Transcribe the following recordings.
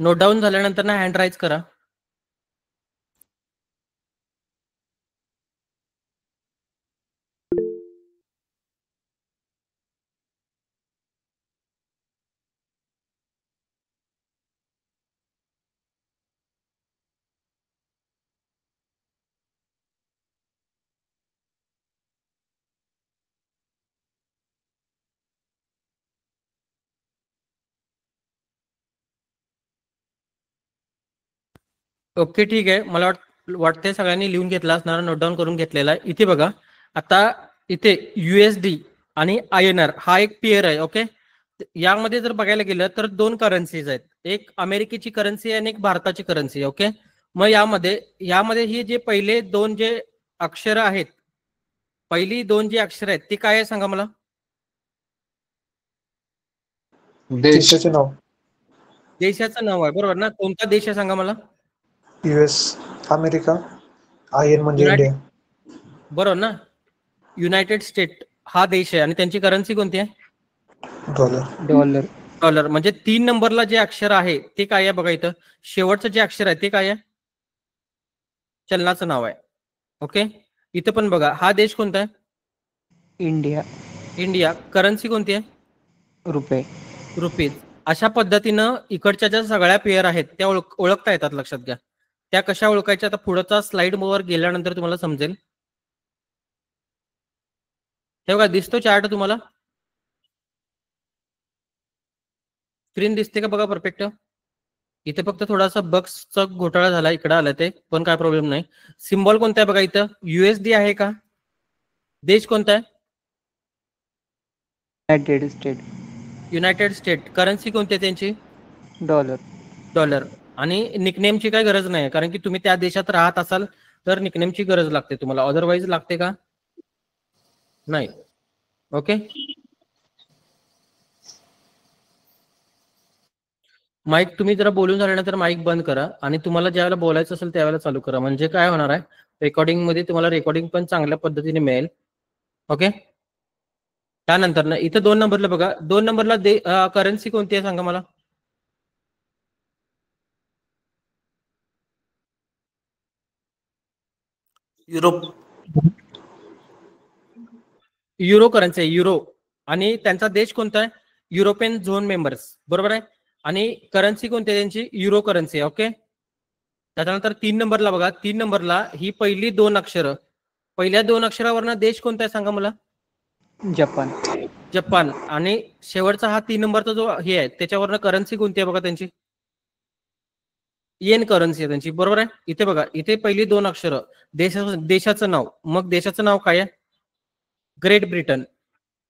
Note down झाल्यानंतर ना hand rise करा. ओके ठीक आहे. मला वाटतंय सगळ्यांनी लिहून घेतला असणार, नोट डाऊन करून घेतलेला आहे. इथे बघा, आता इथे USD आणि INR हा एक पेअर आहे. ओके, यामध्ये जर बघायला गेलं तर दोन करन्सीज आहेत, एक अमेरिकेची करन्सी आहे आणि एक भारताची करन्सी आहे. ओके, मग यामध्ये ही जे पहिले दोन जे अक्षर आहेत, पहिली दोन जी अक्षर आहेत ती काय आहे सांगा मला. देशाचे नाव. देशाचं नाव आहे, बरोबर ना. कोणता देश आहे सांगा मला. US, अमेरिका, IN म्हणजे युनायटेड, इंडिया. बरोबर ना. युनायटेड स्टेट हा देश आहे आणि त्यांची करन्सी कोणती आहे. डॉलर. डॉलर. म्हणजे 3 नंबरला जे अक्षर आहे ते काय आहे बघा. इथं शेवटचं जे अक्षर आहे ते काय आहे, चलनाचं नाव आहे. ओके, इथं पण बघा, हा देश कोणता आहे. इंडिया. इंडिया. करन्सी कोणती आहे. रुपये. रुपीज. अशा पद्धतीनं इकडच्या ज्या सगळ्या पेअर आहेत त्या ओळखता येतात. लक्षात घ्या, त्या कशा ओळखायच्या आता पुढचा स्लाइड वर गेल्यानंतर तुम्हाला समजेल. हे बघा, दिसतो चार्ट तुम्हाला, स्क्रीन दिसते का बघा परफेक्ट. इथे फक्त थोडासा बग्सचा घोटाळा झाला, इकडे आलं ते, पण काय प्रॉब्लेम नाही. सिम्बॉल कोणता आहे बघा, इथं USD आहे का. देश कोणता आहे. United state. United state. Currency कोणती आहे त्यांची. डॉलर. डॉलर. आणि निकनेमची काय गरज नाही, कारण की तुम्ही त्या देशात राहत असाल तर निकनेमची गरज लागते तुम्हाला, अदरवाईज लागते का नाही. ओके, माईक तुम्ही जरा बोलून झाल्यानंतर माईक बंद करा आणि तुम्हाला ज्यावेळेला बोलायचं असेल त्यावेळेला चालू करा. म्हणजे काय होणार आहे, रेकॉर्डिंग मध्ये तुम्हाला रेकॉर्डिंग पण चांगल्या पद्धतीने मिळेल. ओके, त्यानंतर ना इथं 2 नंबरला बघा, 2 नंबरला करन्सी कोणती आहे सांगा मला. युरोप. युरो करन्सी आहे, युरो. आणि त्यांचा देश कोणता आहे, युरोपियन झोन मेंबर्स, बरोबर आहे. आणि करन्सी कोणती आहे त्यांची, युरो करन्सी आहे. ओके, त्याच्यानंतर 3 नंबरला बघा, 3 नंबरला ही पहिली दोन अक्षरं, पहिल्या दोन अक्षरावरनं देश कोणता आहे सांगा मला. जपान. जपान. आणि शेवटचा हा 3 नंबरचा जो हे आहे त्याच्यावरनं करन्सी कोणती आहे बघा त्यांची, येन करन्सी आहे त्यांची, बरोबर आहे. इथे बघा, इथे पहिली दोन अक्षरं, देशाचं नाव, मग देशाचं नाव काय आहे, ग्रेट ब्रिटन.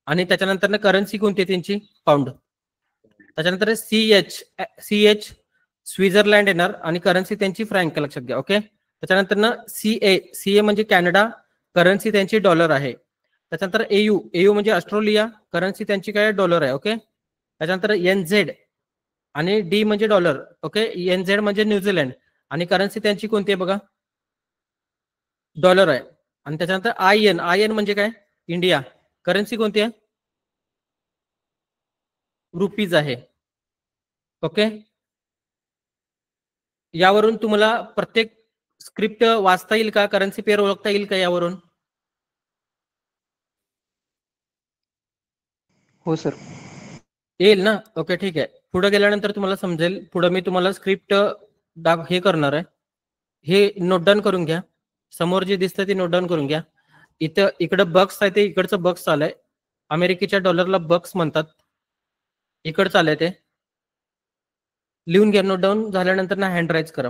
आणि त्याच्यानंतर करन्सी कोणती आहे त्यांची, पाऊंड. त्याच्यानंतर CH स्वित्झर्लंड येणार आणि करन्सी त्यांची फ्रँक, लक्षात घ्या. ओके, त्याच्यानंतर CA म्हणजे कॅनडा, करन्सी त्यांची डॉलर आहे. त्याच्यानंतर AU म्हणजे ऑस्ट्रेलिया, करन्सी त्यांची काय, डॉलर आहे. ओके, त्याच्यानंतर NZ आणि D म्हणजे डॉलर. ओके, NZ म्हणजे न्यूझीलंड आणि करन्सी त्यांची कोणती आहे बघा, डॉलर आहे. आणि त्याच्यानंतर IN म्हणजे काय, इंडिया, करन्सी कोणती आहे, रुपीज आहे. ओके, यावरून तुम्हाला प्रत्येक स्क्रिप्ट वाचता येईल का, करन्सी पेअर ओळखता येईल का यावरून. हो सर. येईल ना. ओके, ठीक आहे. पुढे गेल्यानंतर तुम्हाला समजेल. पुढे मी तुम्हाला स्क्रिप्ट हे करणार आहे, हे नोट डाऊन करून घ्या. समोर जे दिसतं ते नोट डाऊन करून घ्या. इकडं बक्स आहे ते इकडचं बक्स आलंय, अमेरिकेच्या डॉलरला बक्स म्हणतात, इकडचं आलंय ते. लिहून घ्या, नोट डाऊन झाल्यानंतर ना हँड राईज करा.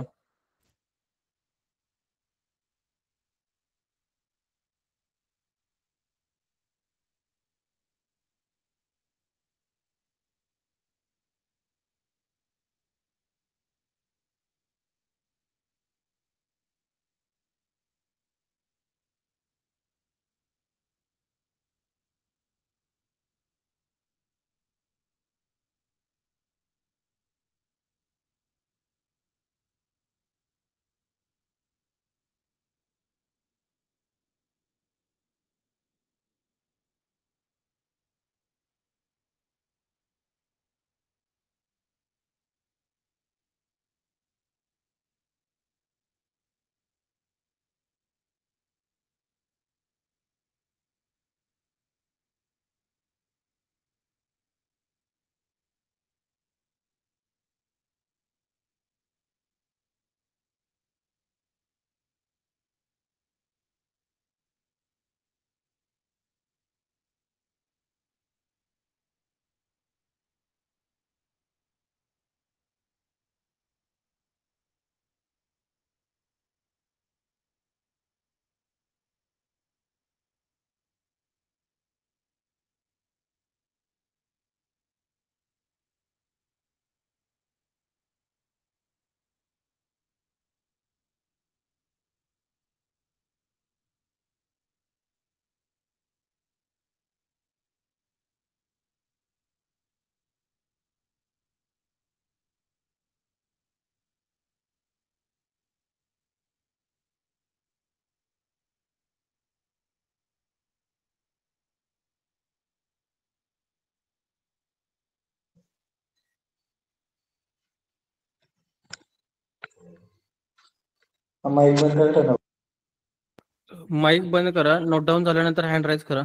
माईक बंद करा. नोट डाऊन झाल्यानंतर हँड राईज करा.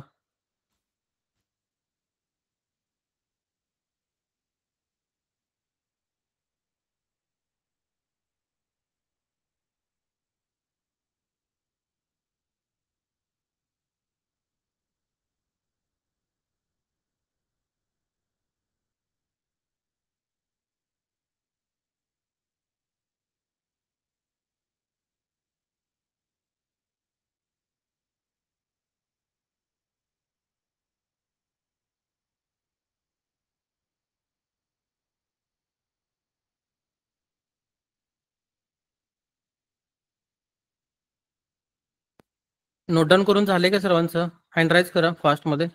नोट डाऊन करून झाले का सर्वांचं? हँड राईज करा फास्टमध्ये.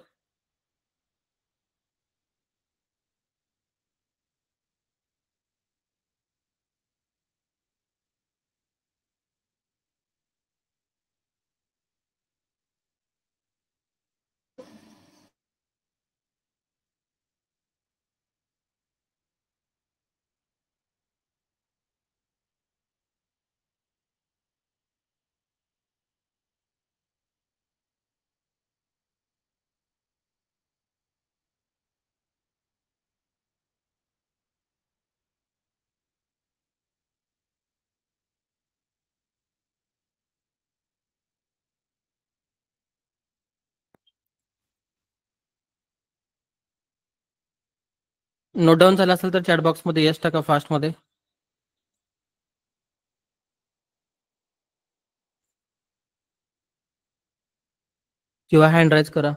नोट डाऊन झालं असेल तर चॅट बॉक्समध्ये येस टाका फास्टमध्ये. किंवा हँड राईज करा.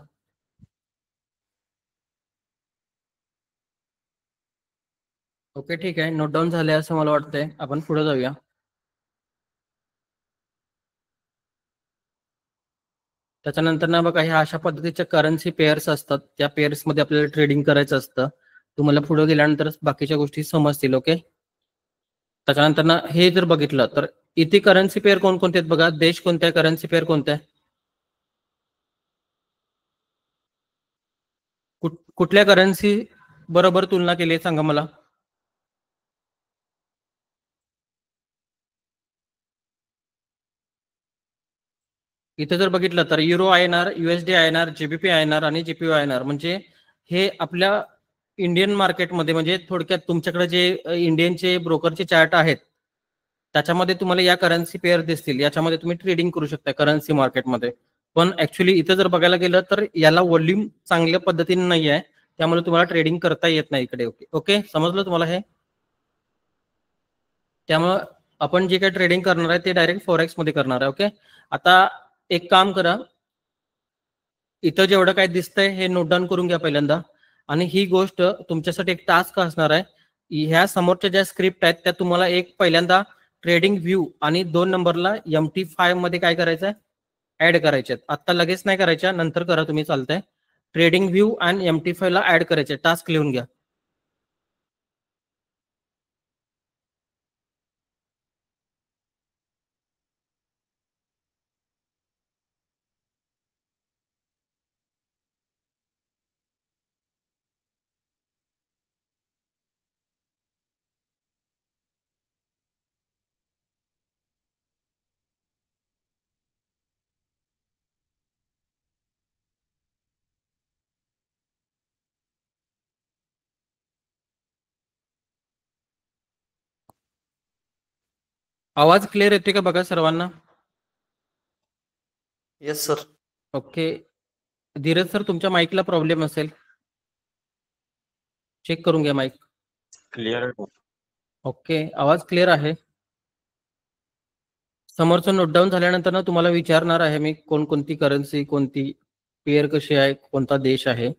ओके, ठीक आहे. नोट डाऊन झाले असं मला वाटतंय. आपण पुढे जाऊया. त्याच्यानंतर ना बघा, ह्या अशा पद्धतीच्या करन्सी पेअर्स असतात. त्या पेअर्समध्ये आपल्याला ट्रेडिंग करायचं असतं. तुम्हाला पुढे गेल्यानंतरच बाकीच्या गोष्टी समजतील. ओके. त्याच्यानंतर ना हे जर बघितलं तर इथे करन्सी पेअर कोणकोणते आहेत बघा. देश कोणत्या, करन्सी पेअर कोणत्या, कुठल्या करन्सी बरोबर तुलना केली सांगा मला. इथे जर बघितलं तर euro INR, USD INR, GBP INR आणि GPY INR, म्हणजे हे आपल्या इंडियन मार्केटमध्ये, म्हणजे थोडक्यात तुमच्याकडे जे इंडियनचे ब्रोकरचे चार्ट आहेत त्याच्यामध्ये तुम्हाला या करन्सी पेअर दिसतील. याच्यामध्ये तुम्ही ट्रेडिंग करू शकता करन्सी मार्केटमध्ये. पण ऍक्च्युली इथे जर बघायला गेलं तर याला व्हॉल्यूम चांगल्या पद्धतीने नाही आहे, त्यामुळे तुम्हाला ट्रेडिंग करता येत नाही इकडे. ओके ओके, समजलं तुम्हाला हे? त्यामुळे आपण जे काही ट्रेडिंग करणार आहे ते डायरेक्ट फॉरेक्स मध्ये करणार आहे. ओके. आता एक काम करा, इथं जेवढं काय दिसतंय हे नोट डाऊन करून घ्या पहिल्यांदा. आणि ही गोष्ट तुमच्यासाठी एक टास्क असणार आहे. ह्या समोरच्या ज्या स्क्रिप्ट आहेत त्या तुम्हाला एक पहिल्यांदा ट्रेडिंग व्ह्यू आणि 2 नंबरला MT5 मध्ये काय करायचं आहे, ऍड करायचे. आता लगेच नाही करायच्या, नंतर करा तुम्ही, चालतंय. ट्रेडिंग व्ह्यू आणि MT5 ला ऍड करायचे. टास्क लिहून घ्या. आवाज क्लिअर येते का बघा सर्वांना? Yes sir. Okay. Dheeraj sir, तुमच्या माईकला प्रॉब्लेम असेल, चेक करून घ्या माईक. क्लिअर. ओके, आवाज क्लिअर आहे. समोरचं नोट डाऊन झाल्यानंतर ना तुम्हाला विचारणार आहे मी कोणकोणती करन्सी, कोणती पेअर कशी आहे, कोणता देश आहे.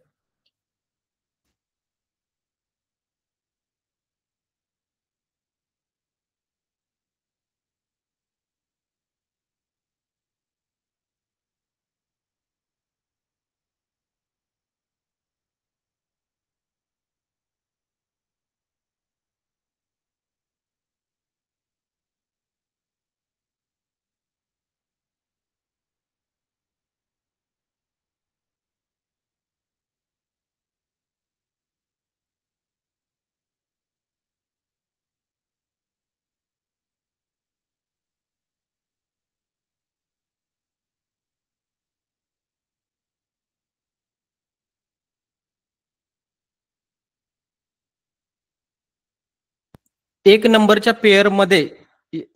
एक नंबरच्या पेअर मध्ये,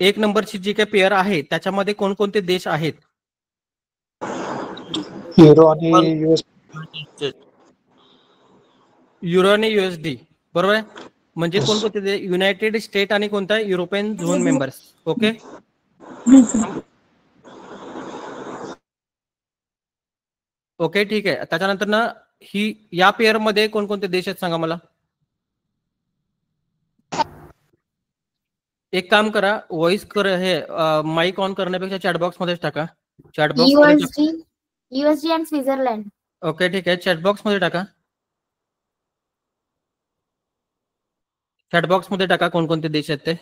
एक नंबरची जी काही पेअर आहे त्याच्यामध्ये कोणकोणते देश आहेत? युरो आणि युएस. युरो आणि युएसडी, बरोबर आहे. म्हणजे कोणकोणते? युनायटेड स्टेट आणि कोणता? European zone members. Okay, okay, ठीक आहे. त्याच्यानंतर ना ही या पेअर मध्ये कोणकोणते देश आहेत सांगा मला. एक काम करा, व्हॉइस कर, हे माईक ऑन करण्यापेक्षा चॅटबॉक्स मध्येच टाका. चॅटबॉक्स मध्ये युएसडी अँड स्वित्झर्लंड. ओके, ठीक आहे. चॅटबॉक्स मध्ये टाका. चॅटबॉक्स मध्ये टाका कोणकोणते देश आहेत ते.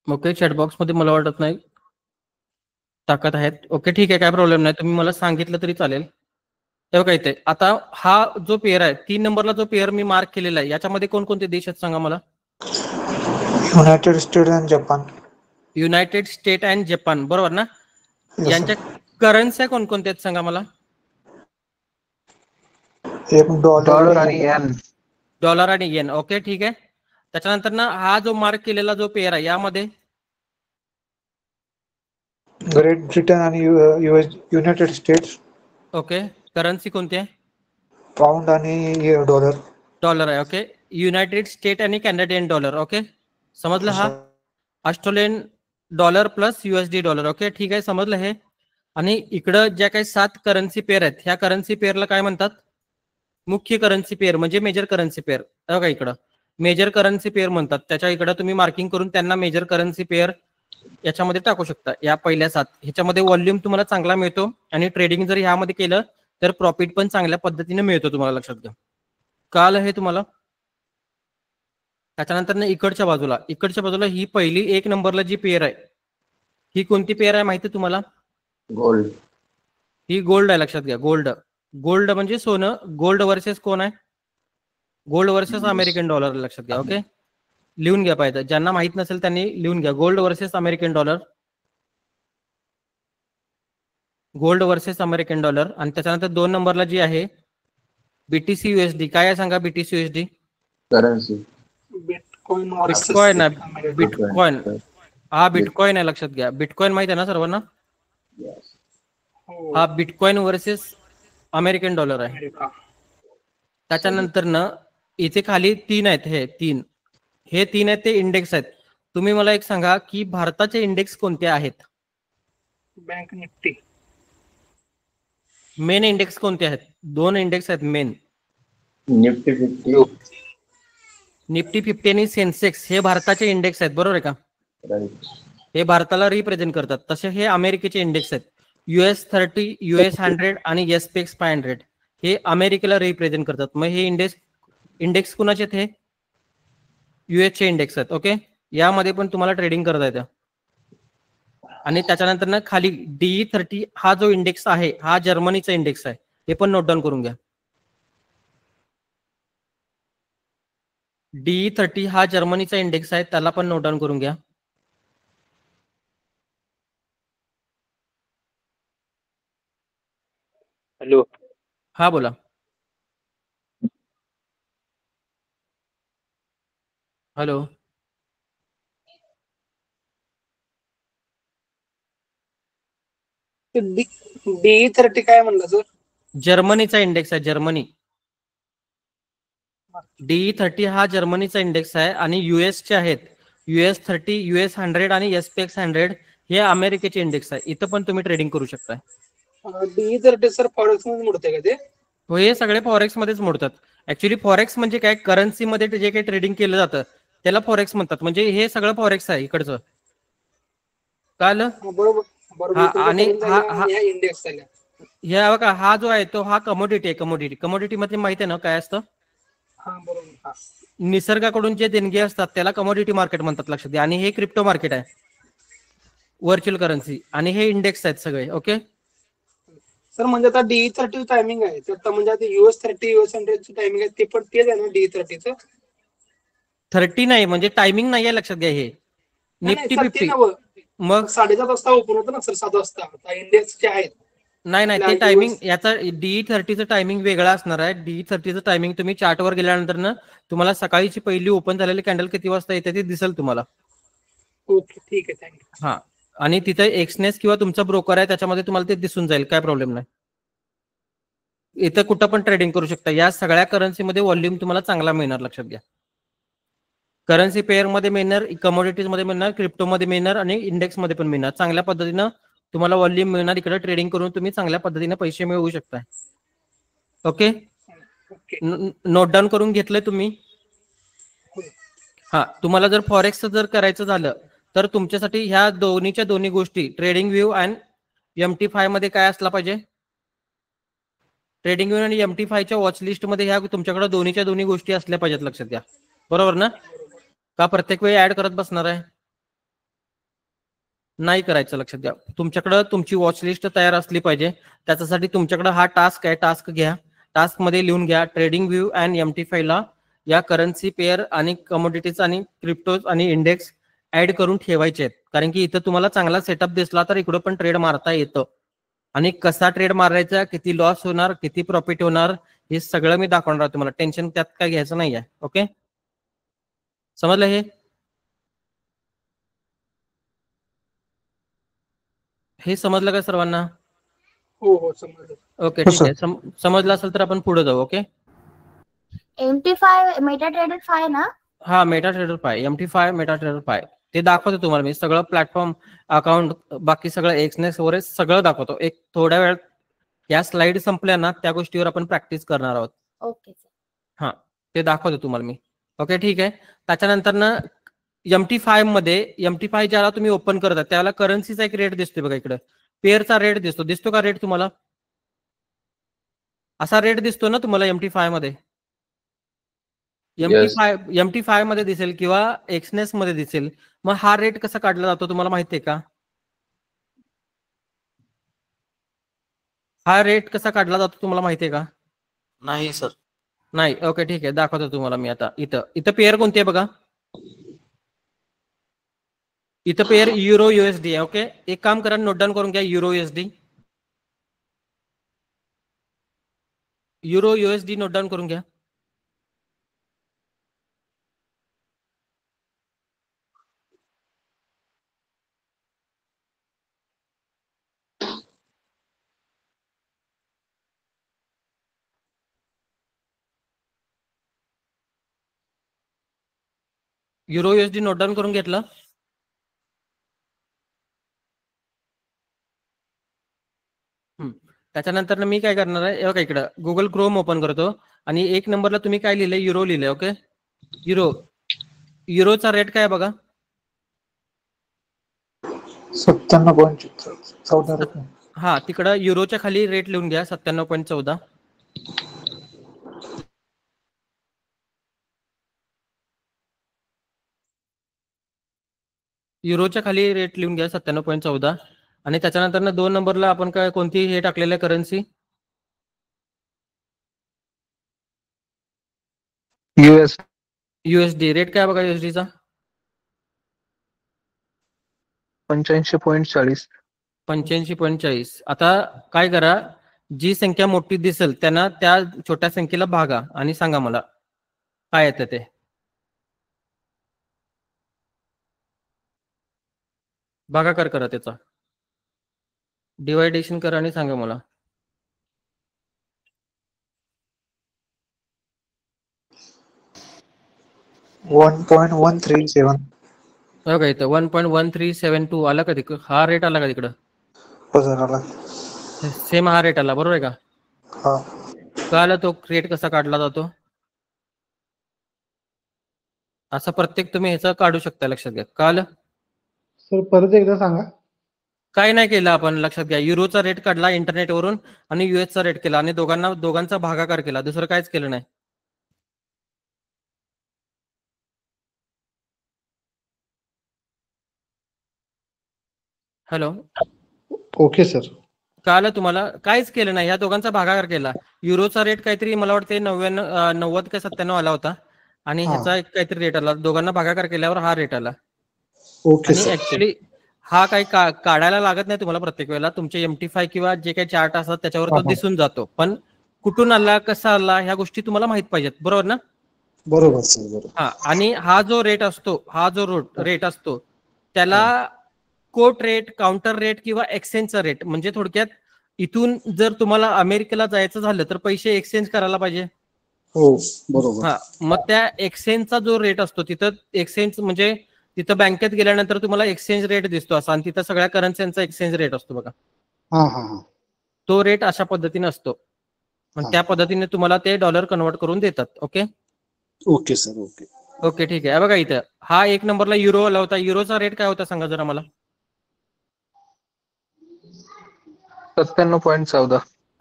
ओके, चॅटबॉक्स मध्ये मला वाटत नाही टाकत आहेत. ओके, ठीक आहे, काय प्रॉब्लेम नाही. तुम्ही मला सांगितलं तरी चालेल. तेव्हा काय ते आता हा जो पेअर आहे, 3 नंबरला जो पेअर मी मार्क केलेला आहे, याच्यामध्ये कोणकोणते देश आहेत सांगा मला. युनायटेड स्टेट्स आणि Japan. United state and Japan, बरोबर ना. Yes, यांच्या करन्सी कोणकोणत्या आहेत सांगा मला. एक डॉलर आणि येन. डॉलर आणि येन. ओके, ठीक आहे. त्याच्यानंतर ना हा जो मार्क केलेला जो पेअर आहे यामध्ये ग्रेट ब्रिटन आणि युनायटेड स्टेट्स. ओके, करन्सी कोणती आहे? पाऊंड आणि डॉलर. डॉलर आहे. ओके, युनायटेड स्टेट आणि कॅनेडियन डॉलर. ओके, समजलं. हा Australian dollar plus USD dollar. Okay, ठीक आहे, समजलं हे. आणि इकडं ज्या काही 7 करन्सी पेअर आहेत, ह्या करन्सी पेअरला काय म्हणतात? मुख्य करन्सी पेअर म्हणजे मेजर करन्सी पेअर. बघा इकडं मेजर करन्सी पेअर म्हणतात. त्याच्या इकडं तुम्ही मार्किंग करून त्यांना मेजर करन्सी पेअर याच्यामध्ये टाकू शकता. या पहिल्या 7 ह्याच्यामध्ये व्हॉल्यूम तुम्हाला चांगला मिळतो आणि ट्रेडिंग जर ह्यामध्ये केलं तर प्रॉफिट पण चांगल्या पद्धतीने मिळतो. तुम्हाला लक्षात घ्या. कळालं हे तुम्हाला. त्याच्यानंतर ना इकडच्या बाजूला ही पहिली 1 नंबरला जी पेअर आहे, ही कोणती पेअर आहे माहिती तुम्हाला? गोल्ड. ही गोल्ड आहे. लक्षात घ्या, गोल्ड. गोल्ड म्हणजे सोनं. गोल्ड वर्सेस कोण आहे? Gold versus American dollar. लक्षात घ्या. ओके, लिहून घ्या पाहिजे. ज्यांना माहित नसेल त्यांनी लिहून घ्या. Gold versus American dollar. Gold versus American dollar. आणि त्याच्यानंतर 2 नंबरला जी आहे बीटीसी युएसडी. काय आहे सांगा BTC USD? Currency. Bitcoin bitcoin आहे. बिटकॉइन हा बिटकॉइन आहे. लक्षात घ्या, बिटकॉइन माहिती आहे ना सर्वांना. हा बिटकॉइन वर्सेस अमेरिकन डॉलर आहे. त्याच्यानंतर ना इथे खाली 3 आहेत. हे 3 आहेत ते इंडेक्स आहेत. तुम्ही मला एक सांगा की भारताचे इंडेक्स कोणते आहेत? Bank Nifty. मेन इंडेक्स कोणते आहेत? 2 इंडेक्स आहेत मेन. निफ्टी 50. निफ्टी 50 आणि सेन्सेक्स हे भारताचे इंडेक्स आहेत, बरोबर आहे का? राईट. हे भारताला रिप्रेझेंट करतात. तसे हे अमेरिकेचे इंडेक्स आहेत. US 30, US 100 आणि SPX 500 हे अमेरिकेला रिप्रेझेंट करतात. मग हे इंडेक्स कुणाचे आहेत? हे US चे इंडेक्स आहेत. ओके, यामध्ये पण तुम्हाला ट्रेडिंग करता येतं. आणि त्याच्यानंतर ना खाली DE30 हा जो इंडेक्स आहे हा जर्मनीचा इंडेक्स आहे. हे पण नोट डाऊन करून घ्या. DE30 हा जर्मनीचा इंडेक्स आहे, त्याला पण नोट डाऊन करून घ्या. हॅलो, हा बोला. हॅलो, DE30 काय म्हणलं सर? जर्मनीचा इंडेक्स आहे. जर्मनी. DE30 हा जर्मनीचा इंडेक्स आहे आणि युएसचे आहेत. US 30, US 100 आणि SPX 100 हे अमेरिकेचे इंडेक्स आहे. इथं पण तुम्ही ट्रेडिंग करू शकता. DE30 सर फॉरेक्स मध्ये मोडते का ते? हो, हे सगळे फॉरेक्स मध्येच मोडतात. ऍक्च्युली फॉरेक्स म्हणजे काय, करन्सी मध्ये जे काही ट्रेडिंग केलं जातं त्याला फॉरेक्स म्हणतात. म्हणजे हे सगळं फॉरेक्स आहे इकडचं. कळलं? बरोबर. आणि इंडेक्स हे बघा, हा जो आहे तो हा कमोडिटी आहे. कमोडिटी मध्ये माहिती आहे ना काय असतं? हा बरोबर हा निसर्गाकडून जे देणगी असतात त्याला कमोडिटी मार्केट म्हणतात, लक्षात द्या. आणि हे क्रिप्टो मार्केट आहे, व्हर्च्युअल करन्सी, आणि हे इंडेक्स आहेत सगळे. ओके. सर म्हणजे आता DE 30 टायमिंग आहे तर आता म्हणजे आता US 30 US 100 टायमिंग आहे ते पण तेच आहे ना DE 30 चं? 30 नाही म्हणजे टायमिंग नाही आहे, लक्षात घ्या. हे नाही निफ्टी सर ते 50 नव्हं. मग 7:30 वाजता ओपन होतं ना सर, 7 वाजता. आता इंडेक्स जे आहेत नाही नाही, ते आपल्या टायमिंग US याचा DE 30चं टायमिंग वेगळा असणार आहे. DE 30चं टायमिंग तुम्ही चार्टवर गेल्यानंतर ना तुम्हाला सकाळीची पहिली ओपन झालेली कॅन्डल किती वाजता येते ते दिसेल तुम्हाला. ओके ठीक आहे, थँक्यू. हा, आणि तिथे एक्सनेस किंवा तुमचा ब्रोकर आहे त्याच्यामध्ये तुम्हाला ते दिसून जाईल, काय प्रॉब्लेम नाही. इथं कुठं पण ट्रेडिंग करू शकता. या सगळ्या करन्सीमध्ये व्हॉल्यूम तुम्हाला चांगला मिळणार, लक्षात घ्या. करन्सी पेअर मध्ये मिळणार, कमोडिटीज मध्ये मिळणार, क्रिप्टो मध्ये मिळणार आणि इंडेक्स मध्ये पण मिळणार. चांगल्या पद्धतीनं तुम्हाला व्हॉल्यूम मिळणार. इकडे ट्रेडिंग करून तुम्ही चांगल्या पद्धतीने पैसे मिळवू शकता. Okay, okay. नोट डाऊन करून घेतलंय तुम्ही? हा, तुम्हाला जर फॉरेक्स जर करायचं झालं तर तुमच्यासाठी ह्या दोन्हीच्या दोन्ही गोष्टी, ट्रेडिंग व्ह्यू आणि MT5 मध्ये काय असला पाहिजे? ट्रेडिंग व्ह्यू आणि MT5 च्या वॉच लिस्ट मध्ये ह्या तुमच्याकडे दोन्हीच्या दोन्ही गोष्टी असल्या पाहिजेत, लक्षात द्या. बरोबर ना? का प्रत्येक वेळी ऍड करत बसणार आहे? नाही करायचं, लक्षात द्या. तुमच्याकडे तुमची वॉच लिस्ट तयार असली पाहिजे. त्याच्यासाठी तुमच्याकडे हा टास्क आहे, टास्क घ्या. टास्क मध्ये लिहून घ्या ट्रेडिंग व्ह्यू अँड MT5 ला या करन्सी पेअर आणि कमोडिटीज आणि क्रिप्टोज आणि इंडेक्स ऍड करून ठेवायचे आहेत. कारण की इथं तुम्हाला चांगला सेटअप दिसला तर इकडं पण ट्रेड मारता येतं. आणि कसा ट्रेड मारायचा, किती लॉस होणार, किती प्रॉफिट होणार, हे सगळं मी दाखवणार आहे तुम्हाला. टेन्शन त्यात काय घ्यायचं नाही आहे. ओके, समजलं हे? हे समजलं का सर्वांना? हो हो समजलं. ओके, हो, ठीक सर. आहे. समजलं असेल तर आपण पुढे जाऊ. ओके. MT5 मेटा ट्रेडर 5 ना? हा, Meta trader 5, MT5 Meta trader 5 ते दाखवतो तुम्हाला मी. सगळं प्लॅटफॉर्म, अकाउंट, बाकी सगळं एक्सनेस वगैरे सगळं दाखवतो. एक थोड्या वेळ या स्लाइड संपल्या ना त्या गोष्टीवर आपण प्रॅक्टिस करणार आहोत. Okay sir. हा, ते दाखवतो तुम्हाला मी. ओके, ठीक आहे. त्याच्यानंतर ना MT5 मध्ये, MT5 ज्याला तुम्ही ओपन करता त्याला करन्सीचा एक रेट दिसतोय बघा इकडे. पेअरचा रेट दिसतो का रेट तुम्हाला? असा रेट दिसतो ना तुम्हाला MT5 मध्ये? MT5 मध्ये दिसेल किंवा एक्सनेस मध्ये दिसेल. मग हा रेट कसा काढला जातो तुम्हाला माहितीये का? हा रेट कसा काढला जातो तुम्हाला माहितीये का? नाही सर. नाही. ओके, ठीक आहे. दाखवतो तुम्हाला मी आता. इथं पेअर कोणती आहे बघा. इथं पेअर युरो USD आहे. ओके, एक काम करा, नोट डाऊन करून घ्या. युरो USD नोट डाऊन करून घ्या. युरो USD नोट डाऊन करून घेतलं? त्याच्यानंतर मी काय करणार आहे, बघा इकडं गुगल क्रोम ओपन करतो आणि 1 नंबरला तुम्ही काय लिहिलंय? युरो लिहिलंय. ओके, युरोचा रेट काय बघा? 97.14 रुपये. हा, तिकडं युरोच्या खाली रेट लिहून घ्या, 97.14. युरोच्या खाली रेट लिहून घ्या 97.14. आणि त्याच्यानंतर 2 नंबरला आपण काय कोणती हे टाकलेलं आहे करन्सी? USD रेट काय बघा USDचा? 85.40. 85.40. आता काय करा, जी संख्या मोठी दिसेल त्यांना त्या छोट्या संख्येला भागा आणि सांगा मला काय येतं ते. भागाकार करा त्याचा, डिवायडेशन करा आणि सांगा मला. 1.137. बघा इथं 1.1372 आला का तिकडं? हा रेट आला का तिकडं? हो सर, आला. सेम हा रेट आला, बरोबर आहे का? हा. कळालं तो रेट कसा काढला जातो? असं प्रत्येक तुम्ही ह्याचा काढू शकता, लक्षात घ्या. कळालं? सर परत एकदा सांगा. काय नाही केलं आपण, लक्षात घ्या. युरोचा रेट काढला इंटरनेटवरून आणि US चा रेट केला आणि दोघांचा भागाकार केला. दुसरं काहीच केलं नाही. Hello, okay sir. कळालं तुम्हाला? काहीच केलं नाही, या दोघांचा भागाकार केला. युरोचा रेट काहीतरी मला वाटते 90 का 97 आला होता आणि हा. ह्याचा एक काहीतरी रेट आला. दोघांना भागाकार केल्यावर हा रेट आला. ओके आणि सर. ऍक्च्युली हा काही काढायला लागत नाही तुम्हाला प्रत्येक वेळेला. तुमचे MT5 किंवा जे काही चार्ट असतात त्याच्यावर हा, तो हा. दिसून जातो. पण कुठून आला, कसा आला, ह्या गोष्टी तुम्हाला माहित पाहिजेत, बरोबर ना? बरोबर सर, बरोबर. हा, आणि हा जो रेट असतो, रेट असतो त्याला हा. कोट रेट, काउंटर रेट किंवा एक्सचेंजचा रेट, म्हणजे थोडक्यात इथून जर तुम्हाला अमेरिकेला जायचं झालं तर पैसे एक्सचेंज करायला पाहिजे. हो, बरोबर. हा, मग त्या एक्सचेंजचा जो रेट असतो, तिथं एक्सचेंज म्हणजे तिथं बँकेत गेल्यानंतर तुम्हाला एक्सचेंज रेट दिसतो असा, आणि तिथं सगळ्या करन्सीचा एक्सचेंज रेट असतो बघा. हा हा हा. तो रेट अशा पद्धतीने असतो, आणि हा. त्या पद्धतीने तुम्हाला ते डॉलर कन्वर्ट करून देतात. Okay okay sir, okay. Okay, ठीक आहे. बघा इथं हा 1 नंबरला युरो आला होता. युरोचा रेट काय होता सांगा जरा मला. 97.14.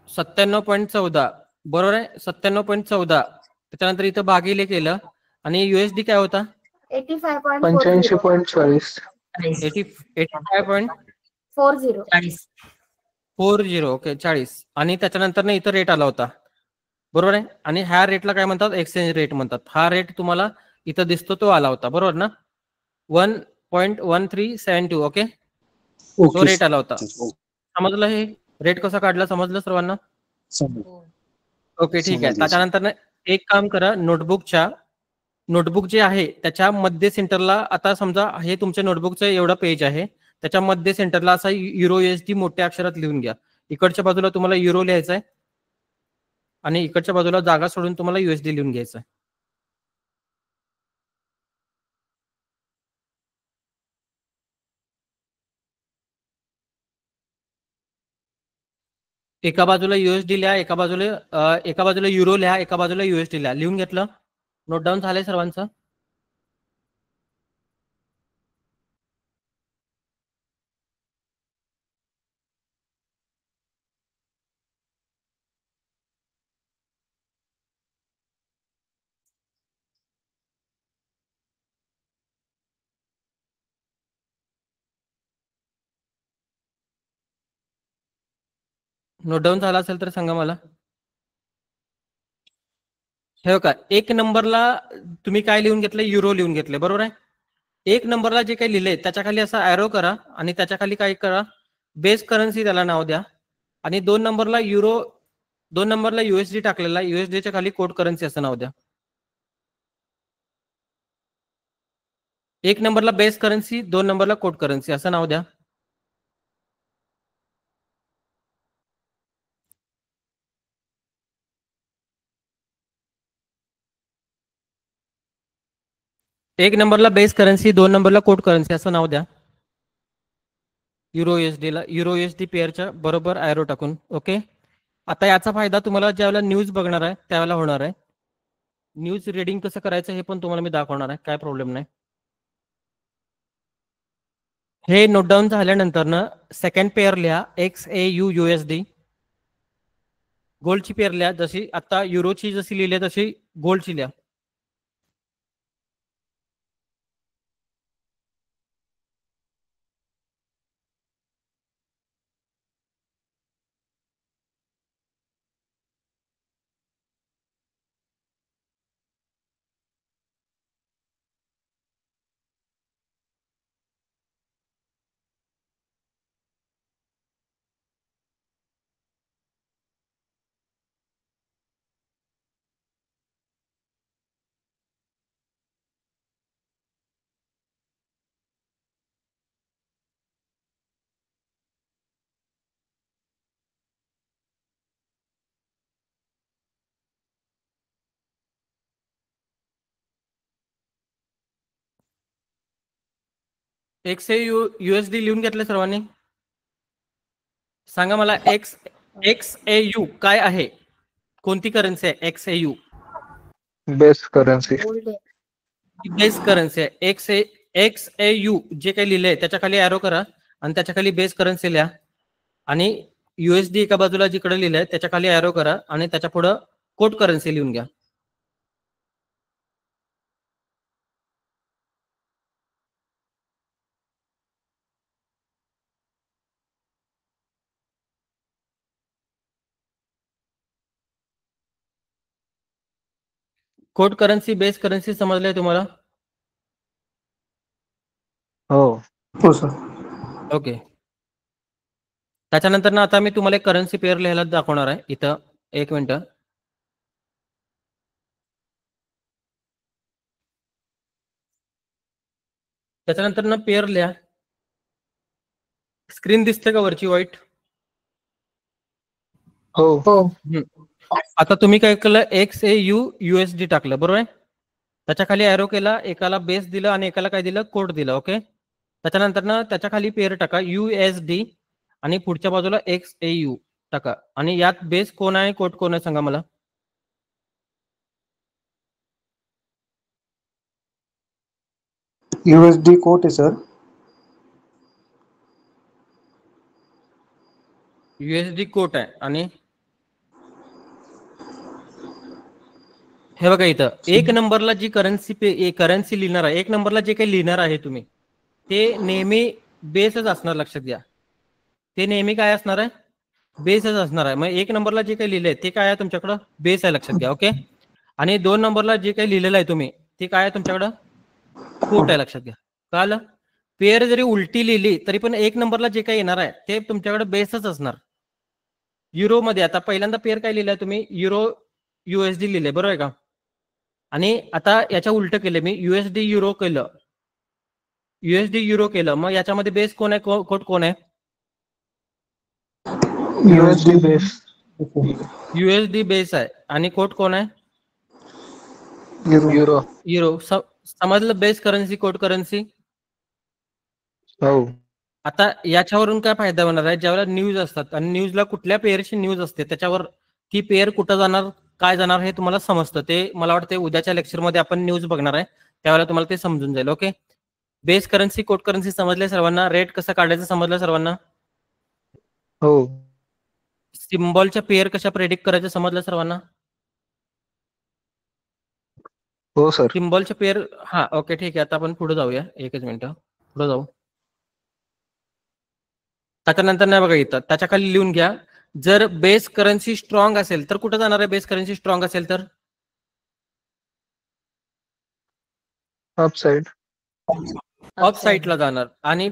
97.14, बरोबर आहे. 97.14. त्याच्यानंतर इथं भागिले केलं, आणि USD काय होता? 85.40. 85.40. 85.40. ओके, 40. आणि त्याच्यानंतर इथं रेट आला होता, बरोबर आहे. आणि ह्या रेटला काय म्हणतात? एक्सचेंज रेट म्हणतात. हा रेट तुम्हाला इथं दिसतो तो आला होता, बरोबर ना? 1.1372. ओके, तो ओके रेट आला होता. सर. समजलं हे रेट कसा काढला? समजलं सर्वांना? समजलं. ओके, ठीक आहे. समजलं सर. त्याच्यानंतर एक काम करा, नोटबुक जे आहे त्याच्या मध्य सेंटरला, आता समजा हे तुमच्या नोटबुकचं एवढं पेज आहे, त्याच्या मध्य सेंटरला असा युरो USD मोठ्या अक्षरात लिहून घ्या. इकडच्या बाजूला तुम्हाला युरो लिहायचा आहे, आणि इकडच्या बाजूला जागा सोडून तुम्हाला USD लिहून घ्यायचं आहे. एका बाजूला USD लिहा, एका बाजूला युरो लिहा, एका बाजूला USD लिहा. लिहून घेतलं? नोट डाऊन झालंय सर्वांचं? नोट डाऊन झाला असेल तर सांगा मला. हे का, 1 नंबरला तुम्ही काय लिहून घेतलं? युरो लिहून घेतले, बरोबर आहे. 1 नंबरला जे काही लिहिलंय त्याच्या खाली असा ॲरो करा, आणि त्याच्या खाली काय करा? बेस करन्सी त्याला नाव द्या. आणि 2 नंबरला USD टाकलेला, USDच्या खाली कोड करन्सी असं नाव द्या. 1 नंबरला बेस करन्सी, 2 नंबरला कोड करन्सी असं नाव द्या. एक नंबरला बेस करन्सी, 2 नंबरला कोड करन्सी असं नाव द्या. युरो USD पेअरच्या बरोबर ॲरो टाकून. ओके, आता याचा फायदा तुम्हाला ज्यावेळेला न्यूज बघणार आहे त्यावेळेला होणार आहे. न्यूज रीडिंग कसं करायचं हे पण तुम्हाला मी दाखवणार आहे, काय प्रॉब्लेम नाही. हे नोट डाऊन झाल्यानंतर ना सेकंड पेअर लिहा, XAU USD. गोल्डची पेअर लिहा, जशी आता युरोची जशी लिहिली तशी गोल्डची लिहा. XAU USD लिहून घेतलं सर्वांनी? सांगा मला, XAU काय आहे? कोणती करन्सी आहे XAU? Base currency. गोल्ड आहे. बेस करन्सी आहे. XAU जे काही लिहिलंय त्याच्या खाली ॲरो करा, आणि त्याच्या खाली बेस करन्सी लिहा. आणि USD एका बाजूला जिकडे लिहिलंय त्याच्या खाली ॲरो करा, आणि त्याच्या पुढं कोड करन्सी लिहून घ्या. कोट करन्सी बेस करन्सी समजलंय तुम्हाला? हो. हो सर. ओके. त्याच्यानंतर ना आता मी तुम्हाला एक करन्सी पेअर लिहायला दाखवणार आहे इथं. एक मिनिट. त्याच्यानंतर ना पेअर लिहा. स्क्रीन दिसते का वरची व्हाईट? हो. आता तुम्ही काय केलं, XAU USD टाकलं बरोबर आहे. त्याच्या खाली एरो केला, एकाला बेस दिलं आणि एकाला काय दिलं, कोड दिलं. ओके. त्याच्यानंतर ना त्याच्या खाली पेअर टाका USD आणि पुढच्या बाजूला XAU टाका. आणि यात बेस कोण आहे, कोड कोण आहे सांगा मला. USD कोट आहे सर. USD कोट आहे आणि हे बघा इथं एक नंबरला जी करन्सी लिहिणार आहे, एक नंबरला जे काही लिहिणार आहे तुम्ही, ते नेहमी बेसच असणार. लक्षात घ्या, ते नेहमी काय असणार आहे, बेसच असणार आहे. मग एक नंबरला जे काही लिहिलंय ते काय आहे तुमच्याकडं, बेस आहे. लक्षात घ्या. ओके. आणि 2 नंबरला जे काही लिहिलेलं आहे तुम्ही, ते काय आहे तुमच्याकडं, कोट आहे. लक्षात घ्या. कळलं? पेअर जरी उलटी लिहिली तरी पण एक नंबरला जे काही येणार आहे ते तुमच्याकडे बेसच असणार. युरो मध्ये आता पहिल्यांदा पेअर काय लिहिलंय तुम्ही, युरो USD लिहिलंय बरोबर आहे का. आणि आता याच्या उलट केलं मी, USD युरो केलं, USD युरो केलं. मग याच्यामध्ये बेस कोण आहे, कोट कोण आहे? USD base. USD बेस आहे आणि कोट कोण आहे? युरो. युरो. समजलं, बेस करन्सी कोट करन्सी. हो. आता याच्यावरून काय फायदा होणार आहे, ज्यावेळेला न्यूज असतात आणि न्यूजला कुठल्या पेअरची न्यूज असते त्याच्यावर ती पेअर कुठं जाणार, काय जाणार हे तुम्हाला समजतं. ते मला वाटतं उद्याच्या लेक्चरमध्ये आपण न्यूज बघणार आहे, त्यावेळेला तुम्हाला ते समजून जाईल. Okay. Base currency quote currency समजले सर्वांना? रेट कसं काढायचं समजलं सर्वांना? हो. सिम्बॉलच्या पेअर कशा प्रेडिक्ट करायच्या समजलं सर्वांना? हो सर. सिम्बॉलच्या पेअर. हा ओके ठीक आहे. आता आपण पुढे जाऊया, एकच मिनिट पुढे जाऊ. त्याच्यानंतर नाही बघा इथं त्याच्या खाली लिहून घ्या, जर बेस करन्सी स्ट्रॉंग असेल तर कुठं जाणार आहे, बेस करन्सी स्ट्रॉंग असेल तर अप साइड. अप साईडला जाणार. आणि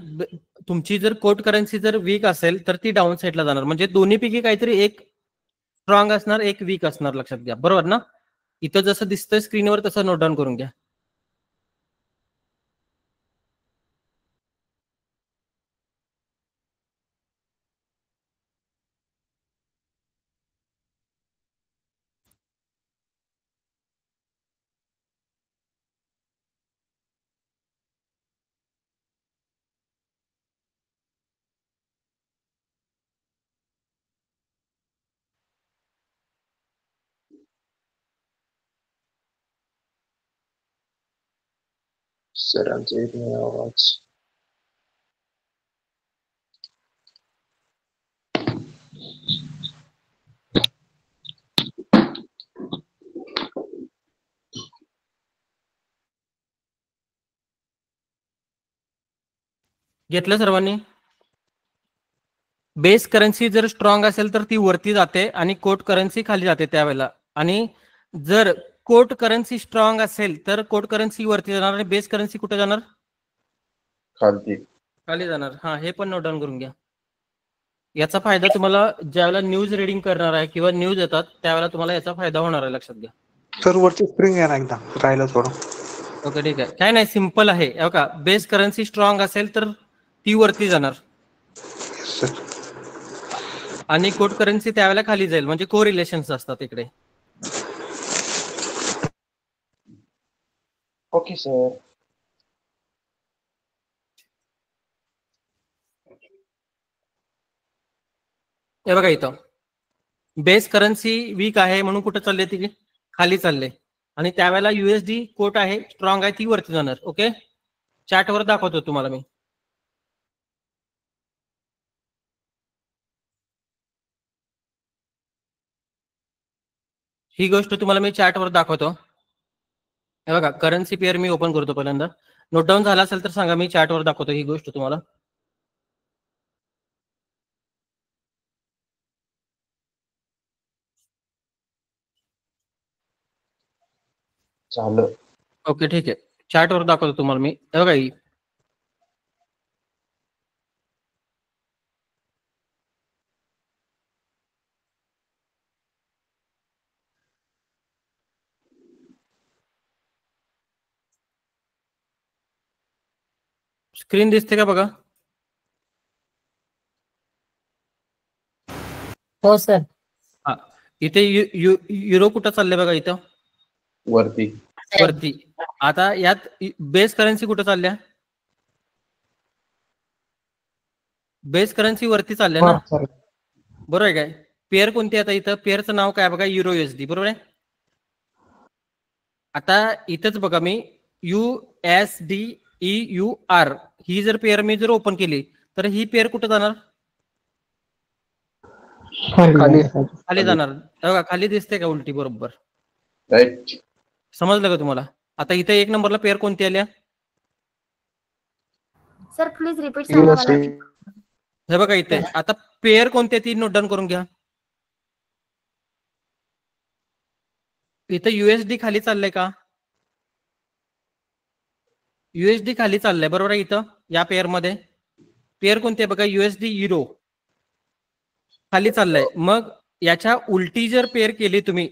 तुमची जर कोट करन्सी जर वीक असेल तर ती डाऊन साईडला जाणार. म्हणजे दोन्हीपैकी काहीतरी एक स्ट्रॉंग असणार, एक वीक असणार. लक्षात घ्या. बरोबर ना? इथं जसं दिसतंय स्क्रीनवर तसं नोट डाऊन करून घ्या. सरांचा एक नाही आवाज. घेतलं सर्वांनी? बेस करन्सी जर स्ट्रॉंग असेल तर ती वरती जाते आणि कोट करन्सी खाली जाते त्यावेळेला. आणि जर कोट करन्सी स्ट्रॉंग असेल तर कोट करन्सी वरती जाणार आणि बेस करन्सी कुठे जाणार, खालती. खाली जाणार. हा हे पण नोट डाऊन करून घ्या. याचा फायदा तुम्हाला ज्यावेळेला न्यूज रिडिंग करणार आहे किंवा न्यूज येतात त्यावेळेला तुम्हाला याचा फायदा होणार आहे. लक्षात घ्या. सर वरची स्क्रीन घ्या ना एकदा, राहिलं थोडं. ओके ठीक आहे. काय नाही, सिम्पल आहे. का बेस करन्सी स्ट्रॉंग असेल तर ती वरती जाणार सर आणि कोट करन्सी त्यावेळेला खाली जाईल. म्हणजे को रिलेशन्स असतात इकडे. Okay sir. हे बघा इथं बेस करन्सी वीक आहे म्हणून कुठं चालले, ती खाली चालले. आणि त्यावेळेला USD कोट आहे स्ट्रॉंग आहे, ती वरती जाणार. ओके. चॅटवर दाखवतो तुम्हाला मी. ही गोष्ट तुम्हाला मी चॅटवर दाखवतो. हे बघा करन्सी पेअर मी ओपन करतो पहिल्यांदा. नोट डाऊन झाला असेल तर सांगा, मी चॅटवर दाखवतो ही गोष्ट तुम्हाला. झालं. ओके ठीक आहे. चार्टवर दाखवतो तुम्हाला मी. हे बघा ही स्क्रीन दिसते का बघा? हो सर. हा, इथे युरो कुठं चाललंय बघा, इथं वरती. वरती. आता यात बेस करन्सी कुठं चालल्या? बेस करन्सी वरती चालल्या ना, सर बरोबर आहे काय? पेअर कोणती आता इथं? पेअरचं नाव काय बघा, युरो USD, बरोबर आहे. आता इथंच बघा मी USDEUR ही जर पेअर मी जर ओपन केली तर ही पेअर कुठं जाणार? खाली. खाली जाणार. बघा खाली दिसते का उलटी? बरोबर. राईट. समजलं का तुम्हाला? आता इथे 1 नंबरला पेअर कोणती आल्या? सर प्लीज रिपीट सांगा मला. हे बघा इथे आता पेअर कोणती ती नोट डाऊन करून घ्या. इथं USD खाली चाललंय का? USD खाली चाललंय, बरोबर आहे. इथं या पेअर मध्ये पेअर कोणती आहे बघा, USD युरो खाली चाललंय. मग याच्या उलटी जर पेअर केली तुम्ही,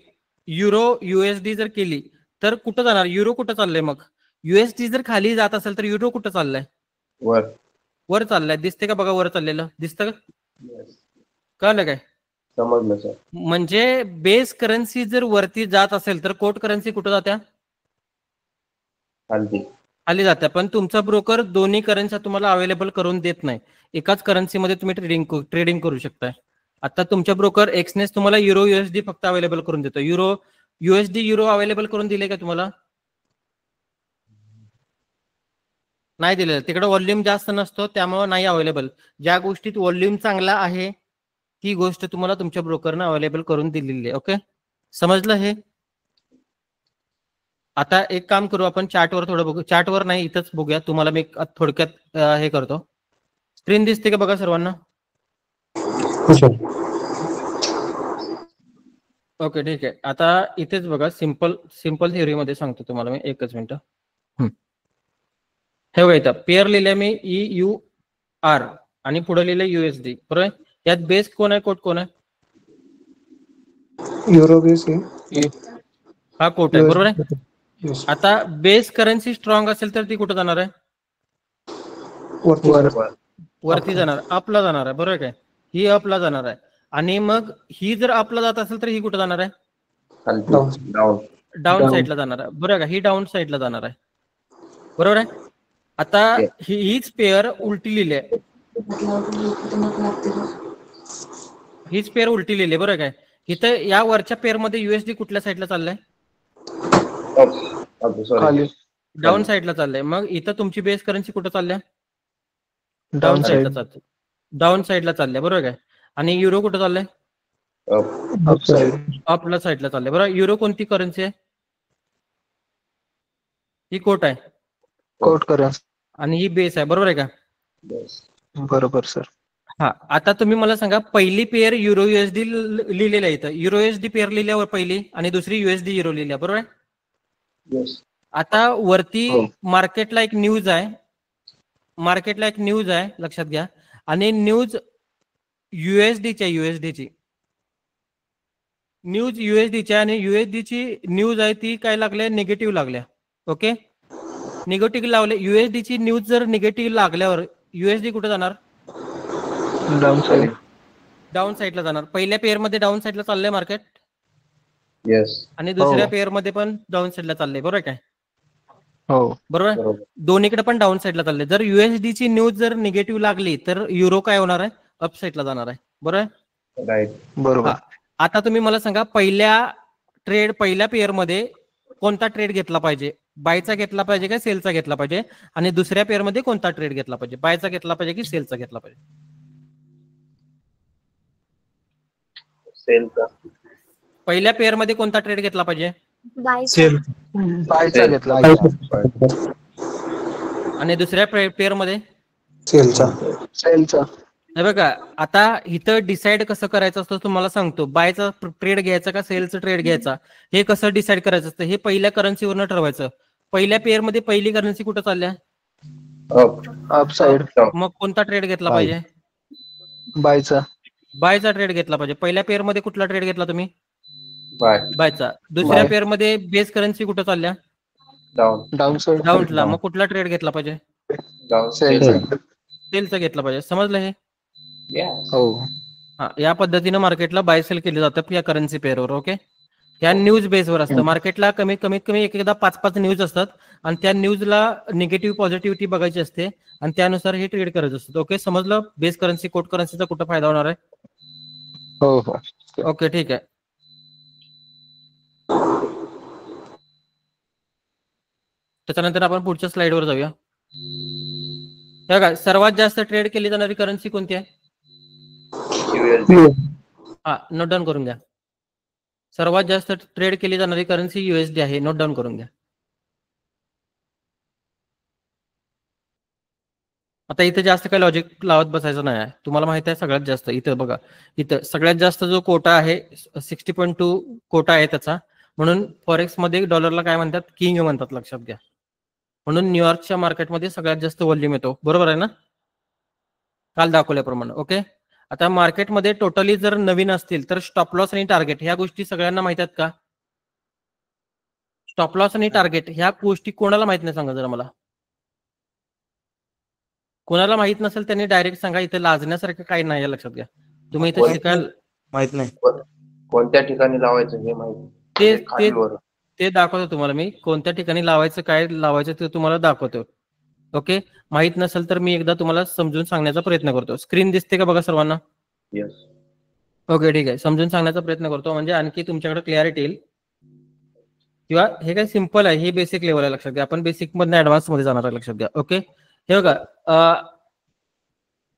युरो USD जर केली तर कुठं जाणार? युरो कुठं चाललंय? मग USD जर खाली जात असेल तर युरो कुठं चाललंय? वर. वर चाललंय. दिसते का बघा? वर चाललेलं दिसतं का? Yes. कळलं काय? समजलं सर. म्हणजे बेस करन्सी जर वरती जात असेल तर कोट करन्सी कुठं जात्या? खालती. खाली जात्या. पण तुमचा ब्रोकर दोन्ही करन्सी तुम्हाला अवेलेबल करून देत नाही. एकाच करन्सीमध्ये तुम्ही ट्रेडिंग करू शकताय. आता तुमच्या ब्रोकर एक्सनेस तुम्हाला युरो USD फक्त अवेलेबल करून देतो. युरो USD युरो अवेलेबल करून दिले का तुम्हाला? नाही दिलेलं. तिकडे व्हॉल्यूम जास्त नसतो त्यामुळे नाही अवेलेबल. ज्या गोष्टीत व्हॉल्यूम चांगला आहे ती गोष्ट तुम्हाला तुमच्या ब्रोकरनं अवेलेबल करून दिलेली आहे. ओके, समजलं हे? आता एक काम करू आपण, चार्टवर थोडं बघू. चार्टवर नाही, इथंच बघूया. तुम्हाला मी थोडक्यात हे करतो. स्क्रीन दिसते का बघा सर्वांना? ओके ठीक आहे. आता इथेच बघा, सिंपल थिअरीमध्ये सांगतो तुम्हाला मी. एकच मिनिट. हे बघा इथं पेअर लिहिलंय मी EUR आणि पुढे लिहिलंय USD, बरोबर आहे. यात बेस कोण आहे, कोट कोण आहे? युरो बेस आहे. हा कोट आहे, बरोबर आहे. Yes. आता बेस करन्सी स्ट्रॉंग असेल तर ती कुठं जाणार आहे? वरती वरती जाणार, अपला जाणार आहे, बरोबर आहे काय? ही अपला जाणार आहे. आणि मग ही जर अपला जात असेल तर ही कुठं जाणार आहे? खालती. Down. डाऊन. डाऊन साईडला जाणार आहे, बरोबर आहे का? ही डाऊन साईडला जाणार आहे, बरोबर आहे. आता हीच पेअर उलटी लिहिली आहे. हीच पेअर उलटी लिहिली आहे, बरोबर आहे काय? इथं या वरच्या पेअर मध्ये USD कुठल्या साईडला चाललाय? खाली. डाऊन साईडला चाललंय. मग इथं तुमची बेस करन्सी कुठं चालल्या? डाऊन साईडला चालते. डाऊन साईडला चालल्या, बरोबर काय? आणि युरो कुठं चाललंय? Up side. अपला साईडला चाललंय, बरोबर. युरो कोणती करन्सी आहे? ही कोट आहे कोट करन्सी. आणि ही बेस आहे, बरोबर आहे का? बरोबर सर. हा, आता तुम्ही मला सांगा, पहिली पेअर युरो USD लिहिलेलं आहे इथं. युरो USD पेअर लिहिल्यावर पहिली आणि दुसरी USD युरो लिहिल्या, बरोबर आहे. आता वरती मार्केटला एक न्यूज आहे, लक्षात घ्या. आणि न्यूज USDची आणि USDची न्यूज आहे ती काय लागल्या? निगेटिव्ह लागल्या. ओके, निगेटिव्ह लावले. USDची न्यूज जर निगेटिव्ह लागल्यावर USD कुठे जाणार? Down side. डाऊन साईडला जाणार. पहिल्या पेअर मध्ये डाऊन साईडला चाललंय मार्केट. येस. आणि दुसऱ्या पेअर मध्ये पण डाऊन साईडला चाललंय, बरोबर काय? हो. बरोबर. दोन्हीकडे पण डाऊन साईडला चाललंय. जर USDची न्यूज जर निगेटिव्ह लागली तर युरो काय होणार आहे? अप साईडला जाणार आहे, बरोबर. राईट. बरोबर. आता तुम्ही मला सांगा, पहिल्या पेअर मध्ये कोणता ट्रेड घेतला पाहिजे? बायचा घेतला पाहिजे का सेलचा घेतला पाहिजे? आणि दुसऱ्या पेअर मध्ये कोणता ट्रेड घेतला पाहिजे? बायचा घेतला पाहिजे की सेलचा घेतला पाहिजे? सेलचा. पहिल्या पेअर मध्ये कोणता ट्रेड घेतला पाहिजे? बायचा घेतला. आणि दुसऱ्या पेअर मध्ये सेलचा. सेलचा. हे बघा आता इथं डिसाईड कसं करायचं असतं तुम्हाला सांगतो. बायचा ट्रेड घ्यायचा का सेलचा ट्रेड घ्यायचा हे कसं डिसाईड करायचं असतं हे पहिल्या करन्सीवरनं ठरवायचं. पहिल्या पेअर मध्ये पहिली करन्सी कुठं चालल्या? अप साइड मग कोणता ट्रेड घेतला Buy. पाहिजे? बायचा. बायचा ट्रेड घेतला पाहिजे. पहिल्या पेअर मध्ये कुठला ट्रेड घेतला तुम्ही? बाय बायचा. दुसऱ्या Buy. पेअर मध्ये बेस करन्सी कुठं चालल्या? Down down side. डाऊनला. down. मग कुठला ट्रेड घेतला पाहिजे? Down Sell. Sell. सेलचा घेतला पाहिजे. समजलं हे? हो. हा, या पद्धतीनं मार्केटला बाय सेल केले जातं या करन्सी पेअरवर. ओके, ह्या न्यूज बेसवर असतं. मार्केटला कमीत कमी एकदा 5-5 न्यूज असतात आणि त्या न्यूजला निगेटिव्ह पॉझिटिव्हिटी बघायची असते आणि त्यानुसार हे ट्रेड करायचं असतं. ओके, समजलं बेस करन्सी कोट करन्सीचा कुठं फायदा होणार आहे? हो हो. ओके, ठीक आहे. त्याच्यानंतर आपण पुढच्या स्लाइडवर जाऊया. हे बघा, सर्वात जास्त ट्रेड केली जाणारी करन्सी कोणती आहे? हा, नोट डाऊन करून घ्या. सर्वात जास्त ट्रेड केली जाणारी करन्सी USD आहे. नोट डाऊन करून घ्या. आता इथे जास्त काही लॉजिक लावत बसायचं नाही आहे. तुम्हाला माहित आहे सगळ्यात जास्त इथं बघा, इथं सगळ्यात जास्त जो कोटा आहे 60.2 कोटा आहे त्याचा. म्हणून फॉरेक्स मध्ये डॉलरला काय म्हणतात? किंग म्हणतात, लक्षात घ्या. म्हणून न्यूयॉर्कच्या मार्केटमध्ये सगळ्यात जास्त व्हॉल्यूम येतो. बरोबर आहे ना? काल दाखवल्याप्रमाणे. ओके, आता मार्केटमध्ये टोटली जर नवीन असतील तर स्टॉप लॉस आणि टार्गेट ह्या गोष्टी सगळ्यांना माहित आहेत का? स्टॉप लॉस आणि टार्गेट ह्या गोष्टी कोणाला माहित नाही सांगा जरा मला. कोणाला माहित नसेल त्यांनी डायरेक्ट सांगा. इथे लाजण्यासारखं काही नाही आहे, लक्षात घ्या. तुम्ही इथे शिकायला माहित नाही. कोणत्या ठिकाणी लावायचं हे माहिती ते दाखवतो तुम्हाला मी. कोणत्या ठिकाणी लावायचं, काय लावायचं ते तुम्हाला दाखवतो. ओके, माहित नसेल तर मी एकदा तुम्हाला समजून सांगण्याचा प्रयत्न करतो. स्क्रीन दिसते का बघा सर्वांना? येस. ओके, ठीक आहे. समजून सांगण्याचा प्रयत्न करतो म्हणजे आणखी तुमच्याकडे क्लॅरिटी येईल. किंवा हे काय सिंपल आहे, हे बेसिक लेवल आहे, लक्षात घ्या. आपण बेसिक मधून ऍडव्हान्स मध्ये जाणार आहे, लक्षात घ्या. ओके, हे बघा,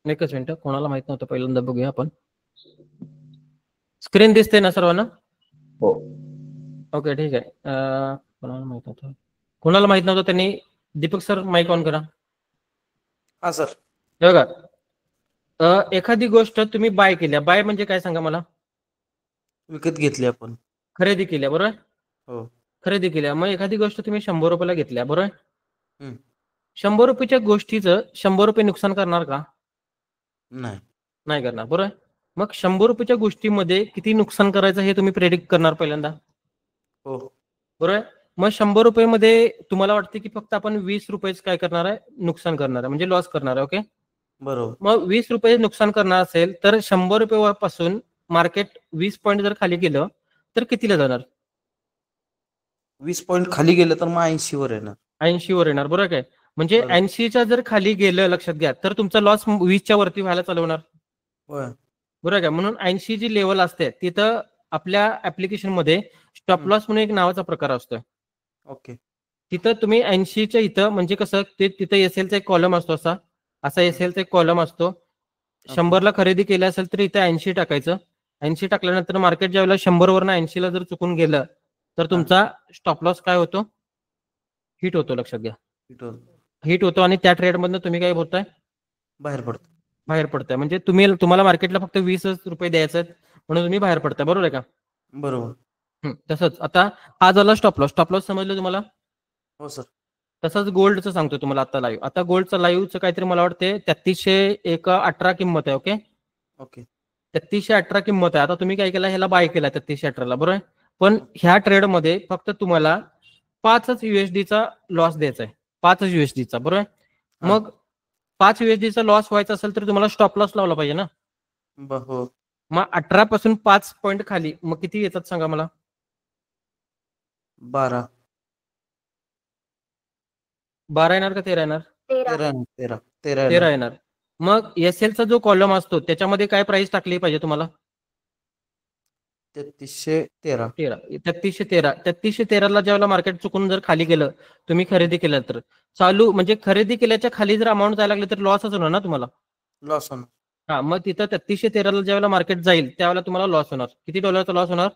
एकच मिनिट, कोणाला माहित नव्हतं पहिल्यांदा बघूया आपण. स्क्रीन दिसते ना सर्वांना? हो. ओके, ठीक आहे. कोणाला माहित नव्हतं त्यांनी दीपक सर माईक ऑन करा. हा सर. हे बघा, एखादी गोष्ट तुम्ही बाय केल्या. बाय म्हणजे काय सांगा मला? विकत घेतली आपण. खरेदी केल्या, बरोबर? हो. खरेदी केल्या. मग एखादी गोष्ट तुम्ही 100 रुपयाला घेतल्या, बरोबर? हम्म. 100 रुपयाच्या गोष्टीचं 100 रुपये नुकसान करणार का? नाही. नाही करणार, बरोबर? मग 100 रुपयाच्या गोष्टीमध्ये किती नुकसान करायचं हे तुम्ही प्रेडिक्ट करणार पहिल्यांदा, हो. बरोबर? मग 100 रुपयामध्ये तुम्हाला वाटते की फक्त आपण 20 रुपयेच काय करणार आहे? नुकसान करणार आहे, म्हणजे लॉस करणार आहे. ओके, बरोबर. मग 20 रुपये नुकसान करणार असेल तर 100 रुपयापासून मार्केट 20 पॉईंट जर खाली गेलं तर कितीला जाणार? 20 पॉईंट खाली गेलं तर मग 80 वर येणार. 80 वर येणार, बरोबर काय? म्हणजे 80च्या जर खाली गेलं, लक्षात घ्या, तर तुमचा लॉस 20च्या वरती व्हायला चालू होणार, बरोबर काय? म्हणून 80 जी लेवल असते तिथं आपल्या ऍप्लिकेशन मध्ये स्टॉप लॉस म्हणून एक नावाचा प्रकार असतोय. ओके. तिथं तुम्ही 80च्या इथं म्हणजे कसं ते तिथं एसएलचा एक कॉलम असतो, असा एसएलचा एक कॉलम असतो. 100ला खरेदी केली असेल तर इथे 80 टाकायचं. 80 टाकल्यानंतर मार्केट ज्यावेळेला 100 वरनं 80ला जर चुकून गेलं तर तुमचा स्टॉप लॉस काय होतो? हिट होतो, लक्षात घ्या. हिट होतो आणि त्या ट्रेड मधनं तुम्ही काय होताय? बाहेर पडताय. म्हणजे तुम्हाला मार्केटला फक्त 20 रुपये द्यायचे आहेत म्हणून तुम्ही बाहेर पडताय, बरोबर आहे का? बरोबर. तसंच आता हा झाला स्टॉप लॉस. स्टॉप लॉस समजलं तुम्हाला? हो सर. तसंच गोल्डचं सांगतो तुम्हाला आता लाईव्ह. आता गोल्डचं लाईव्हचं काहीतरी मला वाटते 3318 किंमत आहे. Okay, okay. 3318 किंमत आहे. आता तुम्ही काय केलं? ह्याला बाय केला 3318ला, बरोबर? पण ह्या ट्रेड मध्ये फक्त तुम्हाला 5 USDचा लॉस द्यायचा आहे. 5 USDचा, बरोबर? मग 5 USDचा लॉस व्हायचा असेल तर तुम्हाला स्टॉप लॉस लावला पाहिजे ना. हो. मग 18 पासून 5 पॉईंट खाली मग किती येतात सांगा मला? 12 येणार का 13 येणार? 13. 13 येणार. मग एसएलचा जो कॉलम असतो त्याच्यामध्ये काय प्राइस टाकली पाहिजे तुम्हाला? 3313. 3313ला ज्यावेळेला मार्केट चुकून जर खाली गेलं, तुम्ही खरेदी केलं तर चालू म्हणजे खरेदी केल्याच्या खाली जर अमाऊंट जायला लागली तर लॉसच होणार ना तुम्हाला. लॉस होणार. हा, मग तिथं 3313ला ज्यावेळेला मार्केट जाईल त्यावेळेला तुम्हाला लॉस होणार. किती डॉलरचा लॉस होणार?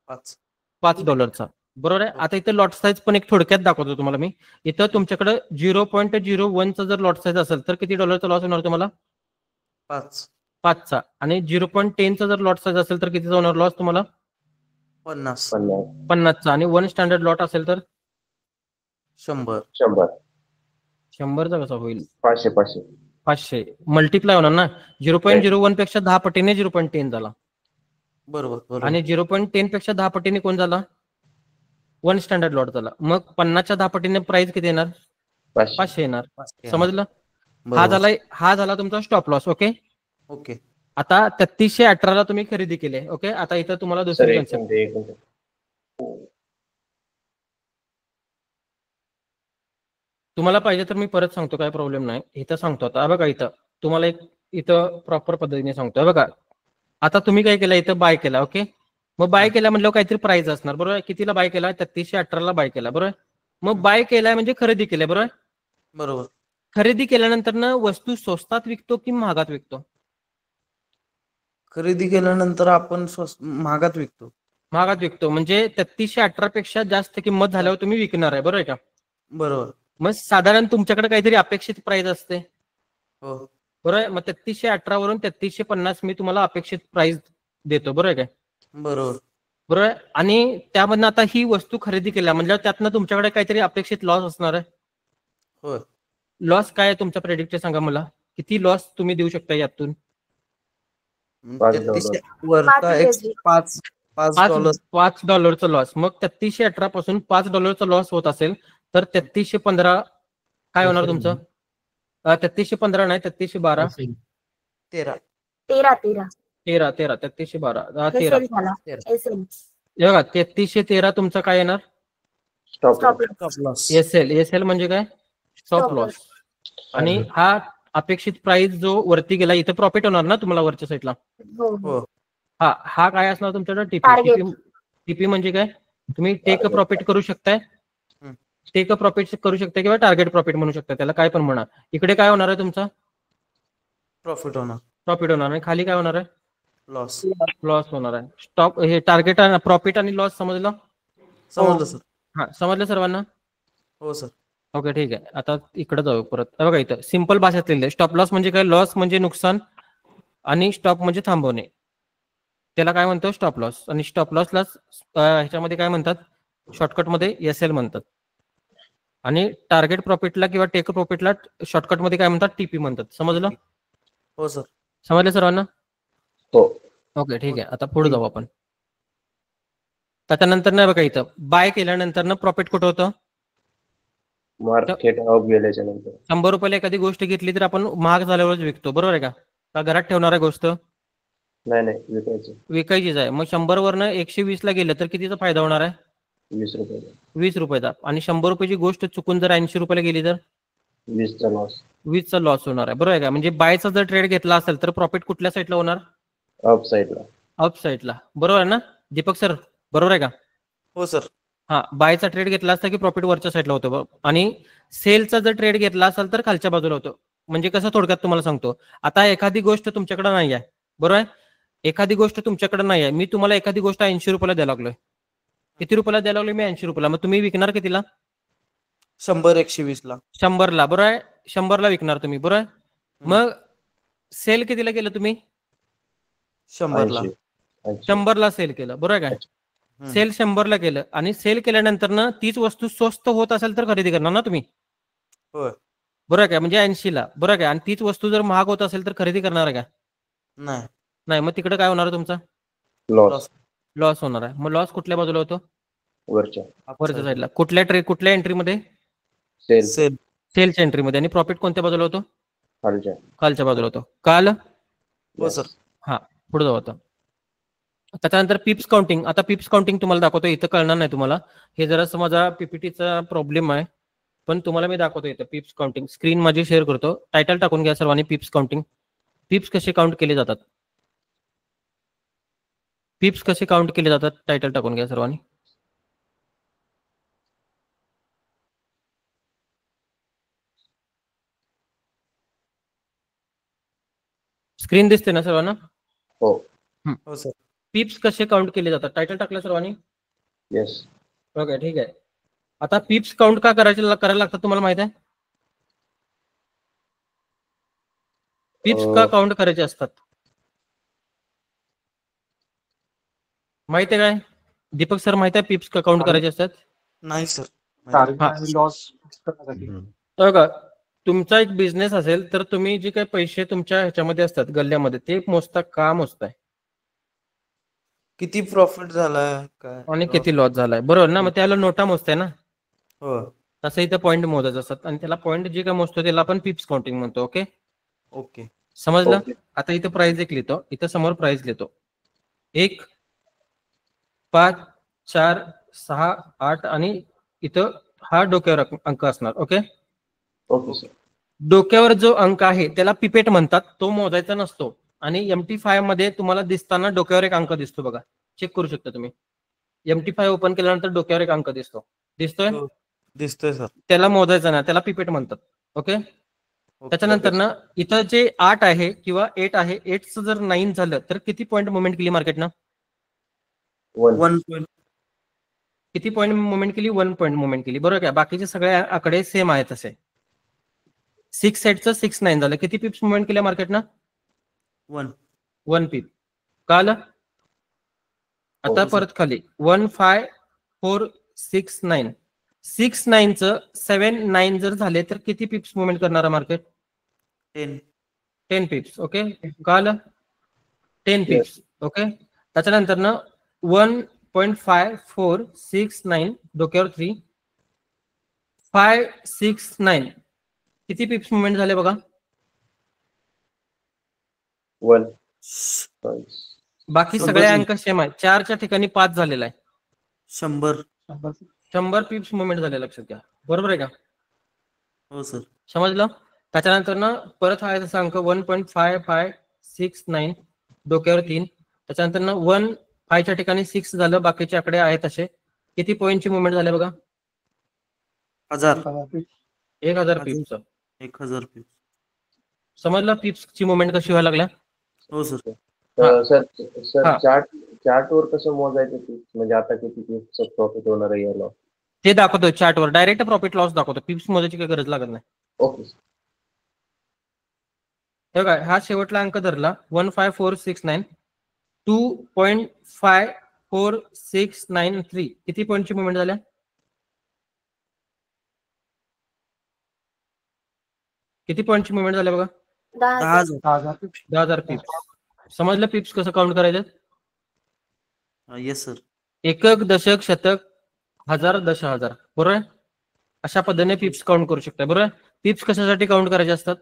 5 $. बरोबर आहे. आता इथं लॉट साईज पण एक थोडक्यात दाखवतो तुम्हाला मी. इथं तुमच्याकडे 0.01चा जर लॉट साईज असेल तर किती डॉलरचा लॉस होणार तुम्हाला? 5 5चा आणि 0.10चा जर लॉट साईज असेल तर कितीचा होणार लॉस तुम्हाला? 50 50चा आणि 1 स्टँडर्ड लॉट असेल तर 100 100चा कसा होईल? 500 मल्टिप्लाय होणार ना. 0.01 पेक्षा 10 पटीने 0.10 झाला बरोबर आणि 0.10 पेक्षा 10 पटीने कोण झाला? 1 स्टँडर्ड लॉट झाला. मग 50च्या 10 पटीने प्राइस किती येणार? 500 येणार. 500. समजलं? बरोबर. हा झाला तुमचा स्टॉप लॉस. ओके. ओके. आता 3318ला तुम्ही खरेदी केली. ओके. आता इथं तुम्हाला सर दुसरी एक कन्सेप्ट. मिनिट, एक मिनिट. तुम्हाला पाहिजे तर मी परत सांगतो, काय प्रॉब्लेम नाही. इथं सांगतो आता. बघा इथं तुम्हाला एक इथं प्रॉपर पद्धतीने सांगतो. बघा आता तुम्ही काय केलं, इथं बाय केला. ओके. मग बाय केला म्हटलं काहीतरी प्राइस असणार, बरोबर. कितीला बाय केला? 3318ला बाय केला, बरोबर. मग बाय केलाय म्हणजे खरेदी केली, बरोबर. बरोबर. खरेदी केल्यानंतर ना वस्तू स्वस्तात विकतो की महागात विकतो? खरेदी केल्यानंतर आपण महागात विकतो. महागात विकतो म्हणजे 3318 पेक्षा जास्त किंमत झाल्यावर तुम्ही विकणार आहे, बरोबर आहे का? बरोबर. मग साधारण तुमच्याकडे काहीतरी अपेक्षित प्राइस असते, हो. बरोबर आहे. मग 3318 वरून 3350 मी तुम्हाला अपेक्षित प्राइस देतो, बरोबर आहे काय? बरोबर. बरोबर. आणि त्यामधनं आता ही वस्तू खरेदी केल्या म्हणजे त्यातनं तुमच्याकडे काहीतरी अपेक्षित लॉस असणार आहे. होय. लॉस काय आहे तुमच्या प्रेडिक्ट सांगा मला. किती लॉस तुम्ही देऊ शकता यातून? $5 वरचा $5 लॉस. मग 3318 पासून $5 लॉस होत असेल तर 3315 काय होणार तुमचं? 3315 नाही, 3312. 13. 3312 13. SL बघा 3313 तुमचं काय येणार? Stop loss. एसएल म्हणजे काय? Stop loss. आणि हा अपेक्षित प्राइस जो वरती गेला, इथं प्रॉफिट होणार ना तुम्हाला वरच्या साईडला. हो. हा काय असणार तुमच्याकडे? Target. टीपी म्हणजे काय? तुम्ही टेक प्रॉफिट करू शकताय, टेक प्रॉफिट करू शकता किंवा टार्गेट प्रॉफिट म्हणू शकता, त्याला काय पण म्हणा. इकडे काय होणार आहे तुमचा? प्रॉफिट होणार. प्रॉफिट होणार आहे. खाली काय होणार आहे? लॉस. लॉस होणार आहे. स्टॉप हे टार्गेट प्रॉफिट आणि लॉस समजलं? समजलं सर. हा समजलं सर्वांना? हो सर. ओके ठीक आहे. आता इकडे जाऊ परत. बघा इथं सिंपल भाषेत लिहिलंय. स्टॉप लॉस म्हणजे काय? लॉस म्हणजे नुकसान आणि स्टॉप म्हणजे थांबवणे, त्याला काय म्हणतो? Stop loss. आणि स्टॉप लॉसला ह्याच्यामध्ये काय म्हणतात? शॉर्टकटमध्ये एसएल म्हणतात. आणि टार्गेट प्रॉफिटला किंवा टेक प्रॉफिटला शॉर्टकटमध्ये काय म्हणतात? टीपी म्हणतात. समजलं? हो सर. समजलं सर्वांना? हो. ओके ठीक आहे. आता पुढे जाऊ आपण. त्याच्यानंतर नाही बघा इथं बाय केल्यानंतर ना प्रॉफिट कुठं होतं? मार्केट ऑफ गेल्याच्या नंतर 100 रुपयाला एखादी गोष्ट घेतली तर आपण महाग झाल्यावरच विकतो, बरोबर आहे का? का घरात ठेवणार आहे गोष्ट? नाही विकायचं. विकायचीच आहे. मग 100 वरनं 120 ला गेलं तर कितीचा फायदा होणार आहे? 20 रुपये. 20 रुपयाचा. आणि 100 रुपयाची गोष्ट चुकून जर 80 रुपयाला गेली तर 20चा लॉस. 20चा लॉस होणार आहे, बरोबर आहे का? म्हणजे बायचा जर ट्रेड घेतला असेल तर प्रॉफिट कुठल्या साईडला होणार? अप साईडला. अप साईडला, बरोबर आहे ना दीपक सर? बरोबर आहे का? हो सर. हा, बायचा ट्रेड घेतला असता की प्रॉफिट वरच्या साईडला होतं, आणि सेलचा जर ट्रेड घेतला असेल तर खालच्या बाजूला होतो. म्हणजे कसं, थोडक्यात तुम्हाला सांगतो. आता एखादी गोष्ट तुमच्याकडे नाही आहे, बरोबर आहे? एखादी गोष्ट तुमच्याकडे नाही आहे, मी तुम्हाला एखादी गोष्ट 80 रुपयाला द्यायला लागलोय. किती रुपयाला द्यायला लागलोय मी? 80 रुपयाला. मग तुम्ही विकणार कितीला? 100 120 ला. 100 ला, बरोबर आहे? 100 ला विकणार तुम्ही, बरोबर आहे? मग सेल कितीला केलं तुम्ही? 100 ला. 100 ला सेल केलं, बरोबर आहे काय? सेल 100 ला केलं, आणि सेल केल्यानंतर ना तीच वस्तू स्वस्त होत असेल तर खरेदी करणार ना तुम्ही, होय. बरोबर आहे काय? म्हणजे 80 ला, बरोबर आहे काय? आणि तीच वस्तू जर महाग होत असेल तर खरेदी करणार आहे का? नाही. नाही. मग तिकडे काय होणार तुमचा? लॉस. लॉस होणार आहे. मग लॉस कुठल्या बाजूला होतो? वरच्या साईडला. कुठल्या एंट्रीमध्ये? सेल. सेलच्या एंट्रीमध्ये. आणि प्रॉफिट कोणत्या बाजूला होतो? खालच्या बाजूला होतो. काल? हो सर. हा, पुढे जाऊ आता. त्याच्यानंतर पिप्स काउंटिंग. आता पिप्स काउंटिंग तुम्हाला दाखवतो. इथं कळणार नाही तुम्हाला, हे जरा माझा पीपीटीचा प्रॉब्लेम आहे, पण तुम्हाला मी दाखवतो इथं पिप्स काउंटिंग. स्क्रीन माझी शेअर करतो. टायटल टाकून घ्या सर्वांनी, पिप्स काउंटिंग. पिप्स कसे काउंट केले जातात, पिप्स कसे काउंट केले जातात, टायटल टाकून घ्या सर्वांनी. स्क्रीन दिसते ना सर्वांना? हो. हो सर. पिप्स कसे काउंट केले जातात, टायटल टाकलं सर्वांनी? येस. ओके ठीक आहे. आता पिप्स काउंट का करायला लागतात तुम्हाला माहित आहे? पिप्स का काउंट करायचे असतात? माहिती आहे काय दीपक सर, माहिती आहे पिप्स का काउंट करायचे असतात? नाही सर. टार्गेट हा. आणि लॉस करण्यासाठी. बघा, तुमचा एक बिझनेस असेल तर तुम्ही जे काही पैसे तुमच्या ह्याच्यामध्ये असतात गल्ल्यामध्ये ते मोजता का मोजताय, किती प्रॉफिट झालाय काय आणि किती लॉस झालाय, बरोबर ना? मग त्याला नोटा मोजताय ना. हो. तसं इथं पॉईंट मोजायचे असतात आणि त्याला पॉईंट जे काय मोजतो त्याला आपण पिप्स काउंटिंग म्हणतो. Okay, okay. समजलं? Okay. आता इथं प्राइस एक लिहितो, इथं समोर प्राइस लिहितो. 1, 5, 4, 6, 8 आणि इथं हा डोक्यावर अंक असणार. Okay, okay sir. डोक्यावर जो अंक आहे त्याला पिपेट म्हणतात, तो मोजायचा नसतो. आणि MT5 मध्ये तुम्हाला दिसताना डोक्यावर एक अंक दिसतो बघा, चेक करू शकता तुम्ही. MT5 ओपन केल्यानंतर डोक्यावर एक अंक दिसतोय, हो, दिसतोय सर. त्याला मोजायचा ना, त्याला पिपेट म्हणतात. ओके, त्याच्यानंतर ना इथं जे 8 आहे किंवा 8 आहे, 8चं जर 9 झालं तर किती पॉईंट मुवमेंट केली मार्केटनं? 1. 1 पॉईंट. किती पॉईंट मुवमेंट केली? 1 पॉईंट मुवमेंट केली, बरोबर का? बाकीचे सगळे आकडे सेम आहेत तसे. 6-8चं 6-9 झालं, किती पिप्स मुवमेंट केल्या मार्केटनं? 1 पिप. कळालं? आता हो, परत खाली 1, 5, 4, 6, 9. 6-9चं 7-9 जर झाले तर किती पिप्स मुवमेंट करणार मार्केट? 10 पिप्स. ओके, कळालं? 10 पिप्स. ओके, त्याच्यानंतर ना 1.5, 4, 6, 9 डोक्यावर 3, 5, 6, 9 किती पिप्स मुवमेंट झाले बघा? 1. बाकी सगळे अंक सेम आहे. 4च्या ठिकाणी 5 झालेला आहे. 100. 100 पिप्स मुवमेंट झाले, लक्षात घ्या. बरोबर आहे का? हो सर. समजलं? त्याच्यानंतर ना परत आहे तसा अंक 1.5, 5, 6, 9 डोक्यावर 3. त्याच्यानंतर ना 1, 5च्या ठिकाणी 6 झालं, बाकीचे आकडे आहेत असे. किती पॉईंटची मुवमेंट झाले बघा? 1000. 1000 पिप्स. 1000 पिप्स. समजलं पिप्सची मुवमेंट कशी व्हायला लागल्या? हो सर. सर हा. चार्ट वर कसं मोजायचं ते? म्हणजे आता किती पिप्स प्रॉफिट होणार आहे याला? ते दाखवतो चार्टवर, डायरेक्ट प्रॉफिट लॉस दाखवतो, पिप्स मोजायची काही गरज लागत नाही. ओके. हे बघा, हा शेवटला अंक धरला 15469, 2.5463 किती पॉईंटची मुवमेंट झाल्या? किती पॉईंटची मुवमेंट झाल्या बघा? 10,000. 10,000 पिप्स. समजलं पिप्स कसं काउंट करायचं? Yes sir. एकक, दशक, शतक, हजार, दशहजार, बरोबर आहे? अशा पद्धतीने पिप्स काउंट करू शकता, बरोबर आहे? पिप्स कशासाठी काउंट करायचे असतात?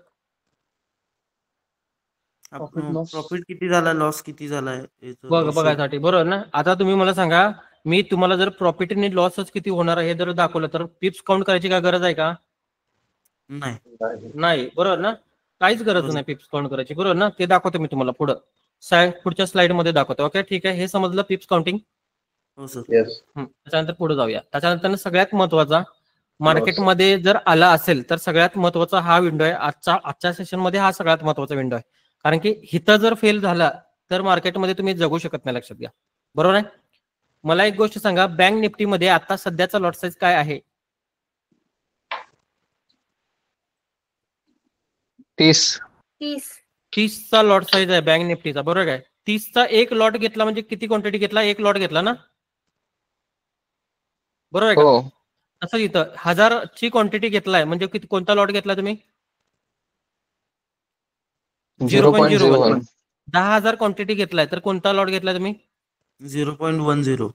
प्रॉफिट किती झाला, लॉस किती झालाय बघायसाठी, बरोबर ना? आता तुम्ही मला सांगा, मी तुम्हाला जर प्रॉफिट आणि लॉसच किती होणार आहे हे जर दाखवलं तर पिप्स काउंट करायची काय गरज आहे का? नाही, बरोबर ना? काहीच गरज नाही पिप्स काउंट करायची, बरोबर ना? ते दाखवतो मी तुम्हाला पुढच्या स्लाइड मध्ये दाखवतो. ओके, ठीक आहे, हे समजलं पिप्स काउंटिंग. हो सर. येस. त्याच्यानंतर पुढे जाऊया. त्याच्यानंतर सगळ्यात महत्वाचा मार्केटमध्ये जर आला असेल तर सगळ्यात महत्वाचा हा विंडो आहे. आजच्या सेशन मध्ये हा सगळ्यात महत्वाचा विंडो आहे, कारण की हिथं जर फेल झाला तर मार्केटमध्ये तुम्ही जगू शकत नाही, लक्षात घ्या. बरोबर आहे? मला एक गोष्ट सांगा, बँक निफ्टी मध्ये आता सध्याचा लॉट साईज काय आहे? 30चा लॉट साईज आहे बँक निफ्टीचा, बरोबर आहे? 30चा एक लॉट घेतला म्हणजे किती क्वांटिटी घेतला? एक लॉट घेतला ना, बरोबर आहे का? तसं इथं 1000ची क्वांटिटी घेतलाय म्हणजे किती, कोणता लॉट घेतला तुम्ही? 0.01. 10,000 क्वांटिटी घेतलाय तर कोणता लॉट घेतला तुम्ही? 0.10.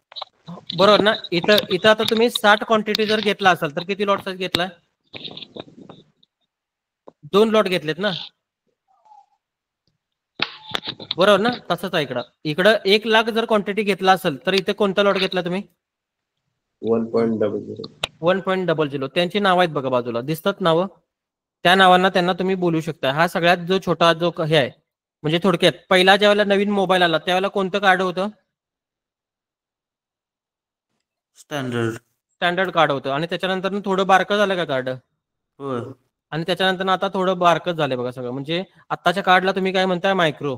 बरोबर ना? इथं आता तुम्ही 60 क्वांटिटी जर घेतला असाल तर किती लॉट साईज घेतलाय? 2 लॉट घेतलेत ना, बरोबर ना? तसंच आहे इकडं 1 लाख जर क्वांटिटी घेतला असेल तर इथे कोणता लॉट घेतला तुम्ही? 1.00. त्यांची नाव आहेत बघा, बाजूला दिसतात नावं, त्या नावांना त्यांना तुम्ही बोलू शकता. हा सगळ्यात जो छोटा जो हे आहे, म्हणजे थोडक्यात पहिला ज्यावेळेला नवीन मोबाईल आला त्यावेळेला कोणतं कार्ड होतं? स्टँडर्ड कार्ड होतं. आणि त्याच्यानंतर थोडं बारकं झालं का कार्ड? होय. आणि त्याच्यानंतर आता थोडं बारकच झालंय बघा सगळं. म्हणजे आताच्या कार्डला तुम्ही काय म्हणताय? मायक्रो.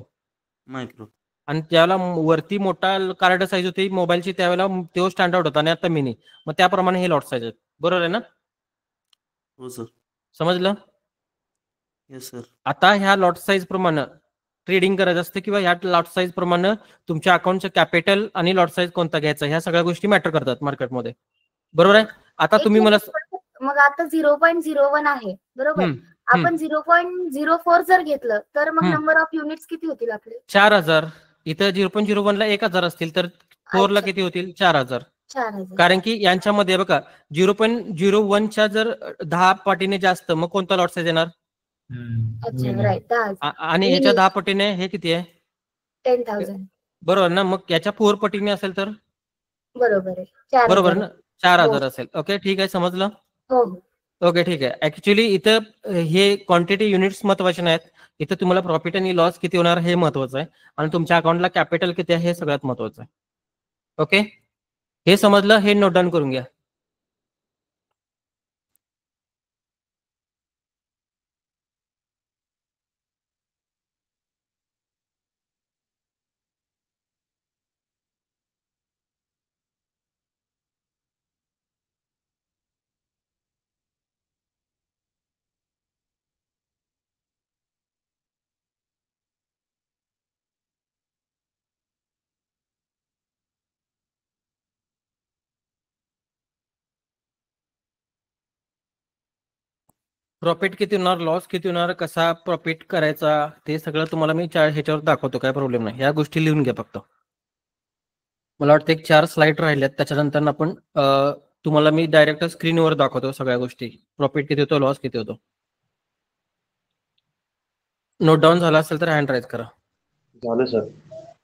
आणि त्यावेळेला वरती मोठा कार्ड साईज होती मोबाईलची, त्यावेळेला तो स्टँडर्ड होता आणि आता मिनी. मग त्याप्रमाणे हे लॉट साईज आहेत, बरोबर आहे ना? हो सर. समजलं? Yes sir. आता ह्या लॉट साईज प्रमाणे ट्रेडिंग करायचं असतं किंवा ह्या लॉट साईज प्रमाणे तुमच्या अकाउंटचं कॅपिटल आणि लॉट साईज कोणता घ्यायचा ह्या सगळ्या गोष्टी मॅटर करतात मार्केटमध्ये. बरोबर आहे. आता तुम्ही मला मग आता 0.01 आहे बरोबर. आपण 0.04 जर घेतलं तर मग नंबर ऑफ युनिट्स किती होतील आपले? 4000. इथं 0.01 ला 1000 असतील तर 4 ला किती होतील? 4000. 4000. कारण की यांच्यामध्ये बघा 0.01 च्या जर 10 पटीने जास्त मग कोणता लॉट साईज येणार? अच्छा राईट. आणि ह्याच्या 10 पटीने हे किती आहे? 10,000. बरोबर ना. मग याच्या 4 पटीने असेल तर बरोबर आहे. बरोबर ना 4000 असेल. ओके ठीक आहे समजलं. हो. ओके ठीक आहे. ऍक्च्युली इथं हे क्वांटिटी युनिट्स महत्वाचे नाहीत. इथं तुम्हाला प्रॉफिट आणि लॉस किती होणार हे महत्वाचं आहे आणि तुमच्या अकाउंटला कॅपिटल किती आहे हे सगळ्यात महत्वाचं आहे. ओके हे समजलं. हे नोट डाऊन करून घ्या. प्रॉफिट किती होणार, लॉस किती होणार, कसा प्रॉफिट करायचा ते सगळं तुम्हाला मी ह्याच्यावर दाखवतो. काय प्रॉब्लेम नाही. या गोष्टी लिहून घ्या फक्त. मला वाटतं एक 4 स्लाइड राहिल्यात. त्याच्यानंतर आपण तुम्हाला मी डायरेक्ट स्क्रीनवर दाखवतो सगळ्या गोष्टी. प्रॉफिट किती होतो, लॉस किती होतो. नोट डाऊन झाला असेल तर हँड राईज करा. झालं सर.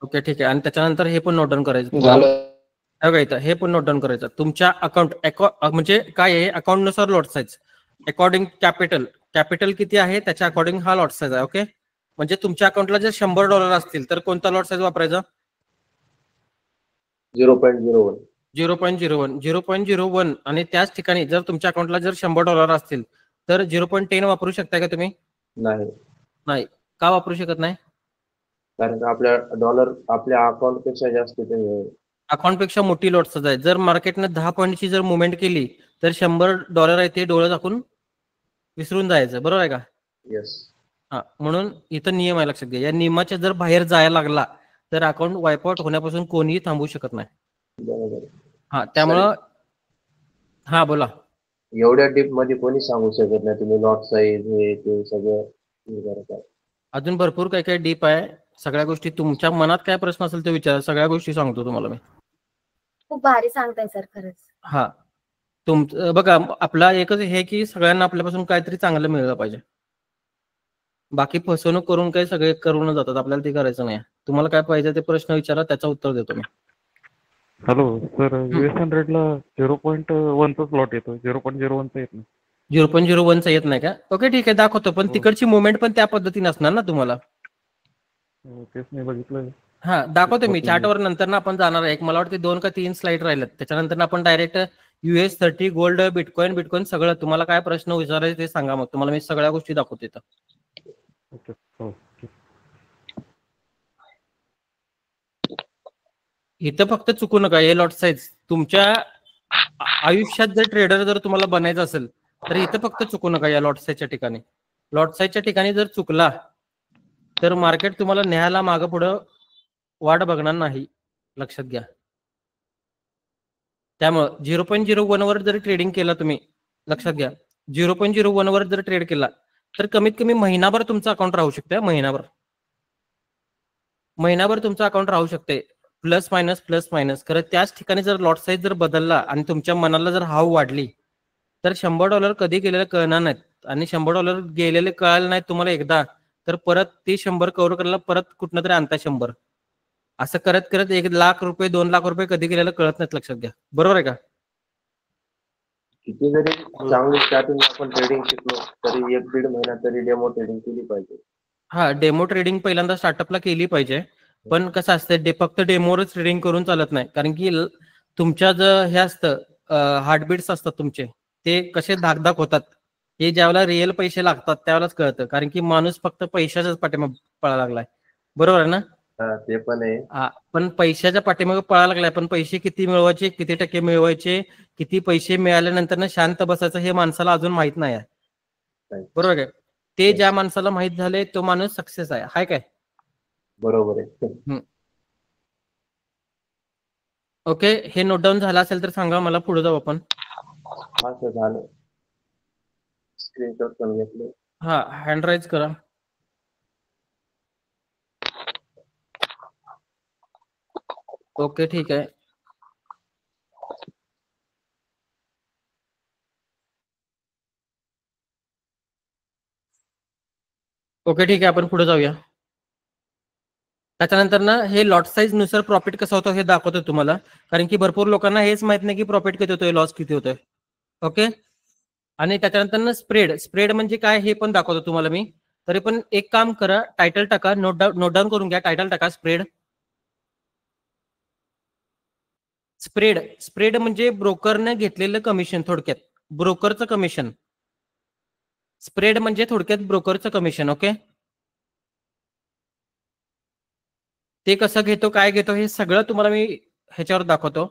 ओके ठीक आहे. आणि त्याच्यानंतर हे पण नोट डाऊन करायचं. झालं. इथं हे पण नोट डाऊन करायचं. तुमच्या अकाउंट म्हणजे काय आहे अकाउंटनुसार लॉट साईज अकॉर्डिंग कॅपिटल किती आहे त्याच्या अकॉर्डिंग हा लॉट साईज आहे. ओके म्हणजे तुमच्या अकाउंटला जर $100 असतील तर कोणता लॉट साईज वापरायचा? 0.01. 0.01 आणि त्याच ठिकाणी जर तुमच्या अकाउंटला जर $100 असतील तर 0.10 वापरू शकता का तुम्ही? नाही. का वापरू शकत नाही? कारण आपल्या डॉलर आपल्या अकाउंट पेक्षा जास्त अकाउंट पेक्षा मोठी लॉट साईज आहे. जर मार्केटने 10 पॉईंटची जर मुवमेंट केली तर $100 आहे ते डोळे दाखवून विसरून जायचं. बरोबर आहे का? येस. हा म्हणून इथं नियम आहे लक्षात घ्या. या नियमाच्या जर बाहेर जायला लागला तर अकाउंट वाईपआउट होण्यापासून कोणीही थांबवू शकत नाही. बरोबर. हा त्यामुळं हा बोला. एवढ्या डीप मध्ये कोणी सांगू शकत नाही. तुम्ही लॉट साईज हे ते सगळं अजून भरपूर काय काय डीप आहे. सगळ्या गोष्टी तुमच्या मनात काय प्रश्न असेल ते विचारा. सगळ्या गोष्टी सांगतो तुम्हाला मी. खूप भारी सांगताय सर खरंच. हा तुमचं बघा आपला एकच हे की सगळ्यांना आपल्यापासून काहीतरी चांगलं मिळलं पाहिजे. बाकी फसवणूक करून काही सगळे करून जातात. आपल्याला ते करायचं नाही. तुम्हाला काय पाहिजे ते प्रश्न विचारा त्याचं उत्तर देतो मी. हॅलो सर US100 ला 0.1 चा स्लॉट येतो 0.01 चा येत नाही. 0.01 चा येत नाही का? ओके ठीक आहे दाखवतो. पण तिकडची मुवमेंट पण त्या पद्धतीने असणार ना तुम्हाला. तेच नाही बघितलं. हा दाखवतो मी चार्टवर. नंतर ना आपण जाणार आहे. मला वाटते 2 का 3 स्लाइड राहिलेत. त्याच्यानंतर आपण डायरेक्ट US30 गोल्ड बिटकॉइन सगळं तुम्हाला काय प्रश्न विचारायचे ते सांगा. मग तुम्हाला मी सगळ्या गोष्टी दाखवतो इथं. ओके हो. इथं फक्त चुकू नका. हे लॉट साईज तुमच्या आयुष्यात जर ट्रेडर जर तुम्हाला बनायचं असेल तर इथं फक्त चुकू नका. या लॉट साईजच्या ठिकाणी लॉट साईजच्या ठिकाणी जर चुकला तर मार्केट तुम्हाला न्यायला मागं पुढं वाट बघणार नाही. लक्षात घ्या. त्यामुळं 0.01 वर जर ट्रेडिंग केला तुम्ही लक्षात घ्या 0.01 वर जर ट्रेड केला तर कमीत कमी महिनाभर तुमचं अकाउंट राहू शकते. महिनाभर तुमचं अकाउंट राहू शकते. प्लस मायनस खरं त्याच ठिकाणी जर लॉट साईज जर बदलला आणि तुमच्या मनाला जर हाव वाढली तर $100 कधी गेलेले कळणार नाहीत. आणि $100 गेलेले कळाले नाहीत तुम्हाला एकदा तर परत ते 100 कव्हर करायला परत कुठनं तरी आणता 100 असं करत करत 1 लाख रुपये 2 लाख रुपये कधी गेलेलं कळत नाहीत. लक्षात घ्या. बरोबर आहे का? किती जरी चांगली स्टार्टिंग आपण ट्रेडिंग शिकलो तरी 1-1.5 महिना तरी डेमो ट्रेडिंग केली पाहिजे. हा डेमो ट्रेडिंग पहिल्यांदा स्टार्टअपला केली पाहिजे. पण कसं असतं फक्त डेमोवरच ट्रेडिंग करून चालत नाही. कारण की तुमच्या जर हे असतं हार्टबीट्स असतात तुमचे ते कसे धाकधाक होतात हे ज्यावेळेला रिअल पैसे लागतात त्यावेळेलाच कळतं. कारण की माणूस फक्त पैशाच्याच पाठीमागे पळायला लागलाय. बरोबर आहे ना? ते पण आहे. पण पैशाच्या पाठीमागे पळायला लागलाय. पण पैसे किती मिळवायचे, किती टक्के मिळवायचे, किती पैसे मिळाल्यानंतर शांत बसायचं हे माणसाला अजून माहित नाही आहे. बरोबर आहे. ते ज्या माणसाला माहित झाले तो माणूस सक्सेस आहे. हाय काय? बरोबर आहे. ओके, हे नोट डाऊन झालं असेल तर सांगा मला, पुढे जाऊ आपण. हा सर झालं. स्क्रीनशॉट पण घेतले. हा, हँड राईज करा. ओके ठीक आहे. ओके ठीक आहे, आपण पुढे जाऊया. त्याच्यानंतर ना हे लॉट साईज नुसार प्रॉफिट कसं होतं हे दाखवतो तुम्हाला, कारण की भरपूर लोकांना हेच माहित नाही की प्रॉफिट किती होतोय, लॉस किती होतोय. ओके, आणि त्याच्यानंतर ना स्प्रेड म्हणजे काय हे पण दाखवतो तुम्हाला मी. तरी पण एक काम करा, टायटल टाका, नोट डाऊन करून घ्या. टायटल टाका स्प्रेड म्हणजे ब्रोकरने घेतलेलं कमिशन. थोडक्यात ब्रोकरचं कमिशन. स्प्रेड म्हणजे थोडक्यात ब्रोकरचं कमिशन. ओके, ते कसं घेतो, काय घेतो, हे सगळं तुम्हाला मी ह्याच्यावर दाखवतो,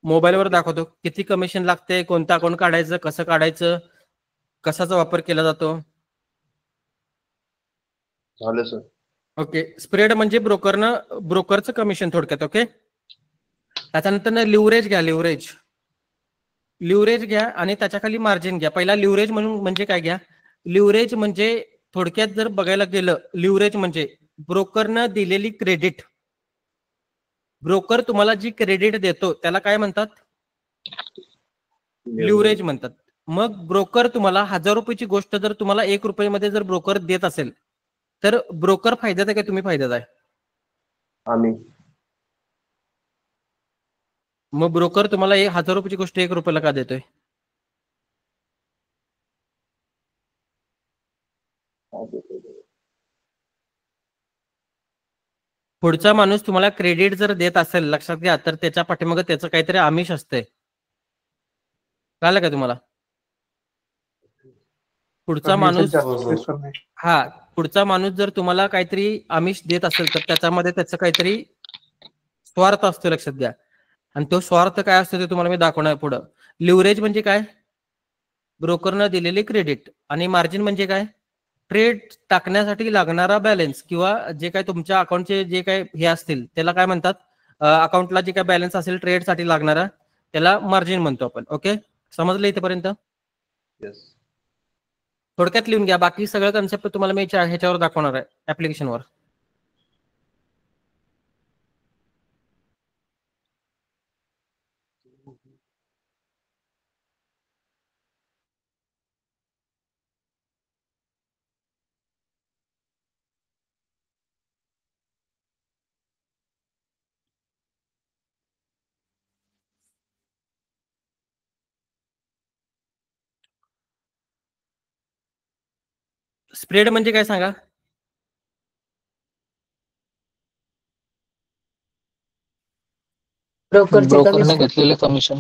मोबाईलवर दाखवतो. किती कमिशन लागते, कोणतं अकाउंट काढायचं, कसं काढायचं, कशाचा वापर केला जातो. झालं सर. ओके, स्प्रेड म्हणजे ब्रोकरचं कमिशन थोडक्यात. ओके, त्याच्यानंतर लिव्हरेज घ्या. लिव्हरेज घ्या आणि त्याच्या खाली मार्जिन घ्या. पहिला लिव्हरेज म्हणजे काय घ्या. लिव्हरेज म्हणजे थोडक्यात जर बघायला गेलं, लिव्हरेज म्हणजे ब्रोकरनं दिलेली क्रेडिट. ब्रोकर तुम्हाला जी क्रेडिट देतो त्याला काय म्हणतात, लिव्हरेज म्हणतात. मग ब्रोकर तुम्हाला 1000 रुपयाची गोष्ट जर तुम्हाला 1 रुपयामध्ये जर ब्रोकर देत असेल तर ब्रोकर फायद्यात आहे का तुम्ही फायद्यात आहे? आम्ही. मग ब्रोकर तुम्हाला 1000 रुपयाची गोष्ट 1 रुपयाला का देतोय? पुढचा माणूस तुम्हाला क्रेडिट जर देत असेल, लक्षात घ्या, तर त्याच्या पाठीमागे त्याचं काहीतरी आमिष असतंय. कळलं का तुम्हाला? पुढचा माणूस पुढचा माणूस जर तुम्हाला काहीतरी आमिष देत असेल तर त्याच्यामध्ये त्याचं काहीतरी स्वार्थ असतो, लक्षात घ्या. आणि तो स्वार्थ काय असतो ते तुम्हाला मी दाखवणार पुढं. लिव्हरेज म्हणजे काय, ब्रोकरनं दिलेली क्रेडिट. आणि मार्जिन म्हणजे काय, ट्रेड टाकण्यासाठी लागणारा बॅलन्स किंवा जे काय तुमच्या अकाउंटचे जे काय हे असतील त्याला काय म्हणतात, अकाउंटला जे काय बॅलन्स असेल ट्रेडसाठी लागणारा त्याला मार्जिन म्हणतो आपण. ओके, समजलं इथेपर्यंत? थोडक्यात लिहून घ्या, बाकी सगळं कन्सेप्ट तुम्हाला मी ह्याच्यावर दाखवणार आहे, ऍप्लिकेशनवर. स्प्रेड म्हणजे काय सांगा? ब्रोकरने घेतलेले कमिशन.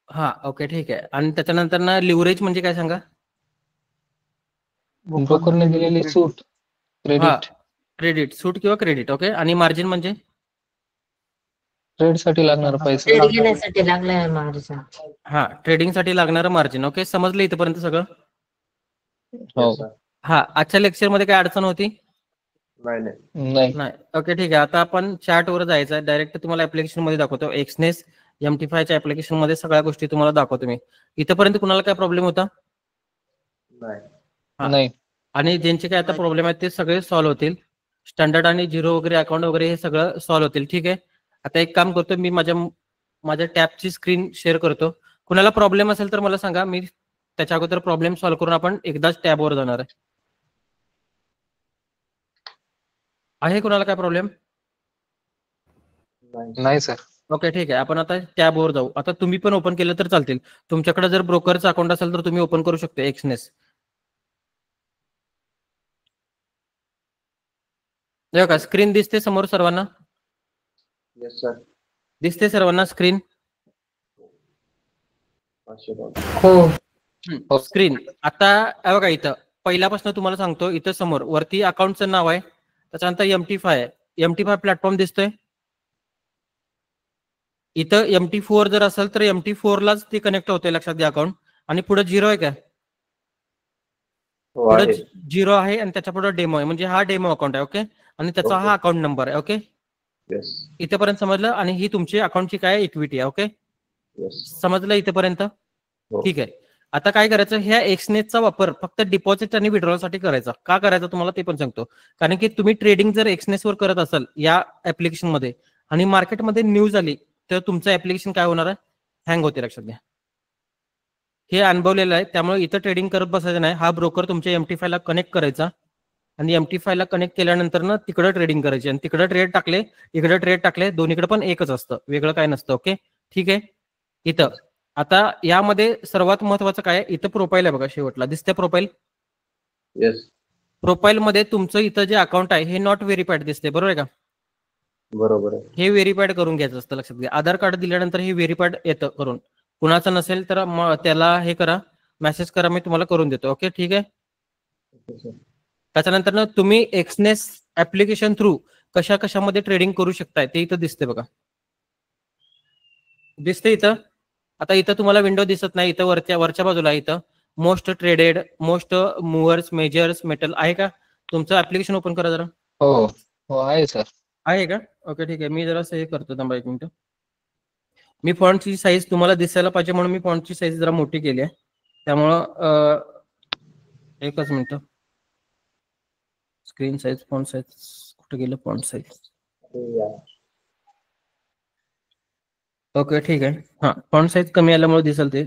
हा, ओके ठीक आहे. आणि त्याच्यानंतर ना लिव्हरेज म्हणजे काय सांगा? ब्रोकरने दिलेली सूट, क्रेडिट, सूट किंवा क्रेडिट. ओके, आणि मार्जिन म्हणजे ट्रेड साठी लागणार पैसा. हा, ट्रेडिंग साठी लागणारं मार्जिन. ओके, समजलं इथपर्यंत सगळं? हो. हा, आजच्या लेक्चर मध्ये काय अडचण होती? नाही. ओके ठीक आहे. आता आपण चॅट वर जायचं आहे. डायरेक्ट तुम्हाला ऍप्लिकेशन मध्ये दाखवतो. एक्सनेस MT5च्या ऍप्लिकेशन मध्ये सगळ्या गोष्टी तुम्हाला दाखवतो मी. इथपर्यंत कुणाला काय प्रॉब्लेम होता? नाही. आणि ज्यांचे काय आता प्रॉब्लेम आहेत ते सगळे सॉल्व्ह होतील. स्टँडर्ड आणि झिरो वगैरे अकाउंट वगैरे हे सगळं सॉल्व्ह होतील. ठीक आहे, आता एक काम करतो मी, माझ्या टॅबची स्क्रीन शेअर करतो. कुणाला प्रॉब्लेम असेल तर मला सांगा, मी त्याच्या अगोदर प्रॉब्लेम सॉल्व्ह करून आपण एकदाच टॅबवर जाणार आहे कुणाला काय प्रॉब्लेम? नाही सर. ओके ठीक आहे, आपण आता टॅबवर जाऊ. आता तुम्ही पण ओपन केलं तर चालतील. तुमच्याकडे जर ब्रोकरचं अकाउंट असेल तर तुम्ही ओपन करू शकता एक्सनेस. का स्क्रीन दिसते समोर सर्वांना? Yes sir. दिसते सर्वांना स्क्रीन? हो. स्क्रीन आता बघा, इथं पहिल्यापासून तुम्हाला सांगतो, इथं समोर वरती अकाउंटचं नाव आहे, त्याच्यानंतर MT5 आहे. MT5 प्लॅटफॉर्म दिसतोय. इथं MT4 जर असेल तर MT4 लाच ते कनेक्ट होते, लक्षात घ्या अकाउंट. आणि पुढे 0 आहे का? हो पुढे आहे. 0 आहे आणि त्याच्या पुढे डेमो आहे, म्हणजे हा डेमो अकाउंट आहे. ओके, आणि त्याचा ओके. हा अकाउंट नंबर आहे. ओके, येस इथेपर्यंत समजलं. आणि ही तुमची अकाउंटची काय इक्विटी आहे. Okay, yes. समजलं इथेपर्यंत? हो. ठीक आहे. आता काय करायचं, ह्या एक्सनेसचा वापर फक्त डिपॉझिट आणि विड्रॉल साठी करायचा. का करायचा तुम्हाला ते पण सांगतो. कारण की तुम्ही ट्रेडिंग जर एक्सनेसवर करत असाल या ऍप्लिकेशन मध्ये आणि मार्केटमध्ये न्यूज आली तर तुमचं ऍप्लिकेशन काय होणार आहे, हँग होते. लक्षात घ्या, हे अनुभवलेलं आहे. त्यामुळे इथं ट्रेडिंग करत बसायचं नाही. हा ब्रोकर तुमच्या MT5 ला कनेक्ट करायचा आणि MT5 ला कनेक्ट केल्यानंतर ना तिकडे ट्रेडिंग करायची आणि तिकडे ट्रेड टाकले, इकडे ट्रेड टाकले, दोन्हीकडे पण एकच असतं, वेगळं काय नसतं. ओके, ठीक आहे. इथं आता यामध्ये सर्वात महत्वाचं काय, इथं प्रोफाईल आहे बघा, शेवटला दिसते प्रोफाईल. येस प्रोफाईल मध्ये तुमचं इथं जे अकाउंट आहे हे नॉट व्हेरीफाईड दिसते, बरोबर आहे का? बरोबर आहे. हे व्हेरीफाईड करून घ्यायचं असतं. लक्षात घ्या, आधार कार्ड दिल्यानंतर हे व्हेरीफाईड येतं करून. कुणाचं नसेल तर त्याला हे करा, मेसेज करा, मी तुम्हाला करून देतो. ओके, ठीक आहे. Okay sir. त्याच्यानंतर ना तुम्ही एक्सनेस ऍप्लिकेशन थ्रू कशा कशामध्ये ट्रेडिंग करू शकताय ते इथं दिसते बघा, दिसते इथं. आता इथं तुम्हाला विंडो दिसत नाही, इथं वरच्या बाजूला इथं most traded, most movers, measures, metal आहे का? तुमचं ऍप्लिकेशन ओपन करा जरा. हो हो आहे सर. आहे का? ओके, ठीक आहे. मी जरा हे करतो, थांबा 1 मिनिट. मी फॉन्टची साईज तुम्हाला दिसायला पाहिजे म्हणून मी फॉन्टची साईज जरा मोठी केली आहे. त्यामुळं एकच minute. Screen size, font size कुठे गेलं? Font size. ओके, ठीक आहे. हा, फॉन्ट साईज कमी आल्यामुळे दिसेल ते,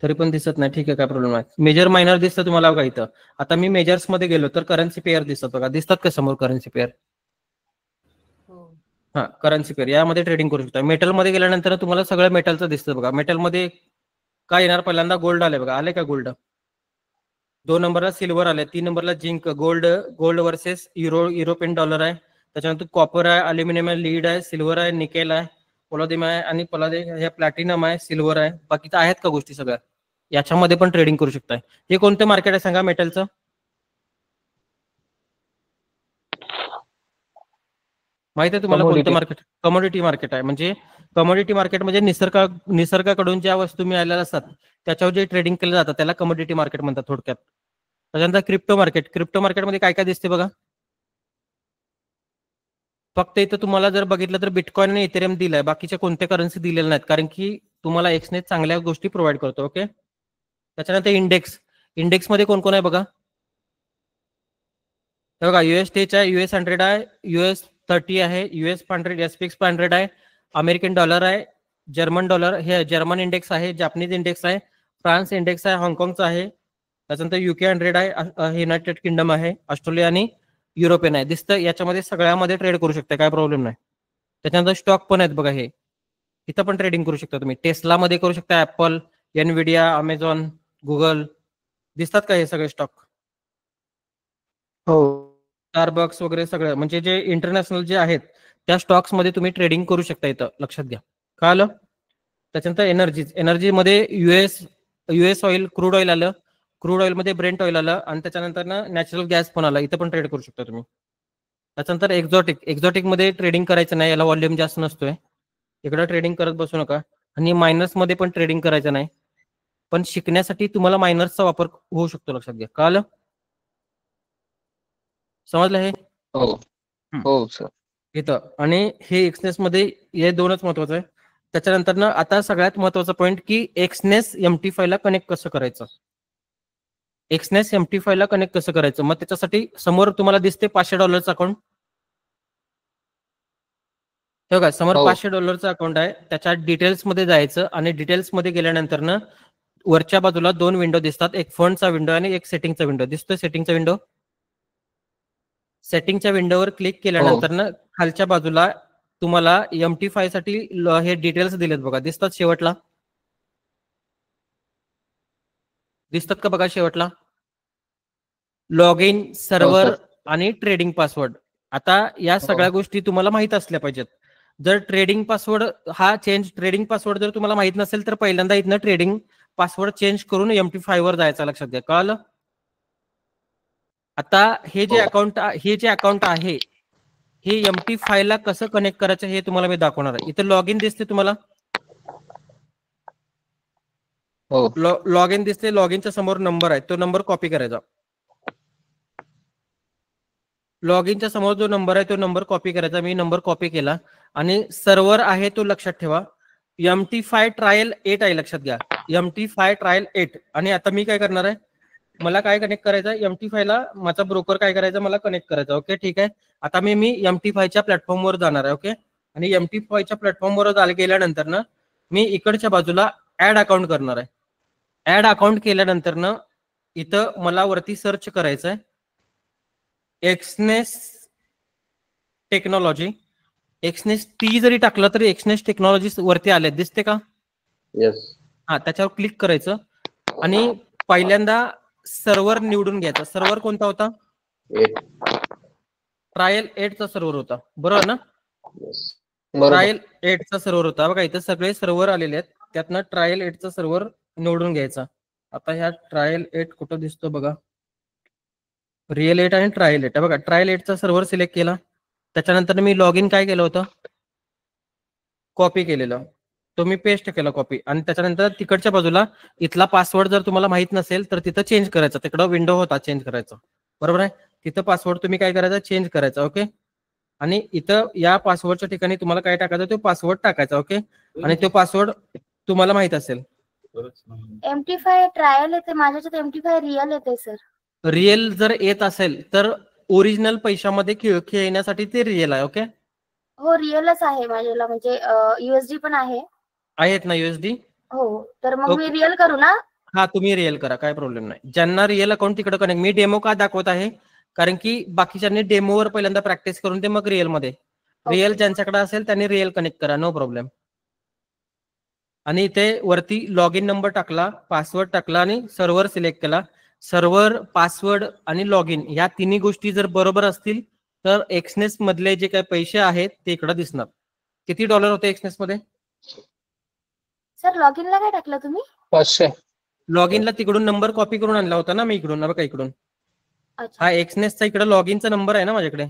तरी पण दिसत नाही. ठीक आहे, काय प्रॉब्लेम आहे. मेजर मायनर दिसतं तुम्हाला बघा इथं. आता मी मेजर्स मध्ये गेलो तर करन्सी पेअर दिसतात बघा, दिसतात का समोर करन्सी पेअर? हा, करन्सी पेअर यामध्ये ट्रेडिंग करू शकता. मेटल मध्ये गेल्यानंतर तुम्हाला सगळं मेटलचं दिसतं बघा. मेटल मध्ये काय येणार, पहिल्यांदा गोल्ड आले बघा, आले का गोल्ड? 2 नंबरला सिल्वर आले, 3 नंबरला जिंक, गोल्ड वर्सेस युरोपियन डॉलर आहे. त्याच्यानंतर कॉपर आहे, अल्युमिनियम आहे, लीड आहे, सिल्वर आहे, निकेल आहे, पोलादियम आहे आणि हे प्लॅटिनम आहे, सिल्वर आहे. बाकीचं आहेत का गोष्टी सगळ्या, याच्यामध्ये पण ट्रेडिंग करू शकताय. हे कोणतं मार्केट आहे सांगा मेटलचं? माहिती आहे तुम्हाला कोणतं मार्केट? कमोडिटी मार्केट आहे. म्हणजे कमोडिटी मार्केट म्हणजे निसर्गाकडून ज्या वस्तू मिळालेल्या असतात त्याच्यावर जे ट्रेडिंग केलं जातं त्याला कमोडिटी मार्केट म्हणतात थोडक्यात. त्याच्यानंतर क्रिप्टो मार्केट. क्रिप्टो मार्केटमध्ये काय काय दिसते बघा, फक्त इथं तुम्हाला जर बघितलं तर बिटकॉइन आणि इथेरियम दिलंय, बाकीच्या कोणत्या करन्सी दिलेल्या नाहीत, कारण की तुम्हाला एक्सनेस चांगल्या गोष्टी प्रोव्हाइड करतो. ओके, त्याच्यानंतर इंडेक्स मध्ये कोण कोण आहे बघा, हे बघा, US10 आहे, US100 आहे, US30 आहे, US500, SPX 500 आहे, अमेरिकन डॉलर आहे, जर्मन डॉलर, हे जर्मन इंडेक्स आहे, जापनीज इंडेक्स आहे, फ्रान्स इंडेक्स आहे, हाँगकाँगचा आहे, त्याच्यानंतर UK 100 आहे, युनायटेड किंगडम आहे, ऑस्ट्रेलिया आणि युरोपियन आहे. दिसतं, याच्यामध्ये सगळ्यामध्ये ट्रेड करू शकता, काय प्रॉब्लेम नाही. त्याच्यानंतर स्टॉक पण आहेत बघा, हे इथं पण ट्रेडिंग करू शकता तुम्ही. टेस्ला मध्ये करू शकता, ऍपल, एनविडिया, अमेझॉन, गुगल, दिसतात का हे सगळे स्टॉक? हो. स्टारबक्स वगैरे सगळं, म्हणजे जे इंटरनॅशनल जे आहेत त्या स्टॉक्स मध्ये तुम्ही ट्रेडिंग करू शकता इथं, लक्षात घ्या. कळलं? त्याच्यानंतर एनर्जी मध्ये युएस ऑइल, क्रूड ऑइल आलं, क्रूड ऑइल मध्ये ब्रेंट ऑइल आलं आणि त्याच्यानंतर ना नॅचरल गॅस पण आला, इथं पण ट्रेड करू शकता तुम्ही. त्याच्यानंतर एक्झॉटिक मध्ये ट्रेडिंग करायचं नाही, याला व्हॉल्यूम जास्त नसतोय, इकडे ट्रेडिंग करत बसू नका. आणि मायनर्स मध्ये पण ट्रेडिंग करायचं नाही, पण शिकण्यासाठी तुम्हाला मायनर्सचा वापर होऊ शकतो, लक्षात घ्या. कळलं? समजलं हे? हो हो सर. इथं आणि हे एक्सनेस मध्ये हे दोनच महत्वाचं आहे. त्याच्यानंतर ना आता सगळ्यात महत्वाचा पॉईंट की एक्सनेस MT5 ला कनेक्ट कसं करायचं. एक्सनेस MT5 ला कनेक्ट कसं करायचं, मग त्याच्यासाठी समोर तुम्हाला दिसते $500 अकाउंट, हे बघा समोर $500 अकाउंट आहे. त्याच्या डिटेल्स मध्ये जायचं आणि डिटेल्स मध्ये गेल्यानंतर ना वरच्या बाजूला 2 विंडो दिसतात, एक फंडचा विंडो आणि एक सेटिंगचा विंडो दिसतोय. सेटिंगच्या विंडोवर क्लिक केल्यानंतर ना खालच्या बाजूला तुम्हाला MT5 साठी हे डिटेल्स दिलेत बघा, दिसतात शेवटला, दिसतात का बघा शेवटला, लॉग इन, सर्व्हर आणि ट्रेडिंग पासवर्ड. आता या सगळ्या गोष्टी तुम्हाला माहित असल्या पाहिजेत. जर ट्रेडिंग पासवर्ड जर तुम्हाला माहित नसेल तर पहिल्यांदा इथनं ट्रेडिंग पासवर्ड चेंज करून MT5 वर जायचा, लक्षात घ्या. कळलं? आता हे जे अकाउंट आहे हे MT5 ला कसं कनेक्ट करायचं हे तुम्हाला मी दाखवणार आहे. इथे लॉग इन दिसते तुम्हाला, लॉग इन दिसते, लॉग इनच्या समोर नंबर आहे, तो नंबर कॉपी करायचा. लॉग इनच्या समोर जो नंबर आहे तो नंबर कॉपी करायचा. मी नंबर कॉपी केला आणि सर्व्हर आहे तो लक्षात ठेवा. MT5 ट्रायल 8 आहे, लक्षात घ्या. MT5 trial 8. आणि आता मी काय करणार आहे, मला काय कनेक्ट करायचं आहे, MT5 ला माझा ब्रोकर काय करायचा, मला कनेक्ट करायचा. ओके, ठीक आहे. आता मी MT5 च्या प्लॅटफॉर्मवर जाणार आहे. ओके, आणि MT5 च्या प्लॅटफॉर्मवर गेल्यानंतर ना मी इकडच्या बाजूला ऍड अकाउंट करणार आहे. ऍड अकाउंट केल्यानंतर ना इथं मला वरती सर्च करायचं आहे एक्सनेस टेक्नॉलॉजी. एक्सनेस टी जरी टाकलं तरी एक्सनेस टेक्नॉलॉजी वरती आले, दिसते का? येस. हा, त्याच्यावर क्लिक करायचं आणि पहिल्यांदा सर्व्हर निवडून घ्यायचा. सर्व्हर कोणता होता? 8. ट्रायल 8 चा सर्व्हर होता, बरोबर ना? येस. ट्रायल 8 चा सर्व्हर होता. बघा इथं सगळे सर्व्हर आलेले आहेत, त्यातनं ट्रायल 8 चा सर्व्हर निवडून घ्यायचा. आता ह्या ट्रायल 8 कुठं दिसतो बघा, रिअल 8 आणि ट्रायल 8. बघा ट्रायल 8 चा सर्व्हर सिलेक्ट केला. त्याच्यानंतर मी लॉग इन काय केलं होतं, कॉपी केलेलं, तो मी पेस्ट केला कॉपी. आणि त्याच्यानंतर तिकडच्या बाजूला इथला पासवर्ड जर तुम्हाला माहित नसेल तर तिथं चेंज करायचा. तिकडं विंडो होता चेंज करायचा, बरोबर आहे? तिथं पासवर्ड तुम्ही काय करायचा, चेंज करायचा. ओके, आणि इथं या पासवर्डच्या ठिकाणी तुम्हाला काय टाकायचं, तो पासवर्ड टाकायचा. ओके, आणि तो पासवर्ड तुम्हाला माहित असेल. MT5 ट्रायल येते माझ्याच्यात, MT5 रिअल येते सर. रिअल जर येत असेल तर ओरिजिनल पैशामध्ये खेळण्यासाठी ते रिअल आहे. ओके, हो रिअलच आहे माझ्याला, म्हणजे USD पण आहे. आहेत ना USD? हो, तर मग मी रिअल करू ना? हा, तुम्ही रिअल करा, काय प्रॉब्लेम नाही. ज्यांना रिअल अकाउंट तिकडे कनेक्ट, मी डेमो का दाखवत आहे, कारण की बाकीच्यांनी डेमोवर पहिल्यांदा प्रॅक्टिस करून ते मग रिअल मध्ये. रिअल ज्यांच्याकडे असेल त्यांनी रिअल कनेक्ट करा, नो प्रॉब्लेम. आणि इथे वरती लॉग इन नंबर टाकला, पासवर्ड टाकला आणि सर्व्हर सिलेक्ट केला. सर्व्हर, पासवर्ड आणि लॉग इन या तिन्ही गोष्टी जर बरोबर असतील तर एक्सनेस मधले जे काही पैसे आहेत ते इकडे दिसणार. किती डॉलर होते एक्सनेस मध्ये? सर लॉग इनला काय टाकलं तुम्ही? 500. लॉग इनला तिकडून नंबर कॉपी करून आणला होता ना मी इकडून, बघा इकडून. अच्छा, हा एक्सनेसचा इकडे लॉग इनचा नंबर आहे ना माझ्याकडे,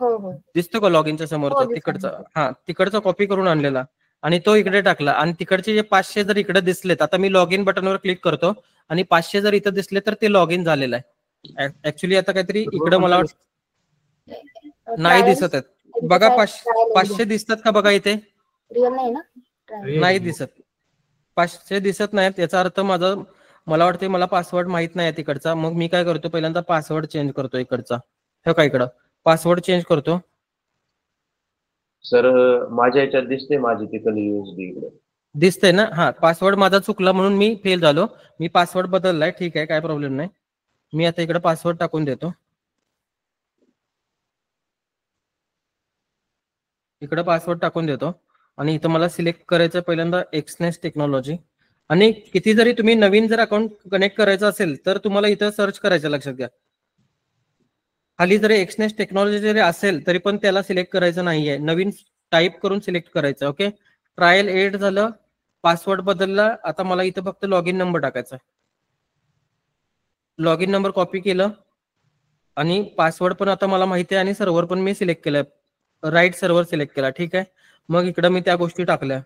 हो हो दिसतो का लॉग इनच्या समोरचा? हो, दिसतो. तिकडचा, हा तिकडचा कॉपी करून आणलेला आणि तो इकडे टाकला. आणि तिकडचे जे 500 जर इकडे दिसलेत, आता मी लॉग इन बटनवर क्लिक करतो आणि 500 जर इथं दिसले तर ते लॉग इन झालेलं आहे. ऍक्च्युली आता काहीतरी इकडे मला वाटतं नाही दिसत आहेत. बघा 500 दिसतात का बघा इथे? रिअल नाही ना? Trial. नाही दिसत, 500 दिसत नाहीत. याचा अर्थ मला वाटते मला पासवर्ड माहित नाही तिकडचा. मग मी काय करतो, पहिल्यांदा पासवर्ड चेंज करतो इकडचा. हे काय इकडं पासवर्ड चेंज करतो. सर माझ्या याच्यात दिसते माझी तिकडली USD इकडे दिसतंय ना? हा, पासवर्ड माझा चुकला म्हणून मी फेल झालो. मी पासवर्ड बदललाय, ठीक आहे, काय प्रॉब्लेम नाही. मी आता इकडे पासवर्ड टाकून देतो. इकडे पासवर्ड टाकून देतो आणि इथं मला सिलेक्ट करायचं पहिल्यांदा एक्सनेस टेक्नॉलॉजी. आणि किती जरी तुम्ही नवीन जर अकाउंट कनेक्ट करायचं असेल तर तुम्हाला इथं सर्च करायचं, लक्षात घ्या. खाली जरी एक्सनेस टेक्नॉलॉजी जरी असेल तरी पण त्याला सिलेक्ट करायचं नाहीये, नवीन टाईप करून सिलेक्ट करायचं. ओके, ट्रायल 8 झालं, पासवर्ड बदलला. आता मला इथं फक्त लॉग इन नंबर टाकायचा. लॉग इन नंबर कॉपी केलं आणि पासवर्ड पण आता मला माहिती आहे आणि सर्व्हर पण मी सिलेक्ट केलं, राईट सर्व्हर सिलेक्ट केला. ठीक आहे, मग इकडं मी त्या गोष्टी टाकल्या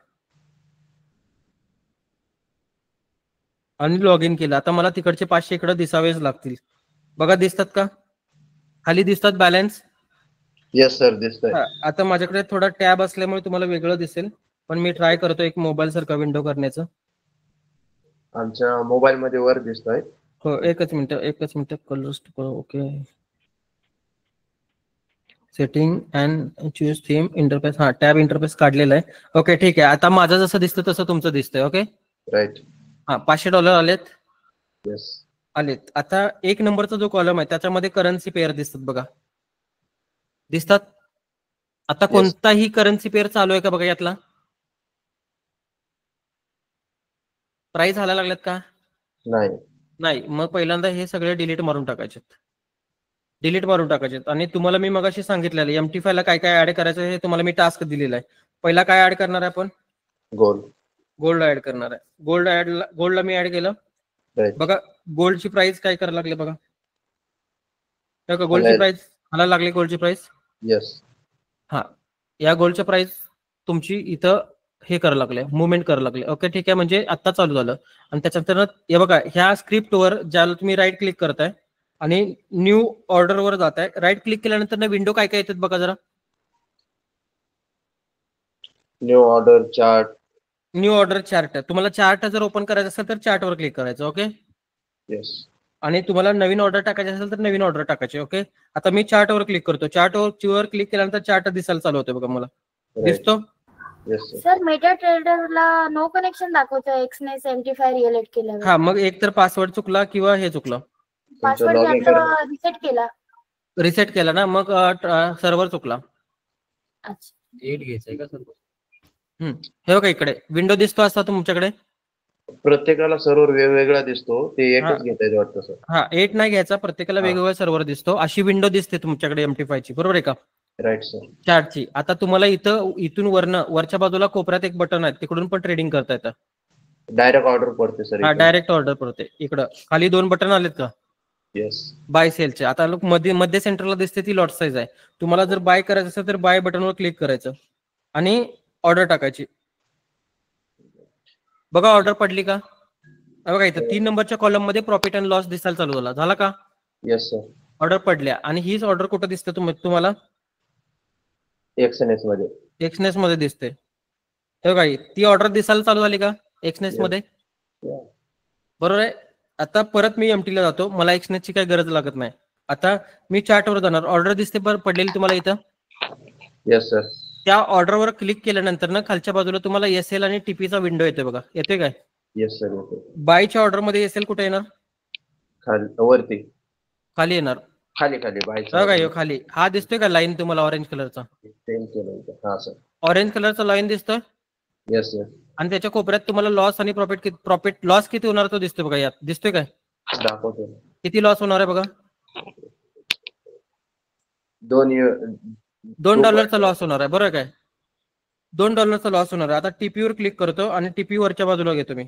आणि लॉग इन केलं. आता मला तिकडचे 500 इकडे दिसावेच लागतील. बघा दिसतात का? खाली दिसतात बॅलन्स? येस सर दिसतंय. आता माझ्याकडे थोडा टॅब असल्यामुळे तुम्हाला वेगळं दिसेल, पण मी ट्राय करतो एक मोबाईल सारखा विंडो करण्याचं. आमच्या मोबाईल मध्ये वर दिसतोय. हो, एकच minute colours. Okay, setting and choose theme interface. हा, टॅब इंटरफेस काढलेला आहे. ओके, ठीक आहे. आता माझं जसं दिसतं तसं तुमचं दिसतंय. Okay, right. हा, $500 आलेत. येस. आलेत. आता 1 नंबरचा जो कॉलम आहे त्याच्यामध्ये करन्सी पेअर दिसतात बघा, दिसतात? आता कोणताही करन्सी पेअर चालू आहे का बघा यातला? प्राइस झाला लागल्यात का? नाही. मग पहिल्यांदा हे सगळे डिलीट मारून टाकायचे. आणि तुम्हाला मी मगाशी सांगितलेलं MT5 ला काय काय ऍड करायचं हे तुम्हाला मी टास्क दिलेला आहे. पहिला काय ऍड करणार आहे आपण? गोल्ड ऍड करणार आहे. गोल्डला मी ऍड केलं. बघा गोल्डची प्राइस काय करायला लागले बघा, गोल्डची प्राइस घालायला लागली. गोल्डची प्राइस, येस. हा, या गोल्डच्या प्राइस तुमची इथं हे करायला लागले, मुवमेंट करायला लागले. ओके, ठीक आहे, म्हणजे आता चालू झालं. आणि त्याच्यानंतर हे बघा, ह्या स्क्रिप्टवर ज्याला तुम्ही राईट क्लिक करताय आणि न्यू ऑर्डर वर जात आहे. राईट क्लिक केल्यानंतर विंडो काय काय येतात बघा जरा. New order chart. New order chart. तुम्हाला चार्ट जर ओपन करायचं असेल तर चार्ट वर क्लिक करायचं. ओके. येस. आणि तुम्हाला नवीन ऑर्डर टाकायची असेल तर नवीन ऑर्डर टाकायची. ओके. आता मी चार्ट वर क्लिक करतो. चार्ट वर क्लिक केल्यानंतर चार्ट दिसायला चालू होते बघा मला. दिसतो. Yes sir. सर मेटा ट्रेडरला नो कनेक्शन दाखवतोय एक्सने 75 रिएलेक्ट केल्यावर. हा मग एक तर पासवर्ड चुकला किंवा हे चुकलं. पासवर्ड लॉगिन करा. रिसेट केला. रिसेट केला ना मग सर्व्हर चुकला. अच्छा. 8 घ्यायचंय का सर्व्हर. हे बघा इकडे विंडो दिसतो असा तुमच्याकडे. प्रत्येकाला सर्व्हर वेगवेगळा दिसतो. ते एकच घेता वाटतं सर. हा 8 नाही घ्यायचा. प्रत्येकाला वेगवेगळा सर्व्हर दिसतो. अशी विंडो दिसते तुमच्याकडे MT5 ची. बरोबर आहे का. Right sir. चार्टची. आता तुम्हाला इथून वरच्या बाजूला कोपऱ्यात एक बटन आहे. तिकडून पण ट्रेडिंग करता येतं. डायरेक्ट ऑर्डर पडते सर. हा डायरेक्ट ऑर्डर पडते. इकडं खाली 2 बटन आलेत का. येस. बाय सेलचे. आता लोक मध्ये सेंटरला दिसते ती लॉट साईज आहे. तुम्हाला जर बाय करायचं असेल तर बाय बटनवर क्लिक करायचं आणि ऑर्डर टाकायची. बघा ऑर्डर पडली का. बघा इथं 3 नंबरच्या कॉलम मध्ये प्रॉफिट अँड लॉस दिसायला चालू झाला का. Yes sir. ऑर्डर पडल्या. आणि हीच ऑर्डर कुठं दिसते तुम्हाला. एक्सएनएस मध्ये. एक्सनेस मध्ये दिसते. बघा ती ऑर्डर दिसायला चालू झाली का एक्सनेस मध्ये. बरोबर आहे. आता परत मी MT ला जातो. मला एक्सनेसची काही गरज लागत नाही. आता मी चार्टवर जाणार. ऑर्डर दिसते पडलेली तुम्हाला इथं. Yes sir. त्या ऑर्डरवर क्लिक केल्यानंतर ना खालच्या बाजूला तुम्हाला SL आणि TP चा विंडो येतोय बघा. येतोय काय. Yes sir. बायच्या ऑर्डर मध्ये SL कुठे येणार. खाली वरती. खाली येणार. खाली बायचा. बघा ह्यो खाली हा दिसतोय का लाईन तुम्हाला ऑरेंज कलरचा. सेम केलं. हा सर. ऑरेंज कलरचा लाईन दिसतोय. Yes sir. आणि त्याच्या कोपऱ्यात तुम्हाला लॉस आणि प्रॉफिट लॉस किती होणार तो दिसतोय बघा. यात दिसतोय काय. दाखवतो. किती लॉस होणार आहे बघा. $2 लॉस होणार आहे. बरोबर काय. $2 लॉस होणार आहे. आता TP वर क्लिक करतो आणि TP वरच्या बाजूला घेतो मी.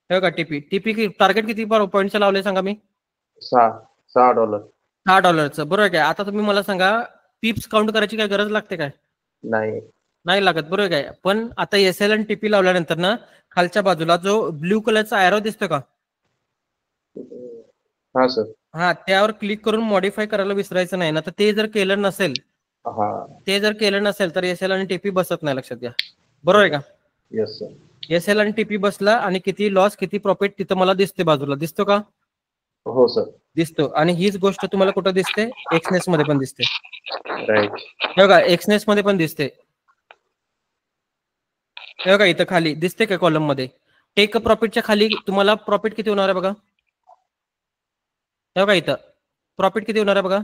हे बघा TP टार्गेट किती पॉईंटचं लावलंय सांगा मी. $6. $6. बरोबर काय. आता तुम्ही मला सांगा पिप्स काउंट करायची काय गरज लागते काय. नाही लागत. बरोबर काय. पण आता SL आणि TP लावल्यानंतर ना खालच्या बाजूला जो ब्ल्यू कलरचा एरो दिसतो का. हा सर. हा त्यावर क्लिक करून मॉडिफाय करायला विसरायचं नाही ना. तर ते जर केलं नसेल तर SL आणि TP बसत नाही. लक्षात घ्या. बरोबर आहे का. Yes sir. SL आणि TP बसला आणि किती लॉस किती प्रॉफिट तिथं मला दिसते बाजूला. दिसतो का. हो सर. दिसतो. आणि हीच गोष्ट तुम्हाला कुठं दिसते. एक्सनेस मध्ये पण दिसते. राईट. बघा एक्सनेस मध्ये पण दिसते. हे बघा इथं खाली दिसते का कॉलम मध्ये. टेक प्रॉफिटच्या खाली तुम्हाला प्रॉफिट किती होणार आहे बघा. हे बघा इथं प्रॉफिट किती होणार आहे बघा.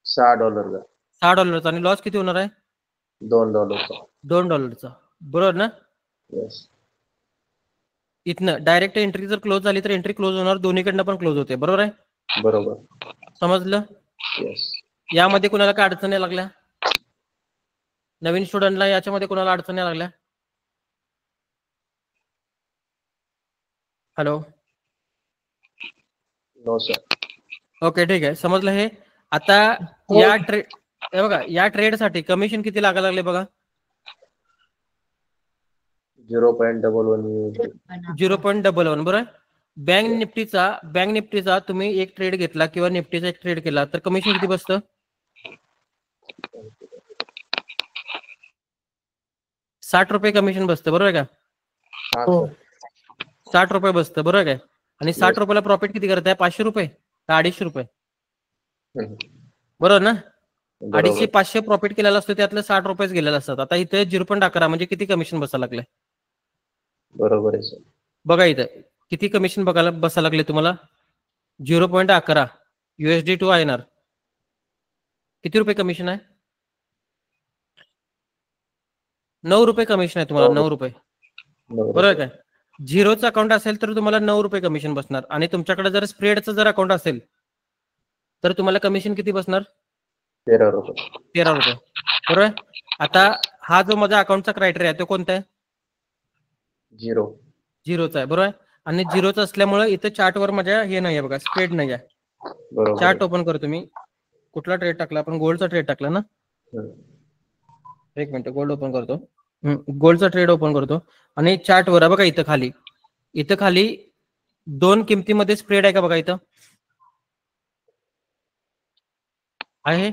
$6. $6 आणि लॉस किती होणार आहे. $2. बरोबर ना. येस. इथनं डायरेक्ट एंट्री जर क्लोज झाली तर एंट्री क्लोज होणार. दोन्हीकडनं पण क्लोज होते. बरोबर आहे. बरोबर. समजलं. येस. यामध्ये कुणाला काय अडचणी लागल्या. नवीन स्टुडंटला याच्यामध्ये कुणाला अडचणी लागल्या. हॅलो. No sir. ओके ठीक आहे. समजलं हे. आता या ट्रेड साठी कमिशन किती लागायला लागले बघा. 0.11. 0.11. बरोबर. बँक निफ्टीचा तुम्ही एक ट्रेड घेतला किंवा निफ्टीचा एक ट्रेड केला तर कमिशन किती बसतं. 60 रुपये कमिशन बसतं. बरोबर का. 60 रुपये बसतं. बरोबर काय. आणि 60 रुपयाला प्रॉफिट किती करताय. 500 रुपये का 250 रुपये. बरोबर ना. 250-500 प्रॉफिट केलेला असतो. त्यातले 60 रुपयेच गेलेले असतात. आता इथे 0.11 म्हणजे किती कमिशन बसायला लागले. बरोबर आहे सर. बघा इथं किती कमिशन बसायला लागले तुम्हाला. 0.11 USD टू INR. किती रुपये कमिशन आहे. 9 रुपये कमिशन आहे तुम्हाला. 9 रुपये. बरोबर काय. झिरोचं अकाउंट असेल तर तुम्हाला 9 रुपये कमिशन बसणार. आणि तुमच्याकडे जर स्प्रेडचं जर अकाउंट असेल तर तुम्हाला कमिशन किती बसणार. 13 रुपये. 13 रुपये. बरोबर. आता हा जो माझा अकाउंटचा क्रायटेरिया आहे तो कोणता आहे. झिरोचा आहे. बरोबर. आणि झिरोचा असल्यामुळे इथं चार्टवर माझ्या हे नाही आहे बघा. स्प्रेड नाही आहे. चार्ट ओपन करतो मी. कुठला ट्रेड टाकला आपण. गोल्डचा ट्रेड टाकला ना. एक मिनिट गोल्ड ओपन करतो. गोल्डचा ट्रेड ओपन करतो आणि चार्ट वर बघा इथं खाली दोन किमतीमध्ये स्प्रेड आहे का बघा इथं आहे.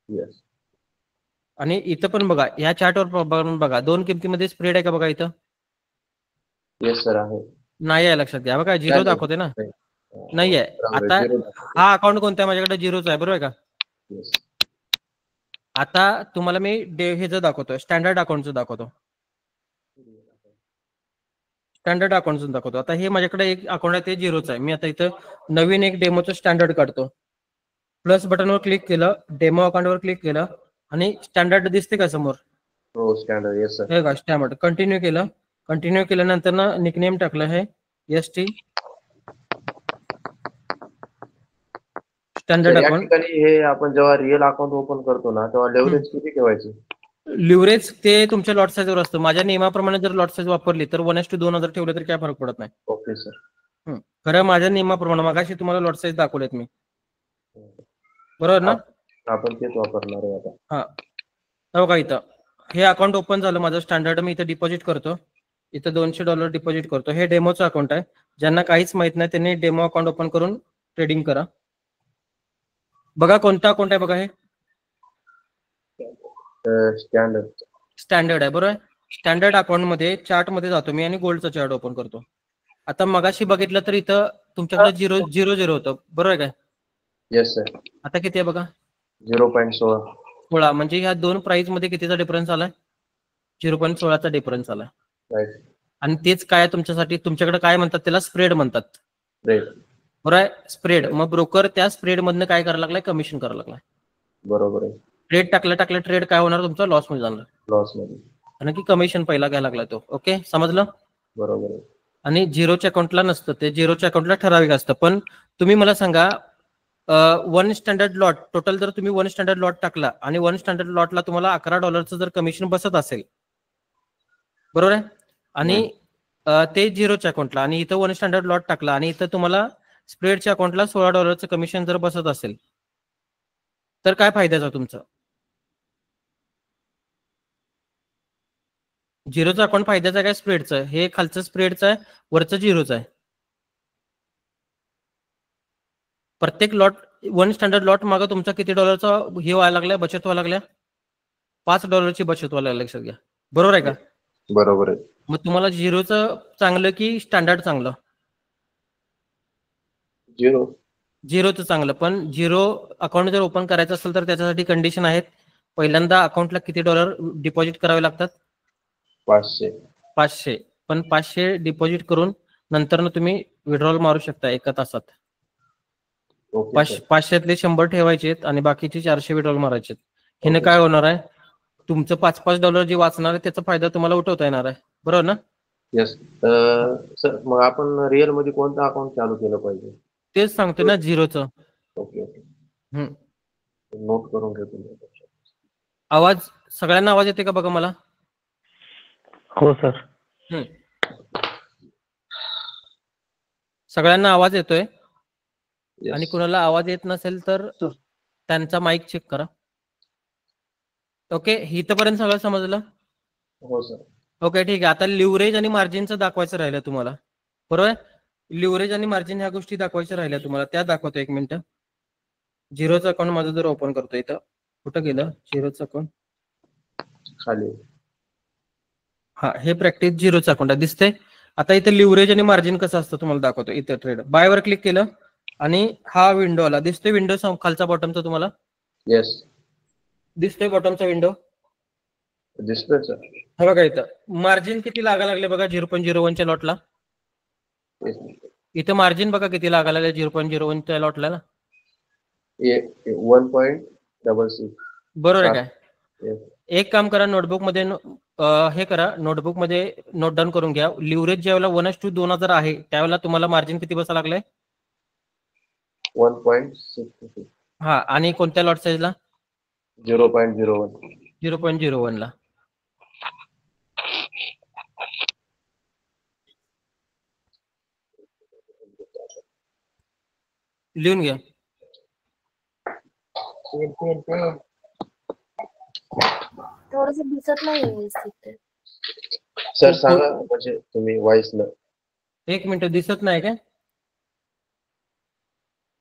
येस. आणि इथं पण बघा या चार्टवर बघून बघा दोन किमतीमध्ये स्प्रेड आहे का बघा इथं येस सर आहे. नाही आहे. लक्षात घ्या बघा झिरो नाही, दाखवते ना. नाही. नाही आहे. बरोबर आता आहे, zero दाखवते. हा अकाउंट कोणता आहे माझ्याकडे झिरोच आहे बरोबर आहे का. Yes. आता तुम्हाला मी ह्याचं दाखवतो स्टँडर्ड अकाउंटचं दाखवतो. स्टँडर्ड अकाउंटचं दाखवतो. आता हे माझ्याकडे एक अकाउंट आहे ते झिरोच आहे. मी आता इथं नवीन एक डेमोचं स्टँडर्ड काढतो. प्लस बटनवर क्लिक केलं डेमो अकाउंटवर क्लिक केलं आणि स्टँडर्ड दिसते का समोर. हो स्टँडर्ड. Yes sir. हे का स्टँडर्ड कंटिन्यू केलं. कंटिन्यू केल्यानंतर ना निकनेम टाकलं हे ST स्टँडर्ड या अकाउंट. ठिकाणी हे आपण जेव्हा रिअल अकाउंट ओपन करतो ना तेव्हा लेव्हरेज किती ठेवायची. लिव्हरेज ते तुमच्या लॉट साईजवर असतं. माझ्या नियमाप्रमाणे जर लॉट साईज वापरली तर 1:2 जर ठेवले तर काय फरक पडत नाही. Okay sir. खरं माझ्या नियमाप्रमाणे मगाशी तुम्हाला लॉट साईज दाखवलेत मी बरोबर ना. आपण तेच वापरणार आहे आता. हा बघा इथं हे अकाउंट ओपन झालं माझं स्टँडर्ड. मी इथं डिपॉझिट करतो. इथं $200 डिपॉझिट करतो. हे डेमोचं अकाउंट आहे. ज्यांना काहीच माहित नाही त्यांनी डेमो अकाउंट ओपन करून ट्रेडिंग करा. बघा कोणता अकाउंट आहे बघा हे स्टँडर्ड आहे बरोबर. स्टँडर्ड अकाउंट मध्ये चार्ट मध्ये जातो मी आणि गोल्डचा चार्ट ओपन करतो. आता मगाशी बघितलं तर इथं तुमच्याकडे 0.00 होतं बरोबर आहे काय. Yes sir. आता किती आहे बघा 0.16. म्हणजे ह्या दोन प्राइस मध्ये कितीचा डिफरन्स आलाय 0.16चा डिफरन्स आलाय. राईट. आणि तेच काय तुमच्यासाठी तुमच्याकडे काय म्हणतात त्याला स्प्रेड म्हणतात बरोबर आहे. स्प्रेड. मग ब्रोकर त्या स्प्रेड मधनं काय करायला लागलाय कमिशन करायला लागलाय. बरोबर आहे. ट्रेड टाकलं ट्रेड काय होणार तुमचा लॉस मध्ये जाणार. लॉस मध्ये. कारण की कमिशन पहिला घ्यायला लागला तो. ओके समजलं. बरोबर आहे. आणि झिरोच्या अकाउंटला नसतं ते. झिरोच्या अकाउंटला ठराविक असतं. पण तुम्ही मला सांगा 1 स्टँडर्ड लॉट टोटल जर तुम्ही 1 स्टँडर्ड लॉट टाकला आणि 1 स्टँडर्ड लॉटला तुम्हाला $11 जर कमिशन बसत असेल बरोबर आहे. आणि ते झिरोच्या अकाउंटला आणि इथं 1 स्टँडर्ड लॉट टाकला आणि इथं तुम्हाला स्प्रेडच्या अकाउंटला $16 कमिशन जर बसत असेल तर काय फायद्याचा तुमचा. झिरोचं अकाउंट फायद्याचं आहे काय स्प्रेडचं आहे. हे खालचं स्प्रेडचं आहे वरचं झिरोचं आहे. प्रत्येक लॉट 1 स्टँडर्ड लॉट मागं तुमचा किती डॉलरचा हे व्हायला लागलाय बचत व्हायला लागल्या $5 बचत व्हायला लागल्या. लक्षात घ्या बरोबर आहे का. बरोबर आहे. मग तुम्हाला झिरोचं चांगलं की स्टँडर्ड चांगलं. झिरोचं चांगलं. पण झिरो अकाउंट जर ओपन करायचं असेल तर त्याच्यासाठी कंडिशन आहेत. पहिल्यांदा अकाउंटला किती डॉलर डिपॉझिट करावे लागतात 500. पण 500 डिपॉझिट करून नंतर तुम्ही विड्रॉल मारू शकता एका तासात. 500तले 100 ठेवायचे आणि बाकीचे 400 विड्रॉल मारायचे. हिने काय होणार आहे तुमचं $5 जे वाचणार आहे त्याचा फायदा तुम्हाला उठवता येणार आहे बरोबर ना. Yes sir. मग आपण रिअल मध्ये कोणतं अकाउंट चालू केलं पाहिजे तेच सांगतो ना झिरोचं. Okay okay. नोट करून घेतो. आवाज सगळ्यांना आवाज येते का बघा मला. हो सर. सगळ्यांना आवाज येतोय. Yes. आणि कुणाला आवाज येत नसेल तर त्यांचा माईक चेक करा. ओके इथपर्यंत सगळं समजलं. हो सर. ओके ठीक आहे. आता लिव्हरेज आणि मार्जिनचं दाखवायचं राहिलं तुम्हाला बरोबर. लिव्हरेज आणि मार्जिन ह्या गोष्टी दाखवायच्या राहिल्या तुम्हाला त्या दाखवतो. 1 मिनिट. झिरोचं अकाउंट माझं जर ओपन करतो इथं कुठं गेलं झिरोचं अकाउंट खाली. हा हे प्रॅक्टिस झिरोचं अकाउंट आहे दिसतंय. आता इथं लिव्हरेज आणि मार्जिन कसं असतं तुम्हाला दाखवतो. इथं ट्रेड बायवर क्लिक केलं आणि हा विंडो आला दिसतोय. विंडो खालचा बॉटमचा तुम्हाला येस दिसतोय. बॉटमचा विंडो दिसतोय सर. हा बघा इथं मार्जिन किती लागायला लागले बघा 0.01च्या लॉटला. इथं मार्जिन बघा किती लागायला लागले 0.01च्या लॉटला ना 1.66. बरोबर आहे काय. एक काम करा नोटबुक मध्ये हे करा नोटबुक मध्ये नोट डाऊन करून घ्या. लिव्हरेज ज्यावेळेला 1:2000 आहे त्यावेळेला तुम्हाला मार्जिन किती बसा लागलंय 1.66. हा आणि कोणत्या लॉट साईजला 0.01. 0.01 ला. लिहून घ्या. थोडस दिसत नाही व्यवस्थित. सर सांगा म्हणजे तुम्ही व्हॉइस न. 1 मिनिट दिसत नाही काय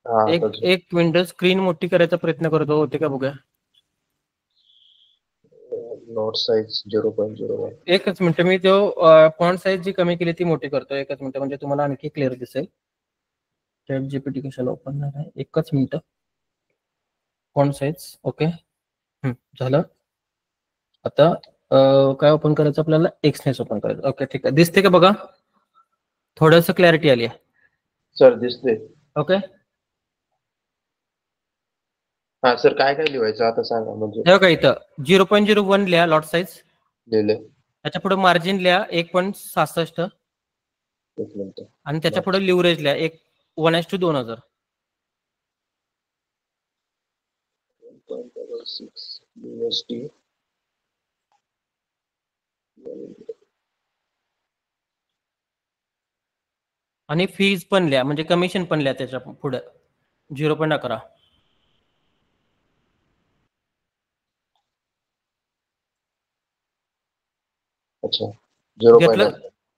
हा एक आता एक मिनिट स्क्रीन मोठी करायचा प्रयत्न करतो, होते का बघूया. Note size 0.01. एकच मिनिट, मी तो फॉन्ट साईज जी कमी केली ती मोठी करतो. एकच मिनिट, म्हणजे तुम्हाला आणखी क्लिअर दिसेल. चॅट जीपीटी कशाला ओपन झाला आहे, एकच मिनिट. फॉन्ट साईज ओके झालं. आता काय ओपन करायचं आपल्याला, एक्सनेस ओपन करायचं. ओके ठीक आहे, दिसते का बघा, थोडंसं क्लॅरिटी आली आहे. सर दिसते. ओके, हा सर काय काय लिहायचं आता सांगा म्हणजे. हे बघा इथं 0.01 लिहा लॉट साईज. लिहिले. त्याच्या पुढे मार्जिन लिहा 1.66 एक मिनिट. आणि त्याच्या पुढे लिव्हरेज लिहा 1:2000. 1.66 USD. आणि फीज पण लिहा, म्हणजे कमिशन पण लिहा त्याच्या पुढे 0.11. अच्छा 0.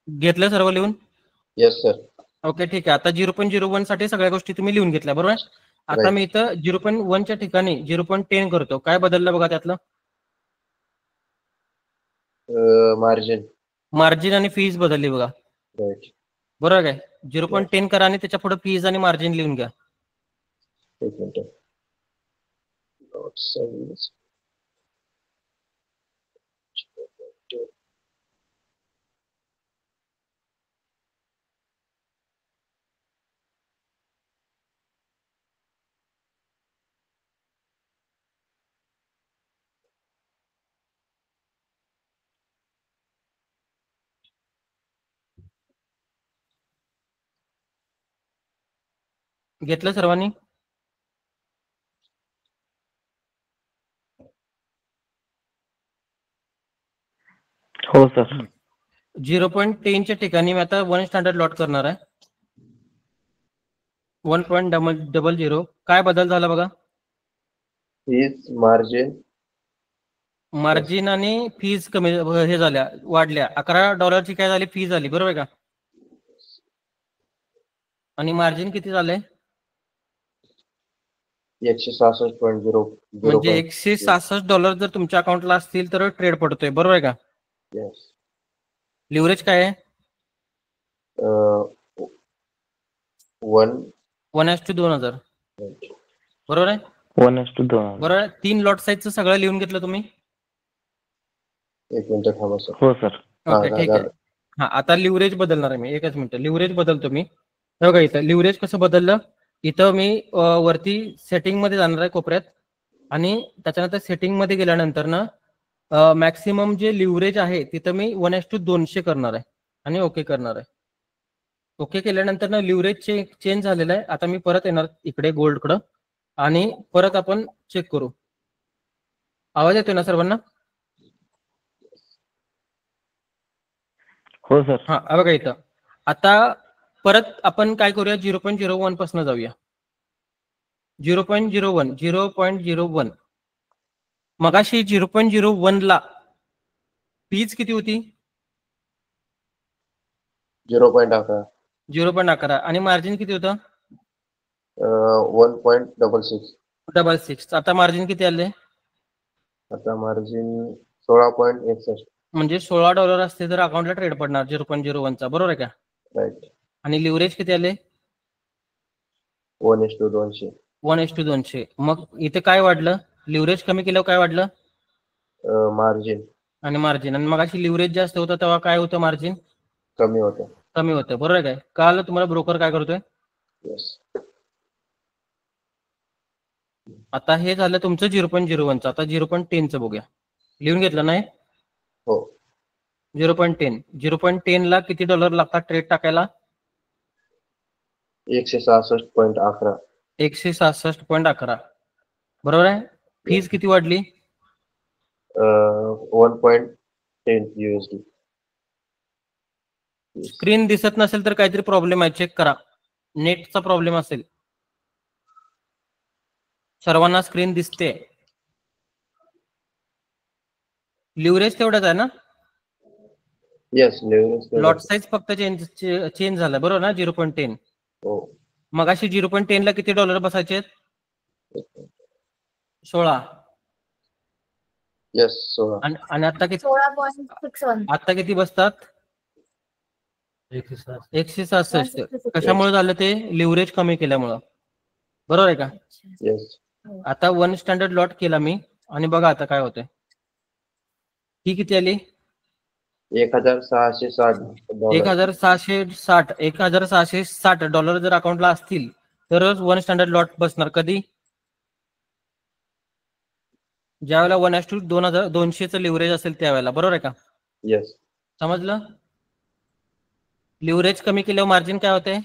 घेतलं सर्व लिहून. Yes sir. ओके ठीक आहे, आता 0.01 साठी सगळ्या गोष्टी तुम्ही लिहून घेतल्या बरोबर. आता Right. मी इथं 0.1 च्या ठिकाणी 0.10 करतो. काय बदललं बघा त्यातलं, मार्जिन. मार्जिन आणि फीज बदलली बघा. राईट. बरोबर काय, 0.10 करा आणि त्याच्या पुढे फीज आणि मार्जिन लिहून घ्या. एक मिनिट. Note size. घेतलं सर्वांनी. हो सर. 0.10 च्या ठिकाणी मी आता 1 स्टँडर्ड लॉट करणार आहे. 1.00. काय बदल झाला बघा, फीज मार्जिन. मार्जिन आणि फीज कमी हे झाल्या, वाढल्या. $11 काय झाली, फी झाली बरोबर का. आणि मार्जिन किती झालंय, 166.0. म्हणजे $166 जर तुमच्या अकाउंटला असतील तर ट्रेड पडतोय बरोबर का. येस. लिव्हरेज काय आहे, 1:2000 बरोबर आहे. 1:2. बरोबर आहे. 3 लॉट साईजचं सगळं लिहून घेतलं तुम्ही. एक मिनिट थांबा सर. हो सर. ओके ठीक आहे. हा आता लिव्हरेज बदलणार आहे मी, एकच मिनिट. लिव्हरेज बदलतो मी. हे बघा इथं लिव्हरेज कसं बदललं, इथं मी वरती सेटिंग मध्ये जाणार आहे कोपऱ्यात, आणि त्याच्यानंतर सेटिंग मध्ये गेल्यानंतर ना मॅक्सिमम जे लिव्हरेज आहे तिथं मी 1:200 करणार आहे आणि ओके करणार आहे. ओके केल्यानंतर ना लिव्हरेज चेंज झालेलं आहे. आता मी परत येणार इकडे गोल्डकडं आणि परत आपण चेक करू. आवाज येतोय ना सर्वांना. हो सर. हा बघा इथं आता परत आपण काय करूया, 0.01 पासून जाऊया. 0.01 मगाशी 0.01 ला फीज किती होती, 0.11. 0.11 आणि मार्जिन किती होतं, 1.66. आता मार्जिन किती आले, आता मार्जिन 16.61. म्हणजे $16 असते तर अकाउंटला ट्रेड पडणार 0.01 चा बरोबर आहे का. राईट. आणि लिव्हरेज किती आले, 1:200. 1:200. मग इथे काय वाढलं, लिव्हरेज कमी केल्यावर काय वाढलं, मार्जिन आणि मार्जिन. आणि मग अशी लिव्हरेज जास्त होतं तेव्हा काय होतं, मार्जिन कमी होतं. कमी होतं बरोबर आहे काय. काल तुम्हाला ब्रोकर काय करतोय. येस. आता हे झालं तुमचं 0.01चं. आता 0.10चं बघूया. लिहून घेतलं नाही. हो. 0.10 ला किती डॉलर लागतात ट्रेड टाकायला, 166.11. 166.11 बरोबर आहे. फीज किती वाढली, 1.10 USD. स्क्रीन दिसत नसेल तर काहीतरी प्रॉब्लेम आहे, चेक करा. नेटचा प्रॉब्लेम असेल. सर्वांना स्क्रीन दिसते. लिव्हरेज तेवढंच आहे ना, येस लिव्हरेज. लॉट साईज फक्त चेंज झाला बरोबर ना, 0.10. हो. मगाशी 0.10 ला किती डॉलर बसायचे? 16. येस 16. आणि आता किती? 16.61. आता किती बसतात? 166. कशामुळे झालं ते? लिव्हरेज कमी केल्यामुळं. बरोबर आहे का? येस. आता 1 स्टँडर्ड लॉट केला मी आणि बघा आता काय होतंय. ही किती आली? 1660 $1660 डॉलर जर अकाउंटला असतील तरच 1 स्टँडर्ड लॉट बसणार. कधी? ज्यावेळेला 1:200चं लिव्हरेज असेल त्यावेळेला. बरोबर आहे का? येस. समजलं? लिव्हरेज कमी केल्यावर मार्जिन काय होते?